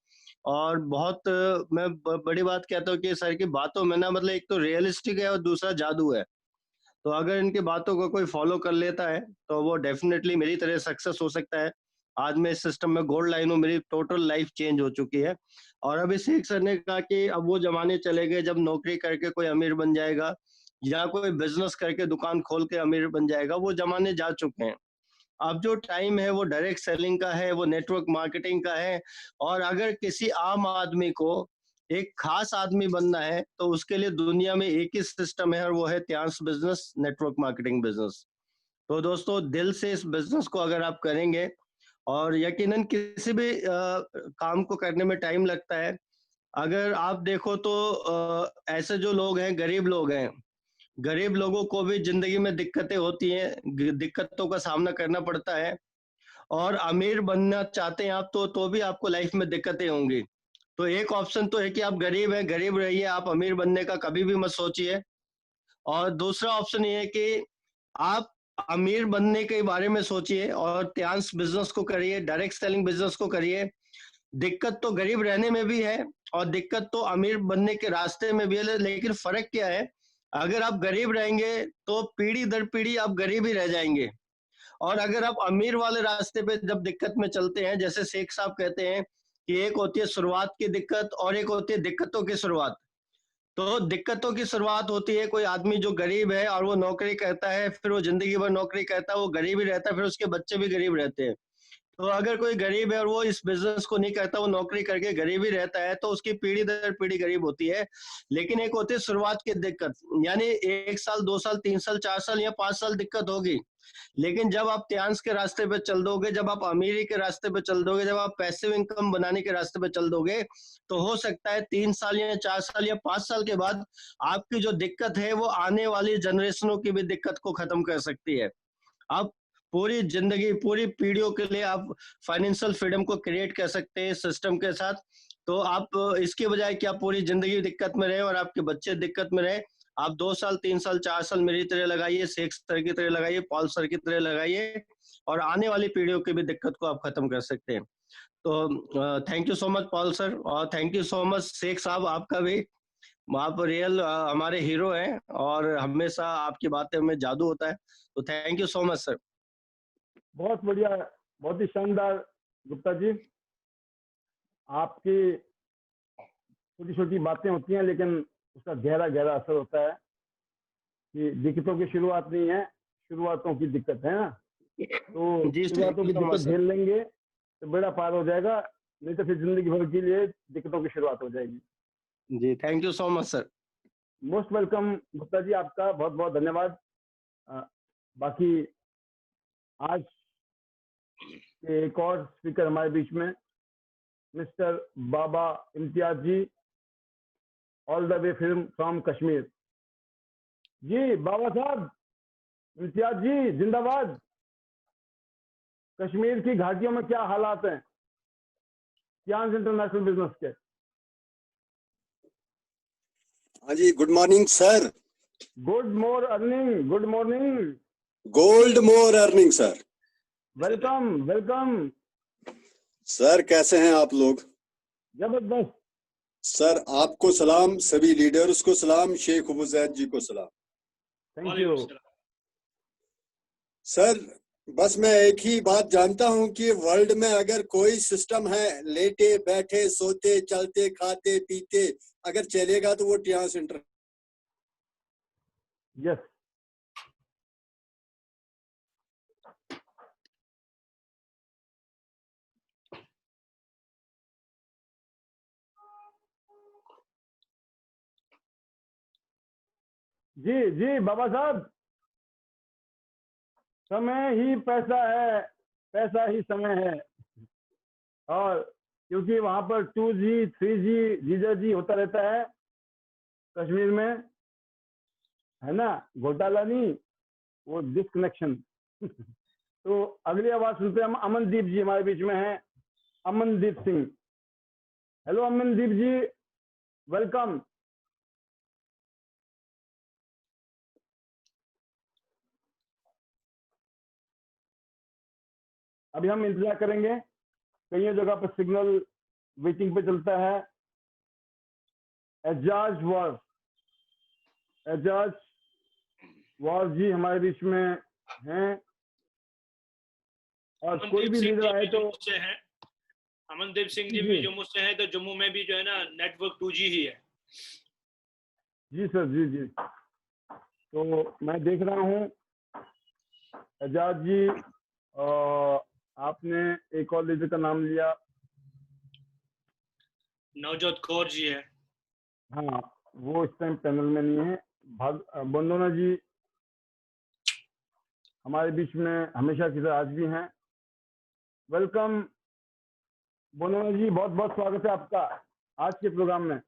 और बहुत मैं बड़ी बात कहता हूँ कि सर की बातों में ना, मतलब एक तो रियलिस्टिक है और दूसरा जादू है। तो अगर इनकी बातों को कोई फॉलो कर लेता है तो वो डेफिनेटली मेरी तरह सक्सेस हो सकता है। आज मैं इस सिस्टम में गोल्ड लाइन हूँ, मेरी टोटल लाइफ चेंज हो चुकी है। और अभी शेख सर ने कहा कि अब वो जमाने चले गए जब नौकरी करके कोई अमीर बन जाएगा या कोई बिजनेस करके दुकान खोल के अमीर बन जाएगा, वो जमाने जा चुके हैं। अब जो टाइम है वो डायरेक्ट सेलिंग का है, वो नेटवर्क मार्केटिंग का है। और अगर किसी आम आदमी को एक खास आदमी बनना है तो उसके लिए दुनिया में एक ही सिस्टम है और वो है त्यांश बिजनेस नेटवर्क मार्केटिंग बिजनेस। तो दोस्तों, दिल से इस बिजनेस को अगर आप करेंगे, और यकीनन किसी भी काम को करने में टाइम लगता है। अगर आप देखो तो ऐसे जो लोग हैं, गरीब लोग हैं, गरीब लोगों को भी जिंदगी में दिक्कतें होती हैं, दिक्कतों का सामना करना पड़ता है। और अमीर बनना चाहते हैं आप तो भी आपको लाइफ में दिक्कतें होंगी। तो एक ऑप्शन तो है कि आप गरीब हैं, गरीब रहिए, आप अमीर बनने का कभी भी मत सोचिए। और दूसरा ऑप्शन ये है कि आप अमीर बनने के बारे में सोचिए और त्यांश बिजनेस को करिए, डायरेक्ट सेलिंग बिजनेस को करिए। दिक्कत तो गरीब रहने में भी है और दिक्कत तो अमीर बनने के रास्ते में भी है, लेकिन फर्क क्या है? अगर आप गरीब रहेंगे तो पीढ़ी दर पीढ़ी आप गरीब ही रह जाएंगे। और अगर आप अमीर वाले रास्ते पे जब दिक्कत में चलते हैं, जैसे शेख साहब कहते हैं कि एक होती है शुरुआत की दिक्कत और एक होती है दिक्कतों की शुरुआत। तो दिक्कतों की शुरुआत होती है, कोई आदमी जो गरीब है और वो नौकरी करता है, फिर वो जिंदगी भर नौकरी करता है, वो गरीब ही रहता है, फिर उसके बच्चे भी गरीब रहते हैं। तो अगर कोई गरीब है और वो इस बिजनेस को नहीं करता, वो नौकरी करके गरीब ही रहता है, तो उसकी पीढ़ी दर पीढ़ी गरीब होती है। लेकिन एक होती है शुरुआत की दिक्कत, यानी 1 साल, 2 साल, 3 साल, 4 साल या 5 साल दिक्कत होगी। लेकिन जब आप त्यांश के रास्ते पे चल दोगे, जब आप अमीरी के रास्ते पे चल दोगे, जब आप पैसिव इनकम बनाने के रास्ते पे चल दोगे, तो हो सकता है 3 साल या 4 साल या 5 साल के बाद आपकी जो दिक्कत है वो आने वाली जनरेशनों की भी दिक्कत को खत्म कर सकती है। आप पूरी जिंदगी, पूरी पीढ़ियों के लिए आप फाइनेंशियल फ्रीडम को क्रिएट कर सकते हैं सिस्टम के साथ। तो आप इसके बजाय कि आप पूरी जिंदगी दिक्कत में रहे और आपके बच्चे दिक्कत में रहे, आप 2 साल, 3 साल, 4 साल मेरी तरह लगाइए, शेख सर की तरह लगाइए, पॉल सर की तरह लगाइए, और आने वाली पीढ़ियों की भी दिक्कत को आप खत्म कर सकते हैं। तो thank you so much Paul sir, और thank you so much Sheikh साहब, आपका भी। आप रियल हमारे हीरो हैं और हमेशा आपकी बातें में जादू होता है। तो thank you so much sir. बहुत बढ़िया, बहुत ही शानदार गुप्ता जी। आपकी छोटी छोटी बातें होती हैं लेकिन उसका गहरा गहरा असर होता है कि दिक्कतों की शुरुआत नहीं है, शुरुआतों की दिक्कत है ना। तो जी, शुरुआतों की दिक्कत झेल लेंगे तो बेड़ा पार हो जाएगा, नहीं तो फिर जिंदगी भर के लिए दिक्कतों की शुरुआत हो जाएगी। जी, thank you so much sir. Most welcome Gupta ji, आपका बहुत बहुत धन्यवाद। बाकी आज के एक और स्पीकर हमारे बीच में mister Baba Imtiaz ji, all the way from Kashmir. जी बाबा साहब इम्तियाज जी जिंदाबाद। कश्मीर की घाटियों में क्या हालात हैं त्यांश इंटरनेशनल बिजनेस के? हाँ जी, good morning sir. Good morning, good morning. Good morning sir. Welcome welcome. Sir कैसे हैं आप लोग? जबरदस्त। सर आपको सलाम, सभी लीडर्स को सलाम, शेख उबैद जी को सलाम। Thank you. सर बस मैं एक ही बात जानता हूं कि वर्ल्ड में अगर कोई सिस्टम है लेटे बैठे सोते चलते खाते पीते अगर चलेगा तो वो टिया सेंटर। यस, जी जी बाबा साहब, समय ही पैसा है, पैसा ही समय है। और क्योंकि वहां पर 2G 3G जीजा जी होता रहता है कश्मीर में, है ना, घोटाला नहीं, वो डिस्कनेक्शन। तो अगली आवाज सुनते हैं हम। अमनदीप जी हमारे बीच में हैं, अमनदीप सिंह। हेलो अमनदीप जी, वेलकम। अभी हम इंतजार करेंगे, कई जगह पर सिग्नल वेटिंग पे चलता है। एजाज वार जी हमारे बीच में हैं, और कोई भी लीडर आए तो। अमनदीप सिंह जी भी जम्मू से हैं, तो जम्मू में भी जो है ना नेटवर्क 2G ही है। जी सर, जी जी। तो मैं देख रहा हूँ एजाज जी, आपने एक और लीडर का नाम लिया, नवजोत कौर जी है। हाँ, वो इस टाइम पैनल में नहीं है। बंदोना जी हमारे बीच में हमेशा की तरह आज भी हैं। वेलकम बंदोना जी, बहुत बहुत स्वागत है आपका आज के प्रोग्राम में।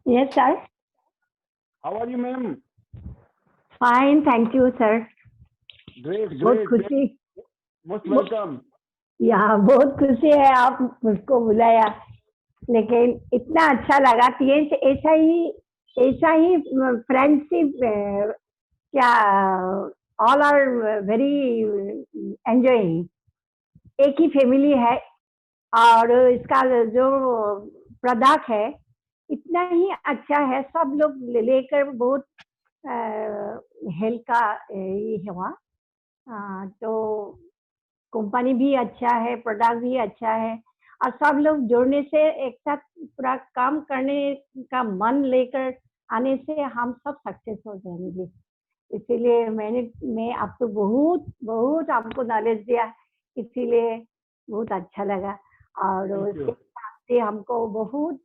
Yes, sir. How are you ma'am? Fine, thank you, sir. Great बहुत ग्रेट, खुशी, मोस्ट वेलकम। यहाँ बहुत खुशी है आप मुझको बुलाया, लेकिन इतना अच्छा लगा कि ऐसा ही फ्रेंडशिप क्या, ऑल आर वेरी एंजॉयिंग, एक ही फैमिली है। और इसका जो प्रोडक्ट है इतना ही अच्छा है, सब लोग लेकर बहुत हेल्थ का ये हुआ। तो कंपनी भी अच्छा है, प्रोडक्ट भी अच्छा है, और सब लोग जुड़ने से एक साथ पूरा काम करने का मन लेकर आने से हम सब सक्सेस हो जाएंगे। इसीलिए मैं आपको बहुत आपको नॉलेज दिया, इसीलिए बहुत अच्छा लगा। और उसके साथ से हमको बहुत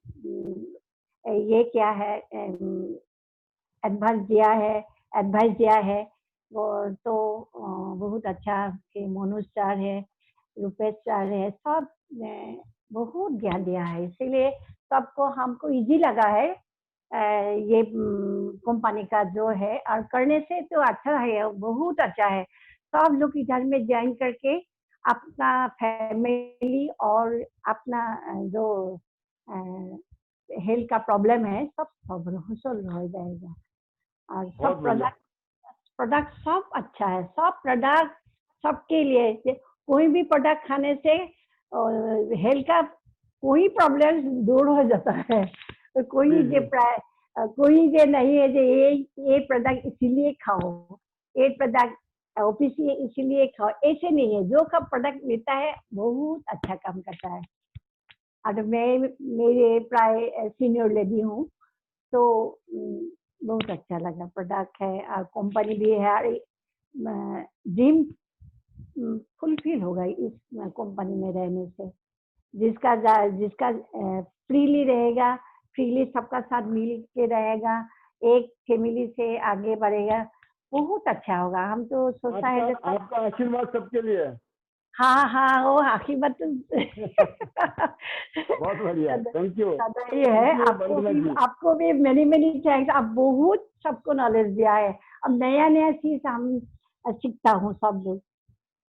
ये क्या है एडवाइस दिया है वो तो बहुत अच्छा कि मनोज सर है, रुपेश सर है, सब बहुत ज्ञान दिया है। इसीलिए सबको हमको इजी लगा है ये कंपनी का जो है, और करने से तो अच्छा है, बहुत अच्छा है। सब लोग इधर में ज्वाइन करके अपना फैमिली और अपना जो हेल्थ का प्रॉब्लम है सब सॉल्व हो जाएगा। और सब प्रोडक्ट सब अच्छा है, सब प्रोडक्ट सबके लिए। कोई भी प्रोडक्ट खाने से हेल्थ का कोई प्रॉब्लम दूर हो जाता है। तो कोई जे नहीं है जो ये प्रोडक्ट इसीलिए खाओ, ये प्रोडक्ट ऑफिस इसीलिए खाओ, ऐसे नहीं है। जो का प्रोडक्ट लेता है बहुत अच्छा काम करता है। और मेरे प्राय सीनियर लेडी हूँ, तो बहुत अच्छा लगा। प्रोडक्ट है और कंपनी भी है, ड्रीम फुलफिल होगा इस कंपनी में रहने से। जिसका फ्रीली रहेगा, फ्रीली सबका साथ मिल के रहेगा, एक फैमिली से आगे बढ़ेगा, बहुत अच्छा होगा। हम तो सोचता है आपका आशीर्वाद सबके लिए। हाँ, वो आशीर्वाद बहुत बढ़िया, थैंक यू। ये है आपको भी मेनी थैंक्स। आप बहुत सबको नॉलेज दिया है, अब नया चीज हम सीखता हूँ सब लोग,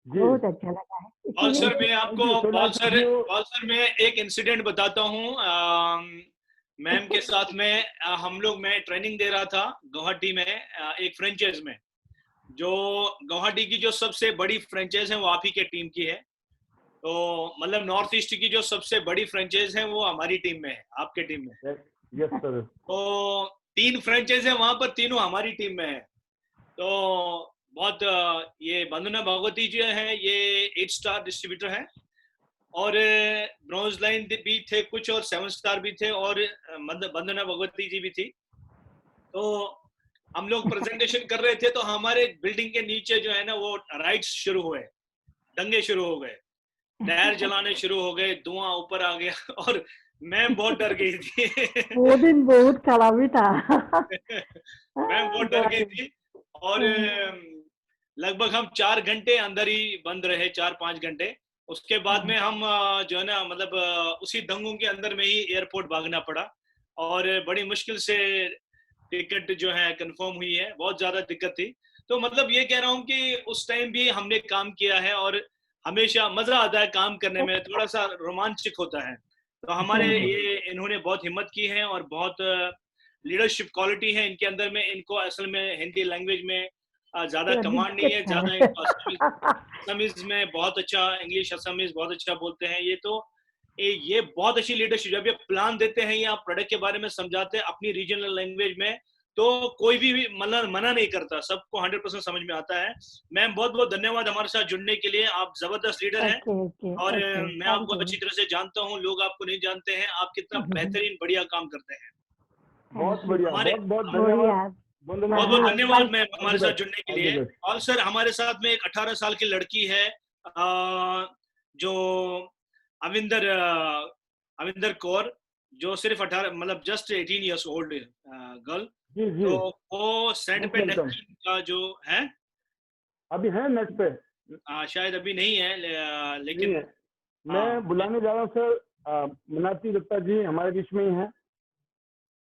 बहुत अच्छा लगा है। पॉल सर मैं आपको पॉल सर मैं एक इंसिडेंट बताता हूँ। मैम के साथ में मैं ट्रेनिंग दे रहा था गुवाहाटी में एक फ्रेंचाइज में। जो गुवाहाटी की जो सबसे बड़ी फ्रेंचाइज है वो आप ही के टीम की है। तो मतलब नॉर्थ ईस्ट की जो सबसे बड़ी फ्रेंचाइज है वो हमारी टीम में है, आपके टीम में। Yes sir. तो 3 फ्रेंचाइज है वहां पर, तीनों हमारी टीम में है। तो बहुत ये बंदना भगवती जी हैं, ये 8 स्टार डिस्ट्रीब्यूटर हैं, और ब्रॉन्ज लाइन भी थे कुछ, और 7 स्टार भी थे, और बंदना भगवती जी भी थी। तो हम लोग प्रेजेंटेशन कर रहे थे तो हमारे बिल्डिंग के नीचे जो है ना वो राइड्स शुरू हुए, दंगे शुरू हो गए, टायर जलाने शुरू हो गए, धुआं ऊपर आ गया और मैम बहुत डर गई थी। वो दिन बहुत खराब भी था। मैम बहुत डर गई थी, और लगभग हम 4 घंटे अंदर ही बंद रहे, 4-5 घंटे। उसके बाद में हम जो है ना मतलब उसी दंगों के अंदर में ही एयरपोर्ट भागना पड़ा, और बड़ी मुश्किल से टिकट जो है कंफर्म हुई है, बहुत ज्यादा दिक्कत थी। तो मतलब ये कह रहा हूँ कि उस टाइम भी हमने काम किया है, और हमेशा मजा आता है काम करने में, थोड़ा सा रोमांचक होता है। तो हमारे ये इन्होंने बहुत हिम्मत की है, और बहुत लीडरशिप क्वालिटी है इनके अंदर में। इनको असल में हिंदी लैंग्वेज में ज्यादा कमांड नहीं है, ज्यादा इनको असमीज में बहुत अच्छा, इंग्लिश असमीज बहुत अच्छा बोलते हैं ये। तो ये बहुत अच्छी लीडरशिप, जब ये प्लान देते हैं या प्रोडक्ट के बारे में समझाते हैं अपनी रीजनल लैंग्वेज में, तो कोई भी मना नहीं करता, सबको 100% समझ में आता है। मैम बहुत बहुत धन्यवाद हमारे साथ जुड़ने के लिए, आप जबरदस्त लीडर हैं। और मैं आपको अच्छी तरह से जानता हूँ, लोग आपको नहीं जानते हैं, आप कितना बेहतरीन बढ़िया काम करते हैं। बहुत बढ़िया, हमारे बहुत बहुत धन्यवाद, बहुत बहुत धन्यवाद मैम हमारे साथ जुड़ने के All the लिए। best. और सर हमारे साथ में एक 18 साल की लड़की है, जो अविंदर कौर, जो सिर्फ 18 मतलब जस्ट 18 ईयर्स ओल्ड गर्ल। जी जी, तो वो सेट Most पे welcome. नेपकिन का जो है, अभी है नेट पे? शायद अभी नहीं है, नहीं लेकिन है। मैं बुलाने जा रहा हूँ सर, मीनाती दत्ता जी हमारे बीच में ही हैं,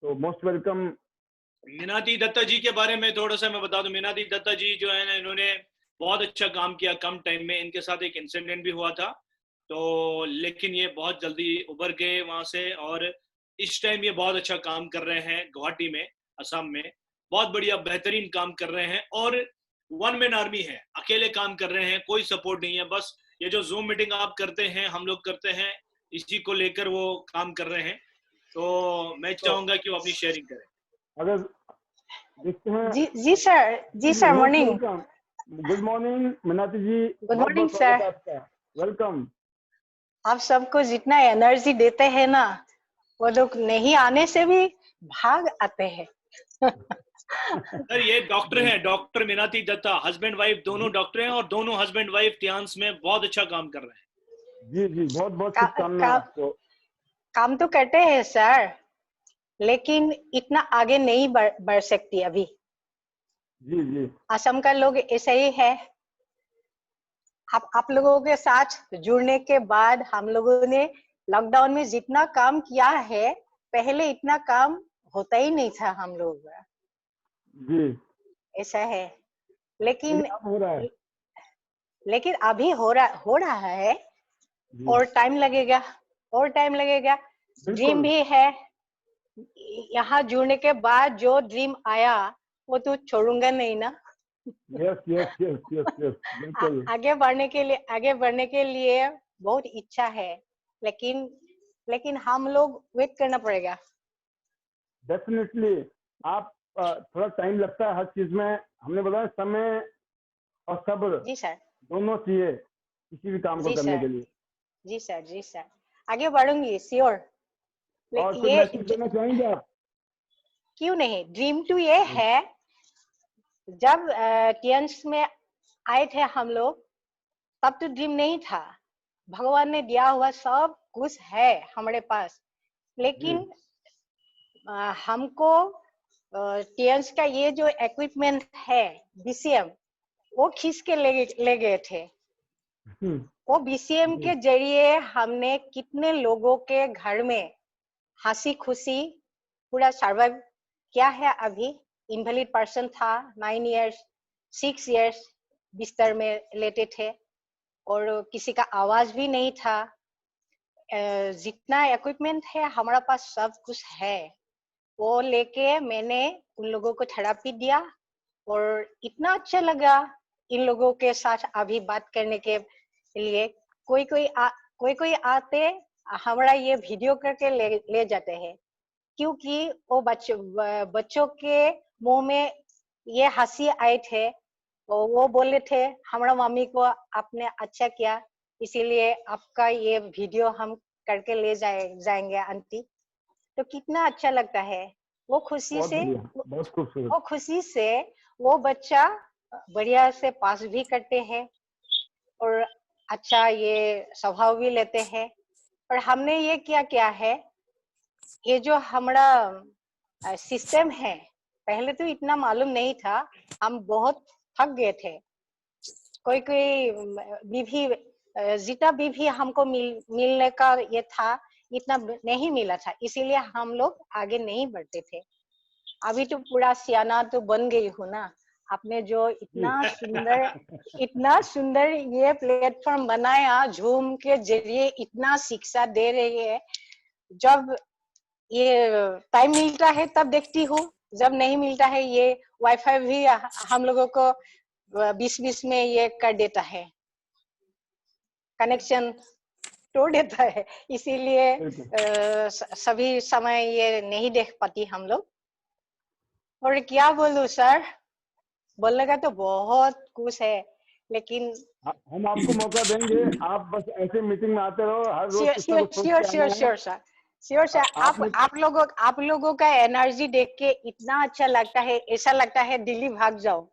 तो मोस्ट वेलकम। मीनाती दत्ता जी के बारे में थोड़ा सा मैं बता दूं। मीनाती दत्ता जी जो है ना, इन्होंने बहुत अच्छा काम किया कम टाइम में। इनके साथ एक इंसिडेंट भी हुआ था, तो लेकिन ये बहुत जल्दी उभर गए वहां से, और इस टाइम ये बहुत अच्छा काम कर रहे हैं गुवाहाटी में, असम में। बहुत बढ़िया बेहतरीन काम कर रहे हैं, और 1 मैन आर्मी है, अकेले काम कर रहे हैं, कोई सपोर्ट नहीं है। बस ये जो जूम मीटिंग आप करते हैं, हम लोग करते हैं, इसी को लेकर वो काम कर रहे हैं। तो मैं चाहूंगा कि वो अपनी शेयरिंग करें। अगर देखते हैं। जी sir, morning. Good morning Minati ji, good morning स्वागत है सर। आपका, वेलकम। आप सबको जितना एनर्जी देते हैं ना, वो लोग नहीं आने से भी भाग आते हैं। सर ये डॉक्टर हैं, doctor Minati Dutta, husband wife दोनों डॉक्टर हैं, और दोनों हस्बैंड वाइफ टियान्स में बहुत अच्छा काम कर रहे हैं। जी जी, बहुत बहुत शुभकामनाएं आपको। काम तो करते हैं सर, लेकिन इतना आगे नहीं बढ़ सकती अभी। जी जी, असम का लोग ऐसा ही है। आप लोगों के साथ जुड़ने के बाद हम लोगों ने लॉकडाउन में जितना काम किया है, पहले इतना काम होता ही नहीं था हम लोग का। जी ऐसा है, लेकिन अब हो रहा है। लेकिन अभी हो रहा है, जी, और टाइम लगेगा, और टाइम लगेगा। ड्रीम भी है, यहाँ जुड़ने के बाद जो ड्रीम आया वो तो छोड़ूंगा नहीं ना। Yes yes yes yes yes, बिल्कुल। आगे बढ़ने के लिए बहुत इच्छा है, लेकिन हम लोग वेट करना पड़ेगा। डेफिनेटली, आप थोड़ा टाइम लगता है हर चीज में, हमने बताया समय और सब्र जी सर, दोनों चाहिए किसी भी काम को जी करने सर, के लिए। जी सर, आगे बढ़ूंगी श्योर। और कुछ मैसेज देना चाहेंगे आप? क्यों नहीं, ड्रीम टू ये है, जब टियंस में आए थे हम लोग, तब तो ड्रीम नहीं था। भगवान ने दिया हुआ सब कुछ है हमारे पास, लेकिन हमको टियंस का ये जो इक्विपमेंट है बीसीएम, वो खींच के ले गए थे। वो बीसीएम के जरिए हमने कितने लोगों के घर में हंसी खुशी पूरा सर्वाइव किया है। अभी इनवैलिड पर्सन था, 9 इयर्स 6 इयर्स बिस्तर में लेटे थे, और किसी का आवाज भी नहीं था। जितना इक्विपमेंट है हमारा पास सब कुछ है, वो लेके मैंने उन लोगों को थेरापी दिया, और इतना अच्छा लगा इन लोगों के साथ अभी बात करने के लिए। कोई कोई आते हमारा ये वीडियो करके ले जाते हैं, क्योंकि वो बच्चों के मुंह में ये हंसी आए थे। तो वो बोले थे हमारा मम्मी को आपने अच्छा किया, इसीलिए आपका ये वीडियो हम करके ले जाएंगे आंटी। तो कितना अच्छा लगता है। वो खुशी बहुत से बढ़िया, बहुत खूबसूरत। वो खुशी से वो बच्चा बढ़िया से पास भी करते हैं और अच्छा ये स्वभाव भी लेते हैं। और हमने ये क्या है, ये जो हमारा सिस्टम है, पहले तो इतना मालूम नहीं था, हम बहुत थक गए थे। कोई बीवी जीता बीवी हमको मिलने का ये था, इतना नहीं मिला था, इसीलिए हम लोग आगे नहीं बढ़ते थे। अभी तो पूरा सियाना तो बन गई हूँ ना। आपने जो इतना सुंदर ये प्लेटफॉर्म बनाया, झूम के जरिए इतना शिक्षा दे रही है। जब ये टाइम मिलता है तब देखती हूँ, जब नहीं मिलता है ये वाईफाई भी हम लोगों को 20-20 में ये कर देता है, कनेक्शन तोड़ देता है, इसीलिए सभी समय ये नहीं देख पाती हम लोग। और क्या बोलूं सर, बोलने का तो बहुत कुछ है, लेकिन हम आपको मौका देंगे, आप बस ऐसे मीटिंग में आते रहो, हर रोज कुछ ना कुछ सोच के आना है। Sure sir. आप लोगों का एनर्जी देख के इतना अच्छा लगता है, ऐसा लगता है दिल्ली भाग जाओ,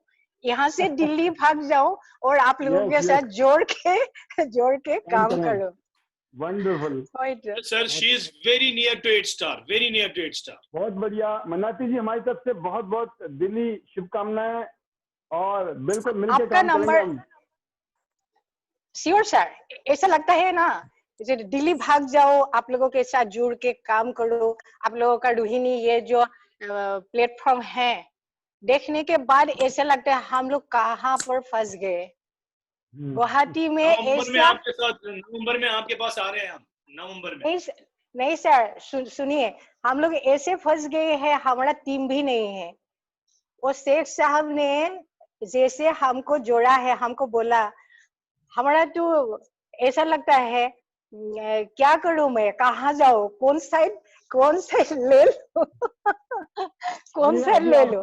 यहाँ से दिल्ली भाग जाओ और आप लोगों के साथ जोड़ के काम करो। Wonderful sir, she is very near to 8 star, very near to 8 star. बहुत बढ़िया। मनाती जी, हमारी तरफ से बहुत बहुत दिली शुभकामनाएं, और बिल्कुल मिलकर काम करेंगे हम। श्योर सर, ऐसा लगता है ना जैसे दिल्ली भाग जाओ, आप लोगों के साथ जुड़ के काम करो। आप लोगों का रोहिणी ये जो प्लेटफॉर्म है, देखने के बाद ऐसा लगता है हम लोग कहाँ पर फंस गए। गुवाहाटी में नवंबर में आपके साथ, नवंबर में आपके पास आ रहे हैं हम, नवंबर में। नहीं सर, सुनिए, हम लोग ऐसे फंस गए हैं, हमारा टीम भी नहीं है। वो शेख साहब ने जैसे हमको जोड़ा है, हमको बोला, हमारा तो ऐसा लगता है क्या करूं मैं, कहाँ जाऊं, कौन साइड ले लो कौन साइड ले लो।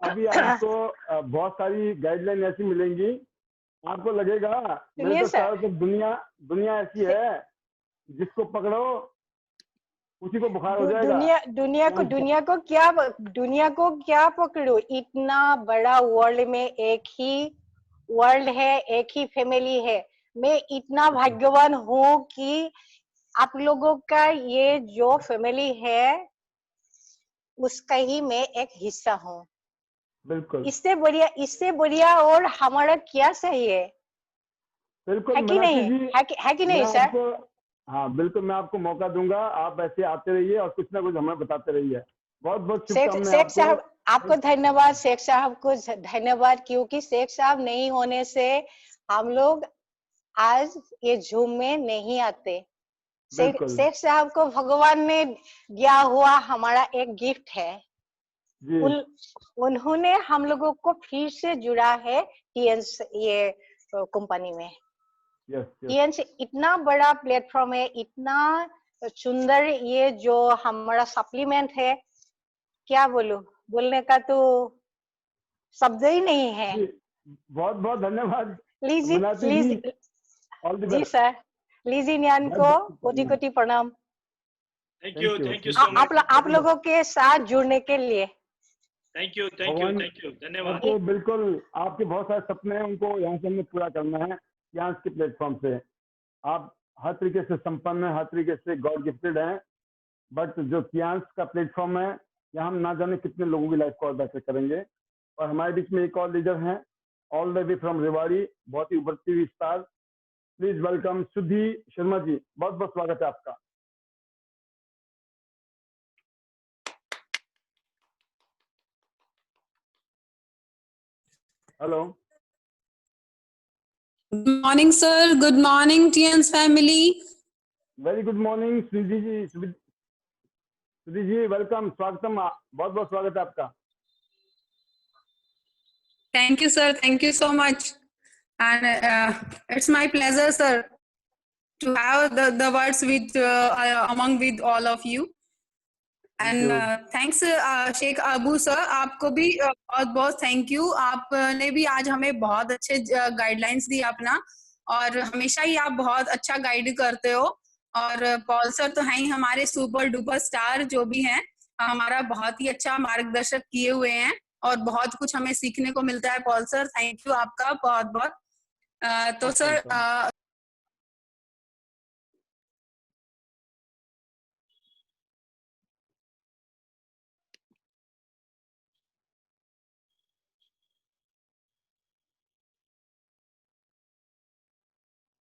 अभी आपको बहुत सारी गाइडलाइन ऐसी मिलेंगी, आपको लगेगा मेरे तो सारा दुनिया ऐसी है, जिसको पकड़ो उसी को बुखार हो जाएगा। दुनिया को क्या पकड़ो, इतना बड़ा वर्ल्ड में एक ही वर्ल्ड है, एक ही फैमिली है। मैं इतना भाग्यवान हूँ कि आप लोगों का ये जो फैमिली है उसका ही मैं एक हिस्सा हूँ। बिल्कुल, इससे बढ़िया और हमारा क्या चाहिए। बिल्कुल है कि नहीं सर? हाँ बिल्कुल, मैं आपको मौका दूंगा, आप ऐसे आते रहिए और कुछ ना कुछ हमें बताते रहिए। बहुत बहुत शुभकामनाएं आपको धन्यवाद। शेख साहब को धन्यवाद, क्योंकि शेख साहब नहीं होने से हम लोग आज ये झूम में नहीं आते। शेख साहब को भगवान ने दिया हुआ हमारा एक गिफ्ट है। उन्होंने हम लोगों को फिर से जुड़ा है टीएनस ये कंपनी में। टीएनस इतना बड़ा प्लेटफॉर्म है, इतना सुंदर ये जो हमारा सप्लीमेंट है, क्या बोलूं, बोलने का तो शब्द ही नहीं है। बहुत बहुत धन्यवाद जी सर, लीजी न्यान को कोटि प्रणाम। थैंक यू सो मच आप लोगों के साथ जुड़ने के लिए। थैंक यू धन्यवाद। आपको बिल्कुल, आपके बहुत सारे सपने हैं, उनको यहाँ से हमें पूरा करना है। यहाँ के प्लेटफॉर्म से आप हर तरीके से संपन्न हैं, हर तरीके से गॉड गिफ्टेड हैं, बट जो कियांस का प्लेटफॉर्म है, यहाँ हम ना जाने कितने लोगों की लाइफ को और बेहतर करेंगे। और हमारे बीच में एक और लीडर हैं, all the way from Rewari, बहुत ही उभरती हुई स्टार। प्लीज वेलकम सुधी शर्मा जी, बहुत बहुत स्वागत है आपका। Hello, Good morning, sir. Good morning, TNS family. Very good morning सुधी जी, वेलकम, स्वागतम, बहुत बहुत स्वागत है आपका। Thank you, sir. Thank you so much. And it's my pleasure, sir, to have the words with among with all of you. And thanks Sheikh Abu sir, आपको भी बहुत बहुत थैंक यू। आपने भी आज हमें बहुत अच्छे गाइडलाइंस दी अपना, और हमेशा ही आप बहुत अच्छा गाइड करते हो। और पॉल सर तो हैं ही हमारे सुपर डुपर स्टार, जो भी हैं हमारा बहुत ही अच्छा मार्गदर्शक किए हुए हैं, और बहुत कुछ हमें सीखने को मिलता है। पॉल सर थैंक यू आपका बहुत बहुत। तो सर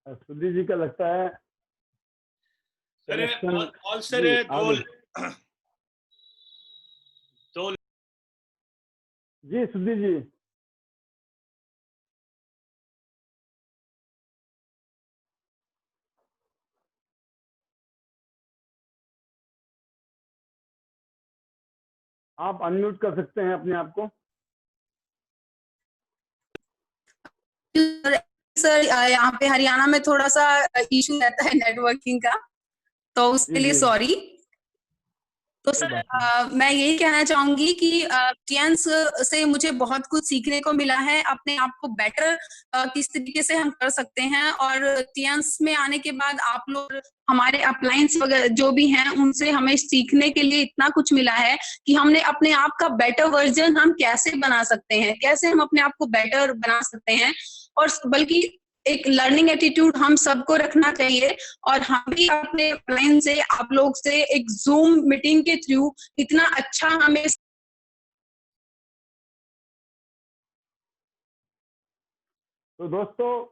सुधीर जी का लगता है पॉल सर दो जी सुधीर जी। आप अनम्यूट कर सकते हैं अपने आप को। सर यहाँ पे हरियाणा में थोड़ा सा इशू रहता है नेटवर्किंग का, तो उसके लिए सॉरी। तो सर मैं यही कहना चाहूंगी कि टियंस से मुझे बहुत कुछ सीखने को मिला है, अपने आप को बेटर किस तरीके से हम कर सकते हैं। और टियंस में आने के बाद आप लोग हमारे अप्लायंस वगैरह जो भी हैं, उनसे हमें सीखने के लिए इतना कुछ मिला है कि हमने अपने आप का बेटर वर्जन हम कैसे बना सकते हैं, कैसे हम अपने आप को बेटर बना सकते हैं। और बल्कि एक लर्निंग एटीट्यूड हम सबको रखना चाहिए। और हम भी अपने ऑनलाइन से आप लोग से एक जूम मीटिंग के थ्रू इतना अच्छा हमें। तो दोस्तों,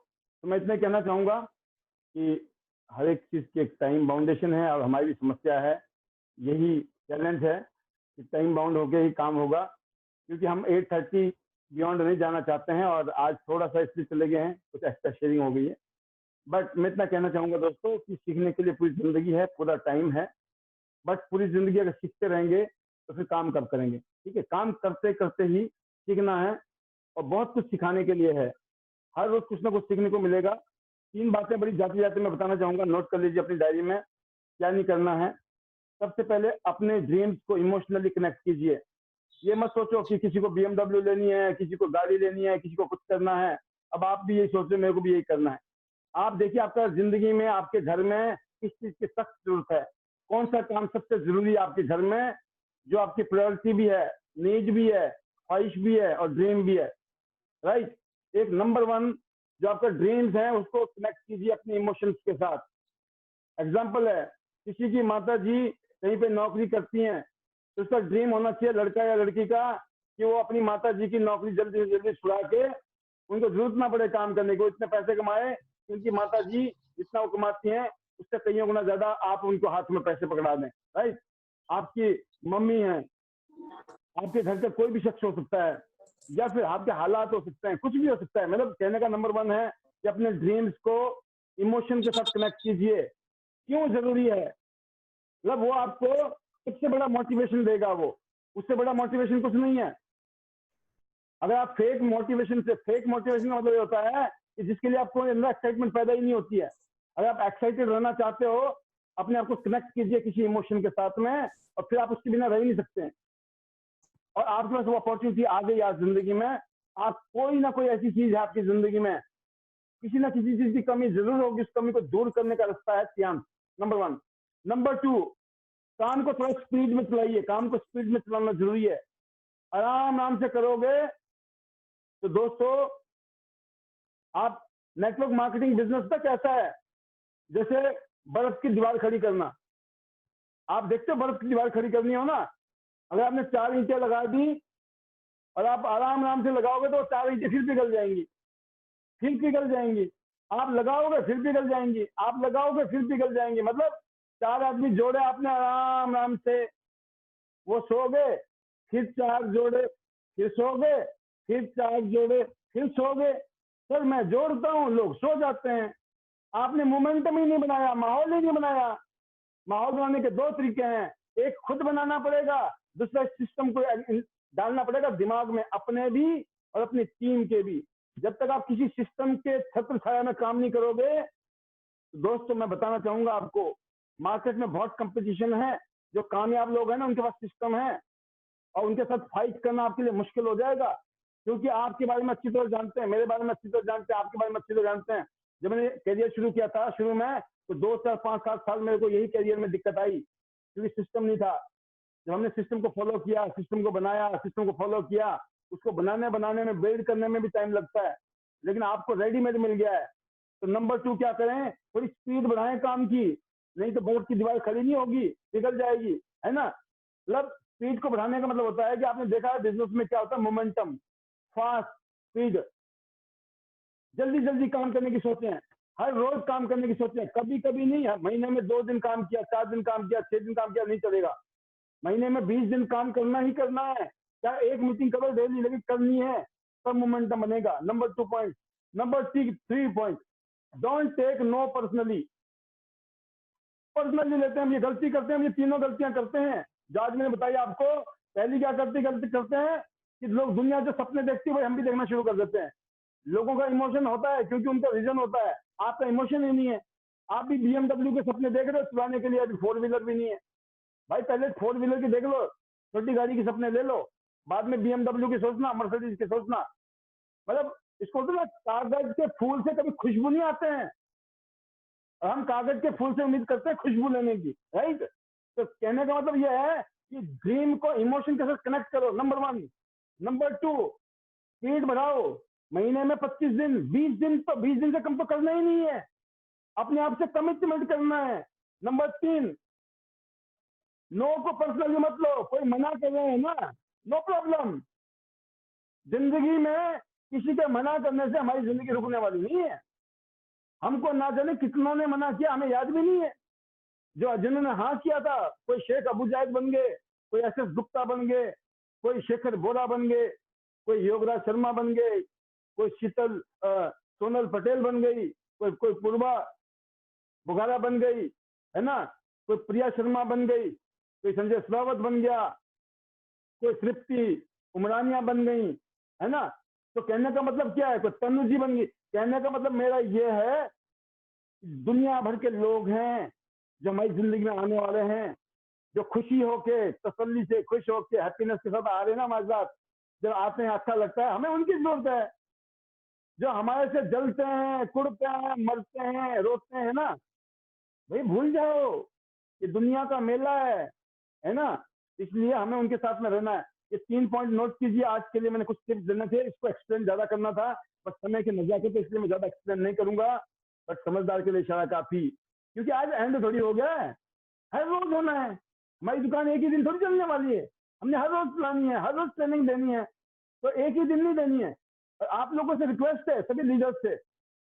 तो मैं इतना कहना चाहूंगा कि हर एक चीज की एक टाइम बाउंडेशन है, और हमारी भी समस्या है, यही चैलेंज है कि टाइम बाउंड होके ही काम होगा। क्योंकि हम 8:30 बियॉन्ड नहीं जाना चाहते हैं, और आज थोड़ा सा इसलिए चले गए हैं, कुछ एक्स्ट्रा शेयरिंग हो गई है। बट मैं इतना कहना चाहूंगा दोस्तों कि सीखने के लिए पूरी जिंदगी है, पूरा टाइम है। बट पूरी जिंदगी अगर सीखते रहेंगे तो फिर काम कब करेंगे? ठीक है, काम करते करते ही सीखना है, और बहुत कुछ सिखाने के लिए है। हर रोज कुछ ना कुछ सीखने को मिलेगा। 3 बातें बड़ी जाते जाते मैं बताना चाहूंगा, नोट कर लीजिए अपनी डायरी में। क्या नहीं करना है? सबसे पहले अपने ड्रीम्स को इमोशनली कनेक्ट कीजिए। ये मत सोचो कि किसी को BMW लेनी है, किसी को गाड़ी लेनी है, किसी को कुछ करना है। अब आप भी यही सोच रहे मेरे को भी यही करना है। आप देखिए, आपका जिंदगी में, आपके घर में किस चीज की सख्त जरूरत है, कौन सा काम सबसे जरूरी है आपके घर में, जो आपकी प्रायोरिटी भी है, नीड भी है, ख्वाहिश भी है और ड्रीम भी है। राइट? एक नंबर 1 जो आपका ड्रीम्स है, उसको कनेक्ट कीजिए अपने इमोशंस के साथ। एग्जाम्पल है, किसी की माता जी कहीं पे नौकरी करती हैं, तो उसका ड्रीम होना चाहिए, लड़का या लड़की का, कि वो अपनी माता जी की नौकरी जल्दी से जल्दी छुड़ा के, उनको जरूरत ना पड़े काम करने को, इतने पैसे कमाए, उनकी माता जी जितना वो कमाती हैं उससे कईयों गुना ज्यादा आप उनको हाथ में पैसे पकड़ा दें। राइट? आपकी मम्मी है, आपके घर का कोई भी शख्स हो सकता है, या फिर आपके हालात हो सकते हैं, कुछ भी हो सकता है। मतलब कहने का नंबर 1 है कि अपने ड्रीम्स को इमोशन के साथ कनेक्ट कीजिए। क्यों जरूरी है? मतलब वो आपको सबसे बड़ा मोटिवेशन देगा, वो उससे बड़ा मोटिवेशन कुछ नहीं है। अगर आप फेक मोटिवेशन का मतलब ये होता है कि जिसके लिए आपको अंदर एक्साइटमेंट पैदा ही नहीं होती है। अगर आप एक्साइटेड रहना चाहते हो, अपने आप को कनेक्ट कीजिए किसी इमोशन के साथ में, और फिर आप उसके बिना रह ही नहीं सकते हैं। और आपके पास वो अपॉर्चुनिटी आ गई आज जिंदगी में। आप कोई ना कोई ऐसी चीज है आपकी जिंदगी में, किसी ना किसी चीज की कमी जरूर होगी, उस कमी को दूर करने का रास्ता है ध्यान। नंबर 1। नंबर 2, काम को थोड़ा स्पीड में चलाइए। काम को स्पीड में चलाना जरूरी है। आराम से करोगे तो दोस्तों, आप नेटवर्क मार्केटिंग बिजनेस का कैसा है? जैसे बर्फ की दीवार खड़ी करना। आप देखते हो बर्फ की दीवार खड़ी करनी हो ना, अगर आपने 4 ईंटें लगा दी और आप आराम से लगाओगे तो 4 ईंटें फिर पिघल जाएंगी, फिर पिघल जाएंगी। आप लगाओगे फिर पिघल जाएंगी, आप लगाओगे फिर पिघल जाएंगी। मतलब 4 आदमी जोड़े आपने, आराम से वो सो गए, फिर 4 जोड़े, फिर सो गए, फिर 4 जोड़े, फिर सो गए। सर मैं जोड़ता हूँ, लोग सो जाते हैं। आपने मोमेंटम ही नहीं बनाया, माहौल ही नहीं बनाया। माहौल बनाने के 2 तरीके हैं, एक खुद बनाना पड़ेगा, दूसरा सिस्टम को डालना पड़ेगा दिमाग में, अपने भी और अपनी टीम के भी। जब तक आप किसी सिस्टम के छत्र छाया में काम नहीं करोगे, तो दोस्तों मैं बताना चाहूंगा आपको, मार्केट में बहुत कंपटीशन है। जो कामयाब लोग हैं ना, उनके पास सिस्टम है और उनके साथ फाइट करना आपके लिए मुश्किल हो जाएगा, क्योंकि आपके बारे में अच्छी तरह जानते हैं, मेरे बारे में अच्छी तरह जानते हैं, आपके बारे में अच्छी तरह जानते हैं। जब मैंने करियर शुरू किया था शुरू में, तो 2 4 5 7 साल मेरे को यही करियर में दिक्कत आई, क्योंकि सिस्टम नहीं था। जब हमने सिस्टम को फॉलो किया, सिस्टम को बनाया, सिस्टम को फॉलो किया, उसको बनाने में, बिल्ड करने में भी टाइम लगता है, लेकिन आपको रेडीमेड मिल गया है। तो नंबर 2 क्या करें, थोड़ी स्पीड बढ़ाएं काम की, नहीं तो बोर्ड की दीवार खड़ी नहीं होगी, पिघल जाएगी, है ना। मतलब स्पीड को बढ़ाने का मतलब होता है कि आपने देखा है बिजनेस में क्या होता है, मोमेंटम, फास्ट, स्पीड, जल्दी जल्दी काम करने की सोचें, हर रोज काम करने की सोचें, कभी कभी नहीं। महीने में 2 दिन काम किया, 4 दिन काम किया, 6 दिन काम किया, नहीं चलेगा। महीने में 20 दिन काम करना ही करना है, चाहे एक मीटिंग करो डेली, लेकिन करनी है, तब मोमेंटम बनेगा। Number 2 point. Number 3 point, don't take no personally. Personally लेते हैं हम, ये गलती करते हैं हम, ये तीनों गलतियां करते हैं जो आज मैंने बताई आपको। पहली क्या गलती करते हैं कि लोग दुनिया जो सपने देखती है वही हम भी देखना शुरू कर देते हैं। लोगों का इमोशन होता है क्योंकि उनका विजन होता है, आपका इमोशन ही नहीं है। आप भी BMW के सपने देख रहे हो चलाने के लिए, अभी 4 व्हीलर भी नहीं है भाई। पहले 4 व्हीलर की देख लो, छोटी गाड़ी के सपने ले लो, बाद में BMW की सोचना, मर्सिडीज के सोचना। मतलब इसको तो ना, कागज के फूल से कभी खुशबू नहीं आते हैं, और हम कागज के फूल से उम्मीद करते हैं खुशबू लेने की, राइट। तो कहने का मतलब यह है कि ड्रीम को इमोशन के साथ कनेक्ट करो, नंबर 1। नंबर 2, स्पीड बढ़ाओ। महीने में 25 दिन, 20 दिन, तो 20 दिन से कम तो करना ही नहीं है, अपने आप से कमिटमेंट करना है। नंबर 3, नो को पर्सनली मत लो। कोई मना कर रहे हैं ना, नो प्रॉब्लम। जिंदगी में किसी के मना करने से हमारी जिंदगी रुकने वाली नहीं है। हमको ना जाने कितनों ने मना किया, हमें याद भी नहीं है। जो जिन्होंने हाँ किया था, कोई शेख अबू जायद बन गए, कोई SS गुप्ता बन गए, कोई शेखर बोरा बन गए, कोई योगराज शर्मा बन गए, कोई सोनल पटेल बन गई, कोई पूर्वा बुगारा बन गई, है ना, कोई प्रिया शर्मा बन गई, कोई संजय श्रावत बन गया, कोई तृप्ति उमरानिया बन गई, है ना। तो कहने का मतलब क्या है, कोई तनु जी बन गई। कहने का मतलब मेरा ये है, दुनिया भर के लोग हैं जो हमारी जिंदगी में आने वाले हैं, जो खुशी होके, तसल्ली से, खुश होके, हैप्पीनेस के साथ आ रहे हैं ना हमारे साथ। जब आते हैं अच्छा लगता है, हमें उनकी जरूरत है। जो हमारे से जलते हैं, कुड़ते हैं, मरते हैं, रोते हैं ना, भाई भूल जाओ, ये दुनिया का मेला है ना। इसलिए हमें उनके साथ में रहना है। ये 3 पॉइंट नोट कीजिए। आज के लिए मैंने कुछ टिप्स देने थे, इसको एक्सप्लेन ज्यादा करना था, बस समय की नजाकत है, इसलिए मैं ज्यादा एक्सप्लेन नहीं करूंगा, बट समझदार के लिए इशारा काफी, क्योंकि आज एंड थोड़ी हो गया है, हर रोज होना है। हमारी दुकान एक ही दिन थोड़ी चलने वाली है, हमने हर रोज चलानी है, हर रोज ट्रेनिंग देनी है, तो एक ही दिन नहीं देनी है। और आप लोगों से रिक्वेस्ट है, सभी लीडर्स से,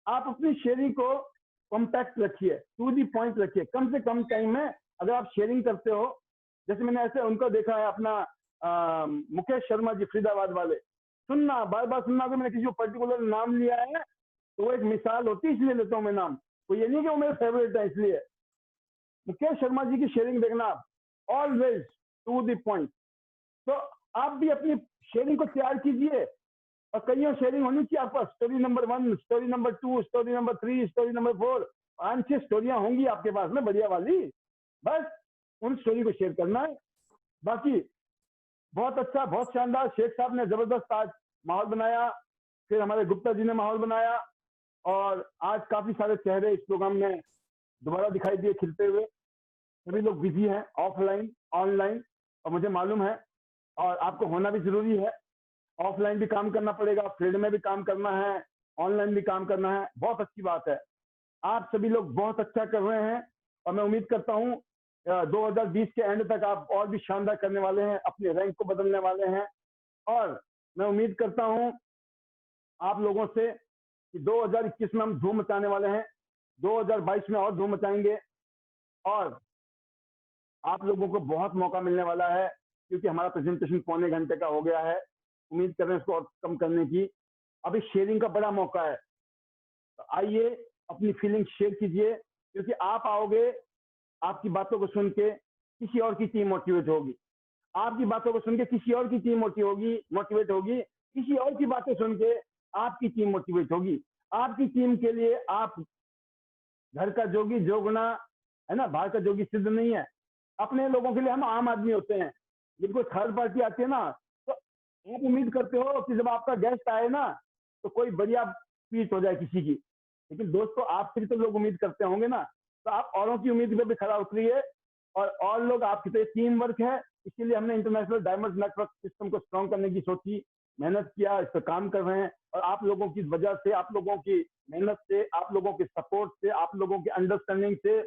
आप अपनी शेयरिंग को कॉम्पैक्ट रखिए, टू दी पॉइंट रखिए। कम से कम टाइम में अगर आप शेयरिंग करते हो, जैसे मैंने ऐसे उनको देखा है, अपना मुकेश शर्मा जी फरीदाबाद वाले, सुनना, बार बार सुनना। अगर मैंने किसी को पर्टिकुलर नाम लिया है तो वो एक मिसाल होती है, इसलिए लेता हूँ मैं नाम, तो ये नहीं कि वो मेरे फेवरेट है इसलिए। मुकेश शर्मा जी की शेयरिंग देखना आप, ऑलवेज टू दी पॉइंट। तो आप भी अपनी शेयरिंग को तैयार कीजिए, और कईयों शेयरिंग होनी चाहिए आपके पास। Story number 1, story number 2, story number 3, story number 4, 5-6 स्टोरियां होंगी आपके पास में बढ़िया वाली। बस उन स्टोरी को शेयर करना है। बाकी बहुत अच्छा, बहुत शानदार, शेख साहब ने जबरदस्त आज माहौल बनाया, फिर हमारे गुप्ता जी ने माहौल बनाया, और आज काफी सारे चेहरे इस प्रोग्राम में दोबारा दिखाई दिए खिलते हुए। सभी लोग बिजी हैं, ऑफलाइन, ऑनलाइन, और मुझे मालूम है, और आपको होना भी जरूरी है। ऑफलाइन भी काम करना पड़ेगा, फील्ड में भी काम करना है, ऑनलाइन भी काम करना है। बहुत अच्छी बात है, आप सभी लोग बहुत अच्छा कर रहे हैं, और मैं उम्मीद करता हूं 2020 के एंड तक आप और भी शानदार करने वाले हैं, अपने रैंक को बदलने वाले हैं। और मैं उम्मीद करता हूं आप लोगों से कि 2021 में हम धूम मचाने वाले हैं, 2022 में और धूम मचाएंगे, और आप लोगों को बहुत मौका मिलने वाला है, क्योंकि हमारा प्रेजेंटेशन पौने घंटे का हो गया है। उम्मीद कर रहे हैं इसको और कम करने की। अभी शेयरिंग का बड़ा मौका है, तो आइए अपनी फीलिंग शेयर कीजिए, क्योंकि आप आओगे, आपकी बातों को सुन के किसी और की टीम मोटिवेट होगी, आपकी बातों को सुन के किसी और की टीम मोटिवेट होगी, किसी और की बातें सुन के आपकी टीम मोटिवेट होगी। आपकी टीम के लिए आप घर का जोगी जोगना है ना, बाहर का जोगी सिद्ध नहीं है। अपने लोगों के लिए हम आम आदमी होते हैं। जब कोई थर्ड पार्टी आती है ना, तो आप उम्मीद करते हो कि जब आपका गेस्ट आए ना तो कोई बढ़िया स्पीच हो जाए किसी की, लेकिन दोस्तों आपसे तो लोग उम्मीद करते होंगे ना, तो आप औरों की उम्मीद पे भी खरा उतरिए और लोग आपकी तरह टीम वर्क है। इसीलिए हमने इंटरनेशनल डायमंड नेटवर्क सिस्टम को स्ट्रॉन्ग करने की सोची, मेहनत किया, इस पर काम कर रहे हैं। और आप लोगों की वजह से, आप लोगों की मेहनत से, आप लोगों के सपोर्ट से, आप लोगों के अंडरस्टैंडिंग से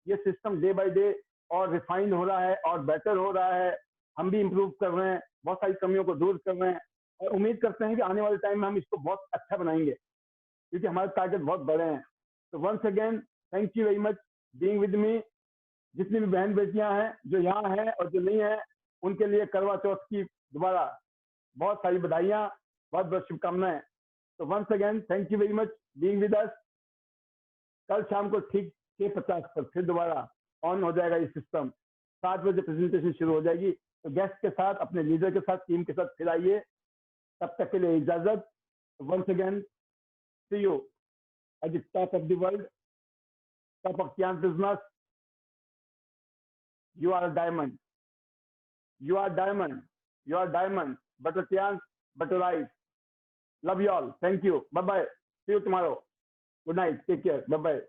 ये सिस्टम डे बाय डे और रिफाइंड हो रहा है और बेटर हो रहा है। हम भी इम्प्रूव कर रहे हैं, बहुत सारी कमियों को दूर कर रहे हैं और उम्मीद करते हैं कि आने वाले टाइम में हम इसको बहुत अच्छा बनाएंगे, क्योंकि हमारे टारगेट बहुत बड़े हैं। तो once again thank you very much being with me. जितनी भी बहन बेटियां हैं जो यहाँ हैं और जो नहीं है, उनके लिए करवा चौथ की दोबारा बहुत सारी बधाइयाँ, बहुत बहुत शुभकामनाएं। तो once again thank you very much being with us. कल शाम को ठीक 6:50 पर फिर दोबारा ऑन हो जाएगा ये सिस्टम। 7 बजे प्रेजेंटेशन शुरू हो जाएगी। तो गेस्ट के साथ, अपने लीडर के साथ, टीम के साथ फिर आइए। तब तक के लिए इजाजत। Once again see you at the top of the world, top of Tian's business. You are a diamond. You are diamond. You are diamond. Butter Tian's, butter rice. Love you all. Thank you. Bye bye. See you tomorrow. Good night. Take care. Bye bye.